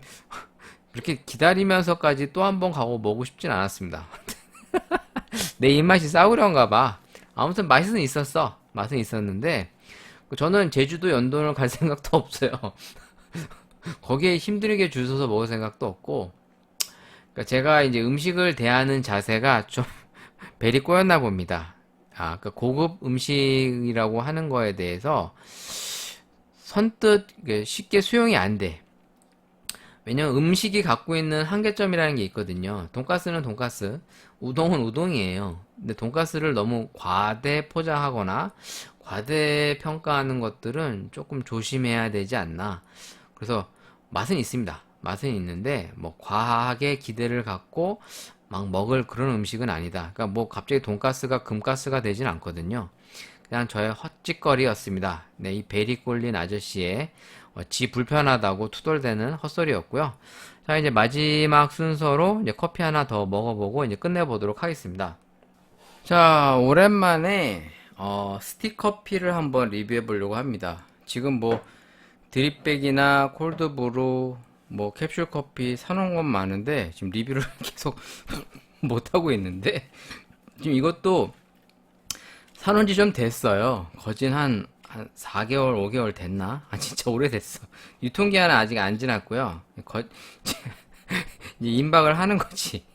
그렇게 기다리면서까지 또 한 번 가고 먹고 싶진 않았습니다. 내 입맛이 싸구려인가 봐. 아무튼 맛은 있었어. 맛은 있었는데 저는 제주도 연돈을 갈 생각도 없어요. 거기에 힘들게 줄 서서 먹을 생각도 없고, 그러니까 제가 이제 음식을 대하는 자세가 좀 벨이 꼬였나 봅니다. 그러니까 고급 음식이라고 하는 거에 대해서 선뜻 쉽게 수용이 안 돼. 왜냐면 음식이 갖고 있는 한계점이라는 게 있거든요. 돈가스는 돈가스, 우동은 우동이에요. 근데 돈가스를 너무 과대 포장하거나 과대 평가하는 것들은 조금 조심해야 되지 않나. 그래서 맛은 있습니다. 맛은 있는데 뭐 과하게 기대를 갖고 막 먹을 그런 음식은 아니다. 그러니까 뭐 갑자기 돈가스가 금가스가 되진 않거든요. 그냥 저의 헛짓거리였습니다. 네, 이 베리 꼴린 아저씨의 지 불편하다고 투덜대는 헛소리였고요. 자, 이제 마지막 순서로 이제 커피 하나 더 먹어보고 이제 끝내보도록 하겠습니다. 자, 오랜만에 스틱커피를 한번 리뷰해 보려고 합니다. 지금 뭐 드립백이나 콜드브루, 뭐 캡슐 커피 사놓은 건 많은데 지금 리뷰를 계속 못하고 있는데, 지금 이것도 사놓은 지 좀 됐어요. 거진 한 4개월, 5개월 됐나? 진짜 오래됐어. 유통기한은 아직 안 지났고요. 이제 임박을 하는 거지.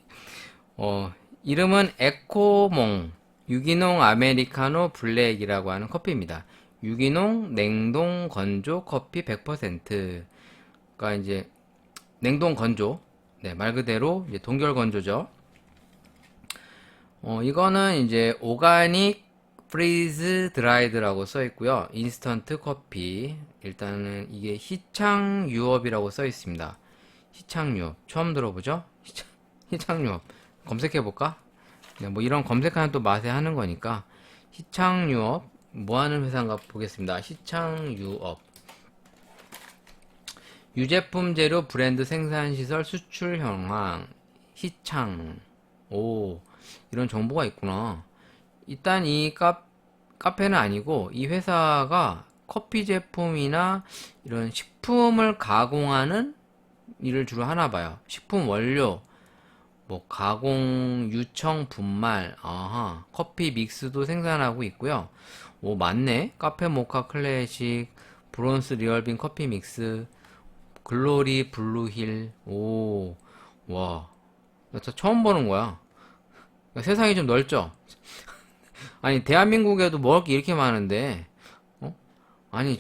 이름은 에코몽 유기농 아메리카노 블랙이라고 하는 커피입니다. 유기농 냉동 건조 커피 100%. 그러니까 이제 냉동 건조. 네, 말 그대로 이제 동결 건조죠. 이거는 이제 오가닉 프리즈 드라이드라고 써 있고요. 인스턴트 커피. 일단은 이게 희창 유업이라고 써 있습니다. 희창 유업. 처음 들어보죠? 희창 유업. 검색해 볼까? 네, 뭐 이런 검색하는 또 맛에 하는 거니까. 희창 유업. 뭐 하는 회사인가 보겠습니다. 희창 유업. 유제품 재료 브랜드 생산 시설 수출 현황. 희창. 오, 이런 정보가 있구나. 일단 이 카페는 아니고 이 회사가 커피 제품이나 이런 식품을 가공하는 일을 주로 하나 봐요. 식품 원료, 뭐 가공 유청 분말, 커피 믹스도 생산하고 있고요. 오, 맞네. 카페 모카 클래식, 브론스 리얼빈 커피 믹스, 글로리 블루힐. 오, 와. 나 진짜 처음 보는 거야. 세상이 좀 넓죠? 아니, 대한민국에도 먹을 게 이렇게 많은데, 어? 아니,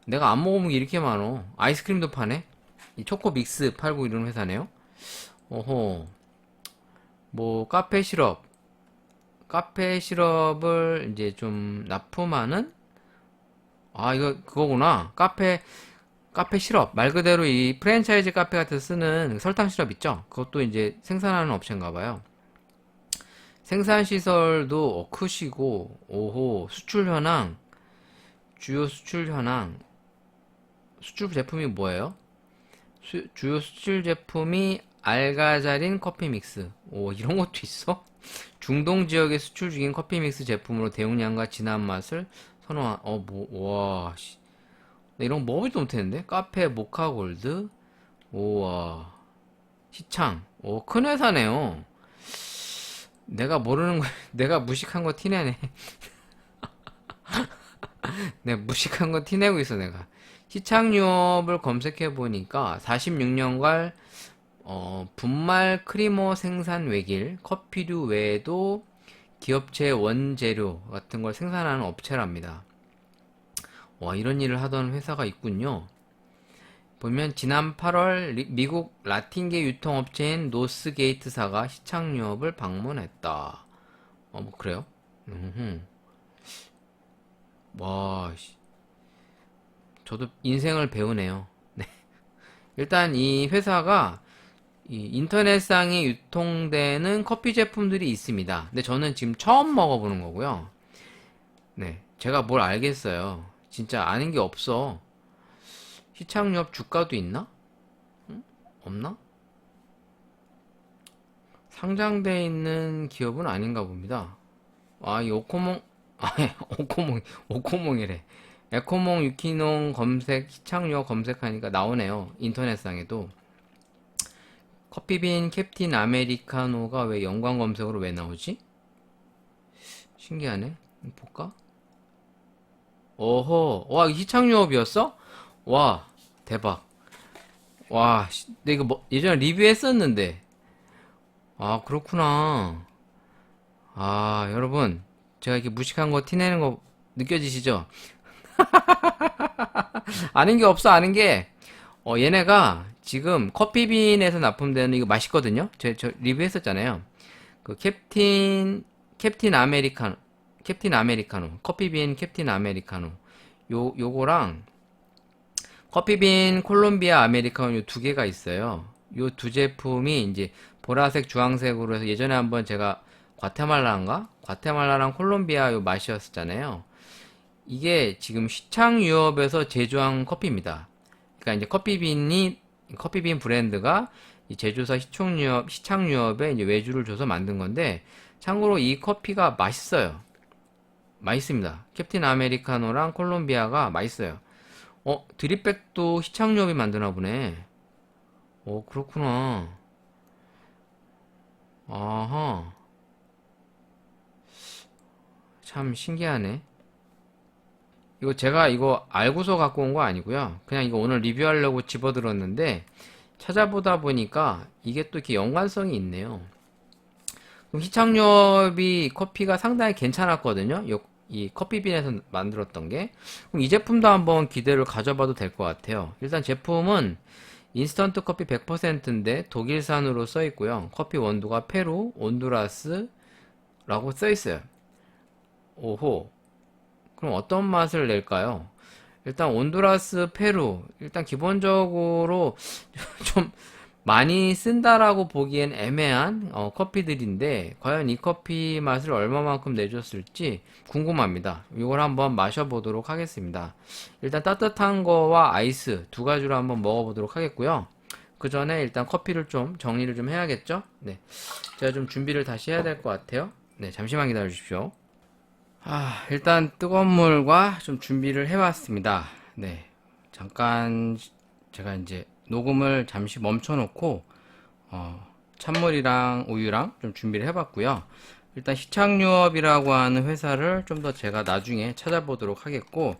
내가 안 먹어본 게 이렇게 많어. 아이스크림도 파네? 이 초코 믹스 팔고 이런 회사네요? 어허. 뭐, 카페 시럽을 이제 좀 납품하는? 아, 이거 그거구나. 카페 시럽. 말 그대로 이 프랜차이즈 카페 같은 데 쓰는 설탕 시럽 있죠? 그것도 이제 생산하는 업체인가 봐요. 생산 시설도 크시고, 오호, 수출 현황, 주요 수출 현황, 수출 제품이 뭐예요? 주요 수출 제품이 알가자린 커피 믹스. 오, 이런 것도 있어? 중동 지역에 수출 중인 커피 믹스 제품으로 대용량과 진한 맛을 선호한, 와, 씨. 나 이런 거 먹어보지도 못했는데? 카페 모카 골드? 우와. 시창. 오, 큰 회사네요. 내가 모르는 거, 내가 무식한 거 티내네. 내가 무식한 거 티내고 있어, 내가. 시창 유업을 검색해 보니까 46년간 분말 크리머 생산 외길, 커피류 외에도 기업체 원재료 같은 걸 생산하는 업체랍니다. 와, 이런 일을 하던 회사가 있군요. 보면 지난 8월 미국 라틴계 유통업체인 노스게이트사가 시창 유업을 방문했다. 뭐 그래요? 와, 저도 인생을 배우네요. 네. 일단 이 회사가 이 인터넷상에 유통되는 커피 제품들이 있습니다. 근데 저는 지금 처음 먹어보는 거고요. 네, 제가 뭘 알겠어요. 진짜 아는 게 없어. 시창유업 주가도 있나? 응? 없나? 상장돼 있는 기업은 아닌가 봅니다. 아, 이 오코몽, 오코몽이래. 에코몽 유키농 검색, 시창유업 검색하니까 나오네요. 인터넷상에도. 커피빈 캡틴 아메리카노가 왜 연관 검색으로 왜 나오지? 신기하네. 볼까? 어허, 와, 시창유업이었어? 와, 대박. 와, 근데 이거 예전에 리뷰했었는데. 아, 그렇구나. 아, 여러분. 제가 이렇게 무식한 거 티내는 거 느껴지시죠? 아는 게 없어, 아는 게. 얘네가 지금 커피빈에서 납품되는 이거 맛있거든요? 저 리뷰했었잖아요. 그 캡틴 아메리카노. 커피빈 캡틴 아메리카노. 요거랑 커피빈 콜롬비아 아메리카노 요 두 개가 있어요. 요 두 제품이 이제 보라색, 주황색으로 해서 예전에 한번 제가 과테말라랑 콜롬비아 요 맛이었잖아요. 이게 지금 시창 유업에서 제조한 커피입니다. 그러니까 이제 커피빈 브랜드가 이 제조사 시창 유업에 이제 외주를 줘서 만든 건데, 참고로 이 커피가 맛있어요. 맛있습니다. 캡틴 아메리카노랑 콜롬비아가 맛있어요. 드립백도 시창 유업이 만드나 보네. 그렇구나. 아하. 참 신기하네. 이거 제가 이거 알고서 갖고 온 거 아니고요. 그냥 이거 오늘 리뷰하려고 집어들었는데 찾아보다 보니까 이게 또 이렇게 연관성이 있네요. 그럼 희창유업이 커피가 상당히 괜찮았거든요. 이 커피빈에서 만들었던 게. 그럼 이 제품도 한번 기대를 가져봐도 될 것 같아요. 일단 제품은 인스턴트 커피 100%인데 독일산으로 써 있고요. 커피 원두가 페루, 온두라스라고 써 있어요. 오호. 그럼 어떤 맛을 낼까요? 일단 온두라스, 페루. 일단 기본적으로 좀 많이 쓴다라고 보기엔 애매한 커피들인데 과연 이 커피 맛을 얼마만큼 내줬을지 궁금합니다. 이걸 한번 마셔보도록 하겠습니다. 일단 따뜻한 거와 아이스 두 가지로 한번 먹어보도록 하겠고요. 그 전에 일단 커피를 좀 정리를 좀 해야겠죠? 네, 제가 좀 준비를 다시 해야 될 것 같아요. 네, 잠시만 기다려 주십시오. 일단 뜨거운 물과 좀 준비를 해왔습니다. 네, 잠깐 제가 이제 녹음을 잠시 멈춰놓고 찬물이랑 우유랑 좀 준비를 해봤고요. 일단 시창유업이라고 하는 회사를 좀 더 제가 나중에 찾아보도록 하겠고,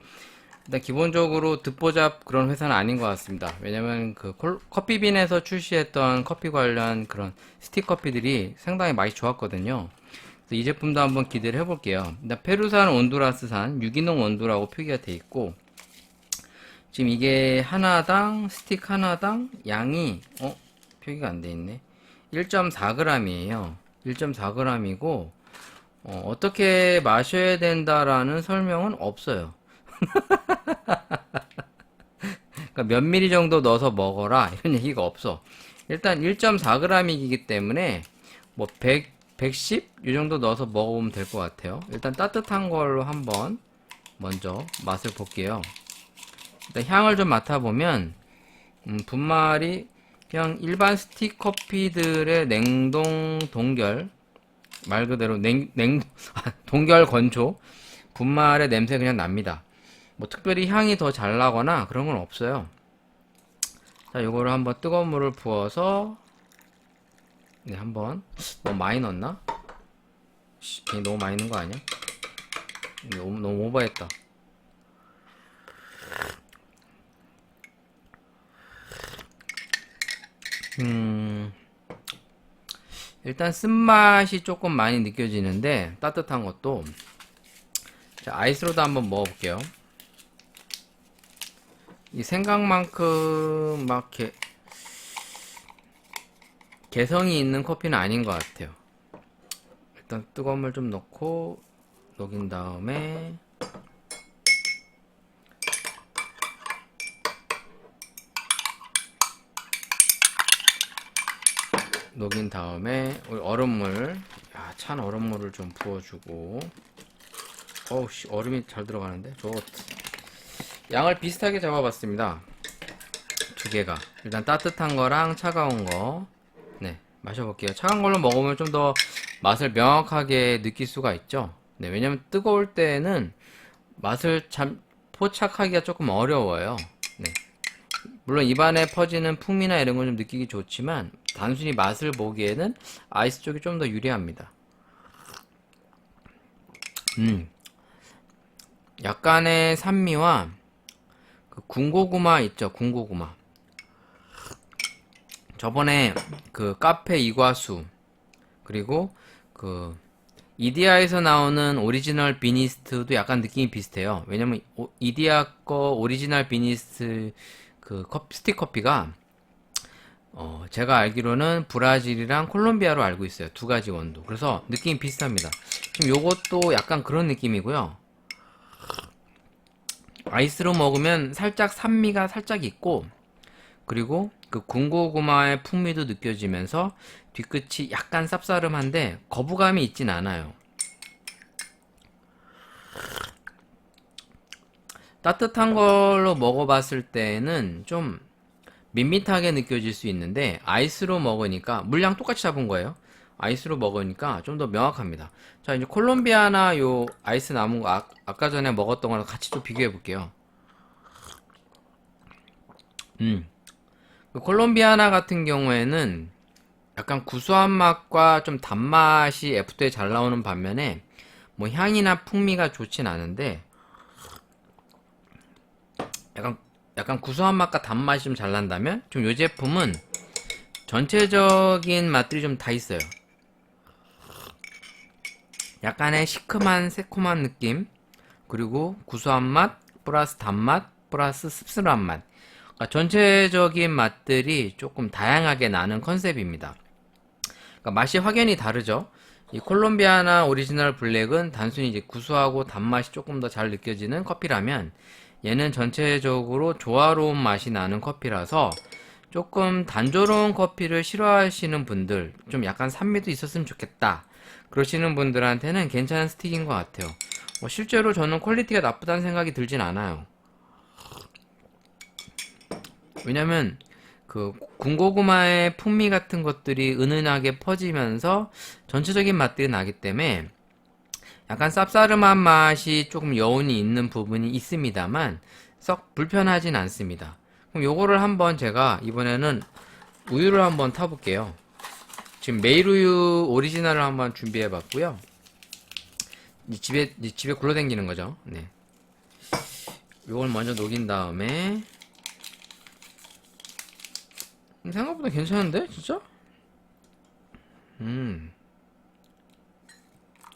일단 기본적으로 듣보잡 그런 회사는 아닌 것 같습니다. 왜냐면 그 커피빈에서 출시했던 커피 관련 그런 스틱커피들이 상당히 맛이 좋았거든요. 그래서 이 제품도 한번 기대를 해볼게요. 일단 페루산 온두라스산 유기농 원두라고 표기가 돼 있고, 지금 이게 하나당 스틱 하나당 양이 표기가 안 돼 있네. 1.4g이에요. 1.4g이고 어떻게 마셔야 된다라는 설명은 없어요. 그러니까 몇 미리 정도 넣어서 먹어라 이런 얘기가 없어. 일단 1.4g이기 때문에 뭐 110? 이 정도 넣어서 먹어보면 될 것 같아요. 일단 따뜻한 걸로 한번 먼저 맛을 볼게요. 일단 향을 좀 맡아보면 분말이 그냥 일반 스틱 커피들의 냉동 동결, 말 그대로 동결 건조 분말의 냄새 그냥 납니다. 뭐 특별히 향이 더 잘 나거나 그런 건 없어요. 자, 요거를 한번 뜨거운 물을 부어서 네, 한번 너무 많이 넣었나? 너무 많이 넣은 거 아니야? 너무 오버했다. 일단 쓴맛이 조금 많이 느껴지는데 따뜻한 것도. 자, 아이스로도 한번 먹어볼게요. 이 생각만큼 막 개성이 있는 커피는 아닌 것 같아요. 일단 뜨거운 물 좀 넣고 녹인 다음에 우리 얼음물, 찬 얼음물을 좀 부어주고. 어우씨, 얼음이 잘 들어가는데? 좋다. 양을 비슷하게 잡아봤습니다. 두 개가. 일단 따뜻한 거랑 차가운 거. 네, 마셔볼게요. 차가운 걸로 먹으면 좀 더 맛을 명확하게 느낄 수가 있죠. 네, 왜냐면 뜨거울 때는 맛을 포착하기가 조금 어려워요. 네. 물론 입안에 퍼지는 풍미나 이런 걸 좀 느끼기 좋지만 단순히 맛을 보기에는 아이스 쪽이 좀 더 유리합니다. 약간의 산미와 그 군고구마 있죠, 군고구마. 저번에 그 카페 이과수 그리고 그 이디야에서 나오는 오리지널 비니스트도 약간 느낌이 비슷해요. 왜냐면 이디야 거 오리지널 비니스트 그 스틱 커피가 제가 알기로는 브라질이랑 콜롬비아로 알고 있어요. 두 가지 원두. 그래서 느낌이 비슷합니다. 지금 요것도 약간 그런 느낌이고요. 아이스로 먹으면 살짝 산미가 살짝 있고, 그리고 그 군고구마의 풍미도 느껴지면서 뒤끝이 약간 쌉싸름한데 거부감이 있진 않아요. 따뜻한 걸로 먹어봤을 때는 좀 밋밋하게 느껴질 수 있는데 아이스로 먹으니까, 물량 똑같이 잡은 거예요. 아이스로 먹으니까 좀 더 명확합니다. 자, 이제 콜롬비아나 요 아이스 남은 거 아까 전에 먹었던 거랑 같이 좀 비교해 볼게요. 그 콜롬비아나 같은 경우에는 약간 구수한 맛과 좀 단맛이 애프터에 잘 나오는 반면에 뭐 향이나 풍미가 좋진 않은데 약간 구수한 맛과 단맛이 좀 잘 난다면, 좀 이 제품은 전체적인 맛들이 좀 다 있어요. 약간의 시큼한 새콤한 느낌, 그리고 구수한 맛 플러스 단맛 플러스 씁쓸한 맛. 그러니까 전체적인 맛들이 조금 다양하게 나는 컨셉입니다. 그러니까 맛이 확연히 다르죠. 이 콜롬비아나 오리지널 블랙은 단순히 이제 구수하고 단맛이 조금 더 잘 느껴지는 커피라면, 얘는 전체적으로 조화로운 맛이 나는 커피라서 조금 단조로운 커피를 싫어하시는 분들, 좀 약간 산미도 있었으면 좋겠다 그러시는 분들한테는 괜찮은 스틱인 것 같아요. 실제로 저는 퀄리티가 나쁘다는 생각이 들진 않아요. 왜냐면 그 군고구마의 풍미 같은 것들이 은은하게 퍼지면서 전체적인 맛들이 나기 때문에 약간 쌉싸름한 맛이 조금 여운이 있는 부분이 있습니다만 썩 불편하진 않습니다. 그럼 요거를 한번 제가 이번에는 우유를 한번 타볼게요. 지금 메일우유 오리지널을 한번 준비해 봤고요. 집에 굴러다니는 거죠. 네. 요걸 먼저 녹인 다음에 생각보다 괜찮은데 진짜?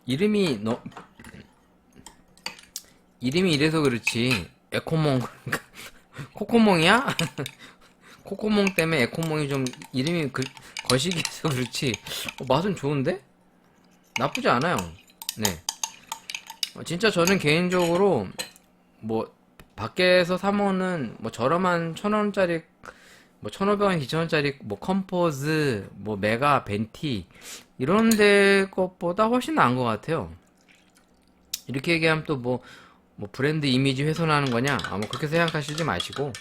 이름이 이름이 이래서 그렇지 에코몽 코코몽이야? 코코몽 때문에 에코몽이 좀 이름이 거시기해서 그렇지 맛은 좋은데? 나쁘지 않아요. 네. 진짜 저는 개인적으로 뭐 밖에서 사 먹는 뭐 저렴한 1,000원짜리 뭐 1,500원, 2,000원짜리 뭐 컴포즈, 뭐 메가, 벤티 이런 데 것보다 훨씬 나은 것 같아요. 이렇게 얘기하면 또 뭐 브랜드 이미지 훼손하는 거냐? 뭐 그렇게 생각하시지 마시고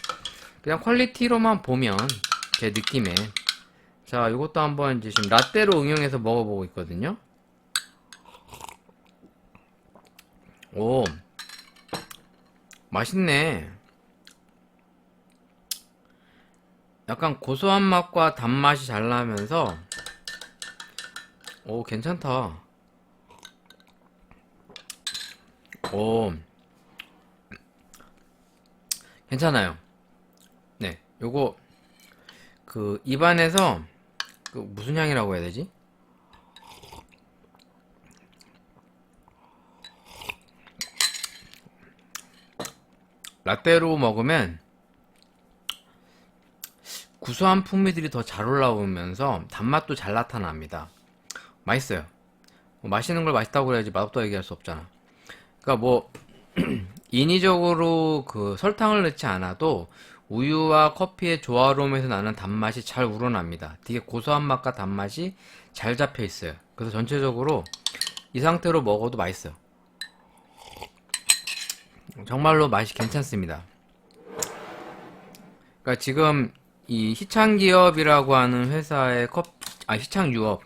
그냥 퀄리티로만 보면 제 느낌에 자 이것도 한번 이제 지금 라떼로 응용해서 먹어보고 있거든요. 오 맛있네. 약간 고소한 맛과 단맛이 잘 나면서 오 괜찮다. 오 괜찮아요. 네 요거 그 입안에서 그 무슨 향이라고 해야 되지? 라떼로 먹으면 구수한 풍미들이 더 잘 올라오면서 단맛도 잘 나타납니다. 맛있어요. 뭐 맛있는 걸 맛있다고 그래야지 맛없다고 얘기할 수 없잖아. 그러니까 뭐 인위적으로 그 설탕을 넣지 않아도 우유와 커피의 조화로움에서 나는 단맛이 잘 우러납니다. 되게 고소한 맛과 단맛이 잘 잡혀 있어요. 그래서 전체적으로 이 상태로 먹어도 맛있어요. 정말로 맛이 괜찮습니다. 그러니까 지금 이 희창기업이라고 하는 회사의 희창유업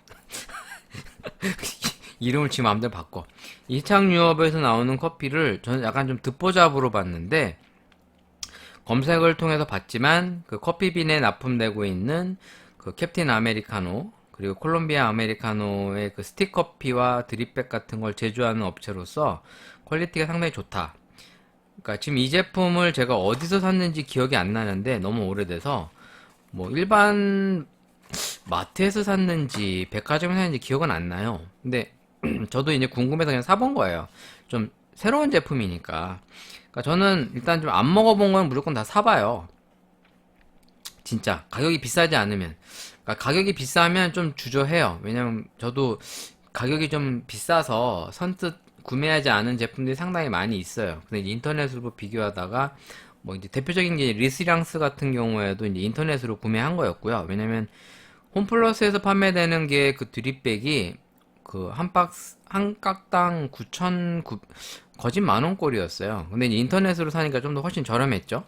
이름을 지 마음대로 바꿔. 이 희창유업에서 나오는 커피를 저는 약간 좀 듣보잡으로 봤는데 검색을 통해서 봤지만 그 커피빈에 납품되고 있는 그 캡틴 아메리카노 그리고 콜롬비아 아메리카노의 그 스틱 커피와 드립백 같은 걸 제조하는 업체로서 퀄리티가 상당히 좋다. 그러니까 지금 이 제품을 제가 어디서 샀는지 기억이 안 나는데 너무 오래돼서 뭐 일반 마트에서 샀는지 백화점에서 샀는지 기억은 안 나요. 근데 저도 이제 궁금해서 그냥 사본 거예요. 좀 새로운 제품이니까. 그러니까 저는 일단 좀 안 먹어본 건 무조건 다 사봐요. 진짜 가격이 비싸지 않으면. 그러니까 가격이 비싸면 좀 주저해요. 왜냐면 저도 가격이 좀 비싸서 선뜻 구매하지 않은 제품들이 상당히 많이 있어요. 근데 이제 인터넷으로 비교하다가 뭐 이제 대표적인 게 리스랑스 같은 경우에도 이제 인터넷으로 구매한 거였고요. 왜냐면 홈플러스에서 판매되는 게 그 드립백이 그 한 깍당 9,900 거진 만원꼴이었어요. 근데 이제 인터넷으로 사니까 좀 더 훨씬 저렴했죠.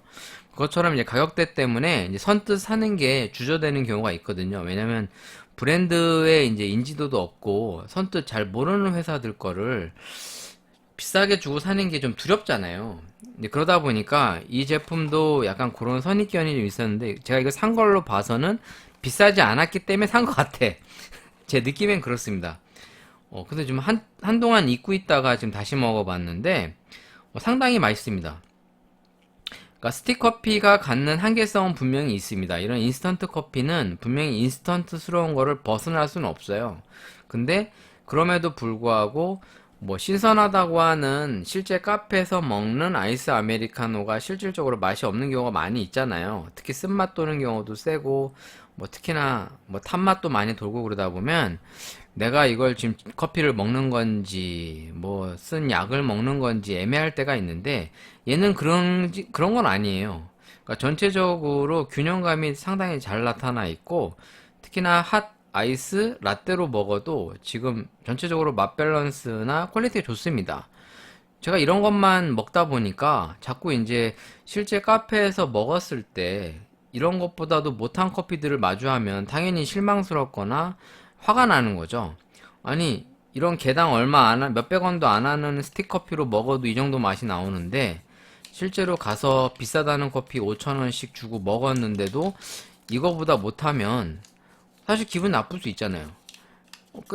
그것처럼 이제 가격대 때문에 이제 선뜻 사는 게 주저되는 경우가 있거든요. 왜냐면 브랜드의 이제 인지도도 없고 선뜻 잘 모르는 회사들 거를 비싸게 주고 사는 게 좀 두렵잖아요. 근데 그러다 보니까 이 제품도 약간 그런 선입견이 좀 있었는데 제가 이거 산 걸로 봐서는 비싸지 않았기 때문에 산 것 같아. 제 느낌엔 그렇습니다. 근데 좀 한동안 잊고 있다가 지금 다시 먹어봤는데 상당히 맛있습니다. 그러니까 스틱 커피가 갖는 한계성은 분명히 있습니다. 이런 인스턴트 커피는 분명히 인스턴트스러운 거를 벗어날 수는 없어요. 근데 그럼에도 불구하고 뭐 신선하다고 하는 실제 카페에서 먹는 아이스 아메리카노가 실질적으로 맛이 없는 경우가 많이 있잖아요. 특히 쓴맛 도는 경우도 세고 뭐 특히나 뭐 탄맛도 많이 돌고 그러다 보면 내가 이걸 지금 커피를 먹는 건지 뭐 쓴 약을 먹는 건지 애매할 때가 있는데 얘는 그런 건 아니에요. 그러니까 전체적으로 균형감이 상당히 잘 나타나 있고 특히나 핫 아이스 라떼로 먹어도 지금 전체적으로 맛 밸런스나 퀄리티가 좋습니다. 제가 이런 것만 먹다 보니까 자꾸 이제 실제 카페에서 먹었을 때 이런 것보다도 못한 커피들을 마주하면 당연히 실망스럽거나 화가 나는 거죠. 아니 이런 개당 얼마 안 몇백 원도 안 하는 스틱 커피로 먹어도 이 정도 맛이 나오는데 실제로 가서 비싸다는 커피 5,000원씩 주고 먹었는데도 이거보다 못하면 사실 기분 나쁠 수 있잖아요.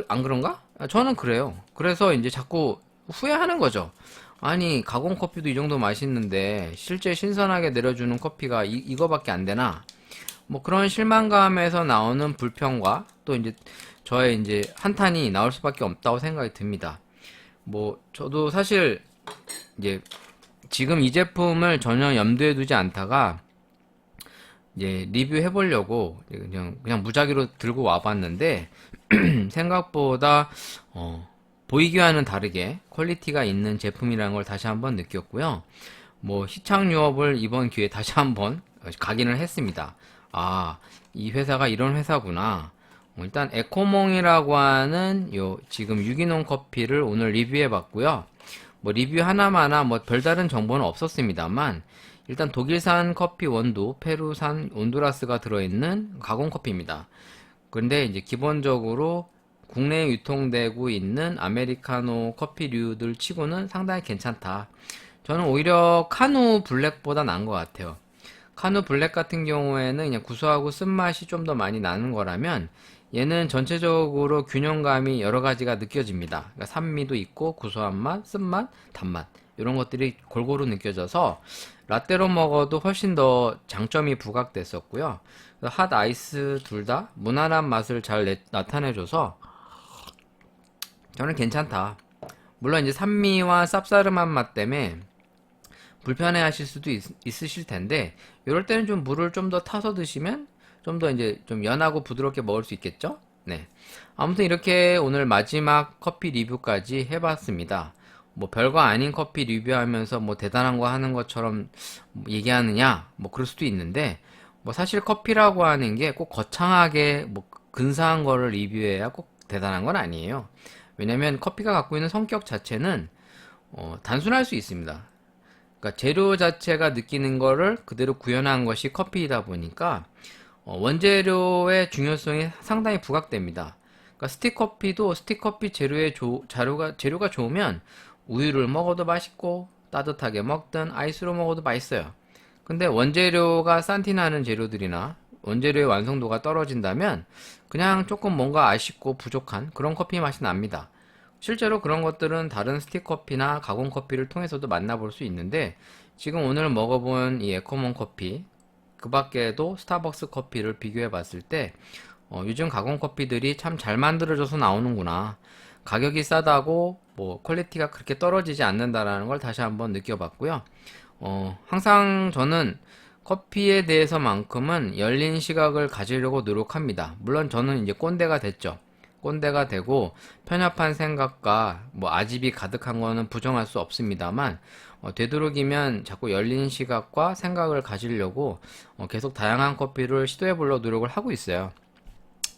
안 그런가? 저는 그래요. 그래서 이제 자꾸 후회하는 거죠. 아니, 가공 커피도 이 정도 맛있는데, 실제 신선하게 내려주는 커피가 이거밖에 안 되나? 뭐 그런 실망감에서 나오는 불평과 또 이제 저의 이제 한탄이 나올 수밖에 없다고 생각이 듭니다. 뭐 저도 사실 이제 지금 이 제품을 전혀 염두에 두지 않다가 이제 리뷰해 보려고 그냥 무작위로 들고 와봤는데 생각보다 보이기와는 다르게 퀄리티가 있는 제품이라는 걸 다시 한번 느꼈고요. 뭐 시창 유업을 이번 기회에 다시 한번 각인을 했습니다. 아, 이 회사가 이런 회사구나. 일단 에코몽이라고 하는 요 지금 유기농 커피를 오늘 리뷰해 봤고요. 뭐 리뷰 하나마나 뭐 별다른 정보는 없었습니다만 일단 독일산 커피 원두, 페루산 온두라스가 들어있는 가공 커피입니다. 그런데 이제 기본적으로 국내에 유통되고 있는 아메리카노 커피류들 치고는 상당히 괜찮다. 저는 오히려 카누 블랙보다 나은 것 같아요. 카누 블랙 같은 경우에는 그냥 구수하고 쓴맛이 좀 더 많이 나는 거라면 얘는 전체적으로 균형감이 여러 가지가 느껴집니다. 그러니까 산미도 있고 구수한 맛, 쓴맛, 단맛 이런 것들이 골고루 느껴져서 라떼로 먹어도 훨씬 더 장점이 부각됐었고요. 핫 아이스 둘 다 무난한 맛을 잘 나타내줘서 저는 괜찮다. 물론 이제 산미와 쌉싸름한 맛 때문에 불편해 하실 수도 있으실 텐데 이럴 때는 좀 물을 좀 더 타서 드시면 좀 더 이제 좀 연하고 부드럽게 먹을 수 있겠죠? 네. 아무튼 이렇게 오늘 마지막 커피 리뷰까지 해봤습니다. 뭐 별거 아닌 커피 리뷰하면서 뭐 대단한 거 하는 것처럼 얘기하느냐? 뭐 그럴 수도 있는데 뭐 사실 커피라고 하는 게 꼭 거창하게 뭐 근사한 거를 리뷰해야 꼭 대단한 건 아니에요. 왜냐면 커피가 갖고 있는 성격 자체는 단순할 수 있습니다. 그러니까 재료 자체가 느끼는 거를 그대로 구현한 것이 커피이다 보니까 원재료의 중요성이 상당히 부각됩니다. 그러니까 스틱커피도 스틱커피 재료가 좋으면 우유를 먹어도 맛있고 따뜻하게 먹든 아이스로 먹어도 맛있어요. 근데 원재료가 싼티나는 재료들이나 원재료의 완성도가 떨어진다면 그냥 조금 뭔가 아쉽고 부족한 그런 커피 맛이 납니다. 실제로 그런 것들은 다른 스틱커피나 가공커피를 통해서도 만나볼 수 있는데 지금 오늘 먹어본 이 에코몽 커피 그 밖에도 스타벅스 커피를 비교해 봤을 때 요즘 가공커피들이 참 잘 만들어져서 나오는구나. 가격이 싸다고 뭐 퀄리티가 그렇게 떨어지지 않는다라는 걸 다시 한번 느껴봤고요. 항상 저는 커피에 대해서만큼은 열린 시각을 가지려고 노력합니다. 물론 저는 이제 꼰대가 됐죠. 꼰대가 되고 편협한 생각과 뭐 아집이 가득한 거는 부정할 수 없습니다만 되도록이면 자꾸 열린 시각과 생각을 가지려고 계속 다양한 커피를 시도해보려고 노력을 하고 있어요.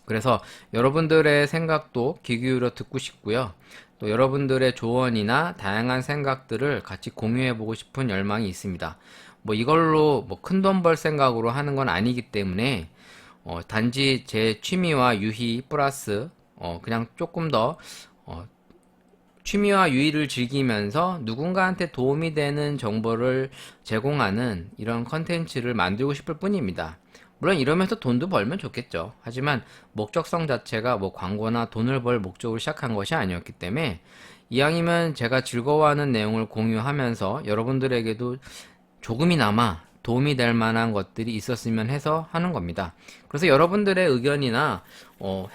그래서 여러분들의 생각도 귀 기울여 듣고 싶고요. 또 여러분들의 조언이나 다양한 생각들을 같이 공유해보고 싶은 열망이 있습니다. 뭐 이걸로 뭐 큰돈 벌 생각으로 하는 건 아니기 때문에 단지 제 취미와 유희 플러스 그냥 조금 더 취미와 유희를 즐기면서 누군가한테 도움이 되는 정보를 제공하는 이런 컨텐츠를 만들고 싶을 뿐입니다. 물론 이러면서 돈도 벌면 좋겠죠. 하지만 목적성 자체가 뭐 광고나 돈을 벌 목적으로 시작한 것이 아니었기 때문에 이왕이면 제가 즐거워하는 내용을 공유하면서 여러분들에게도 조금이나마 도움이 될 만한 것들이 있었으면 해서 하는 겁니다. 그래서 여러분들의 의견이나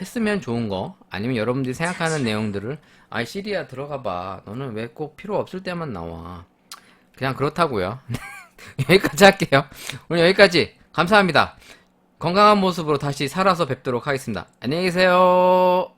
했으면 좋은 거 아니면 여러분들이 생각하는 내용들을 아이 시리야 들어가 봐. 너는 왜 꼭 필요 없을 때만 나와. 그냥 그렇다고요. 여기까지 할게요. 오늘 여기까지. 감사합니다. 건강한 모습으로 다시 살아서 뵙도록 하겠습니다. 안녕히 계세요.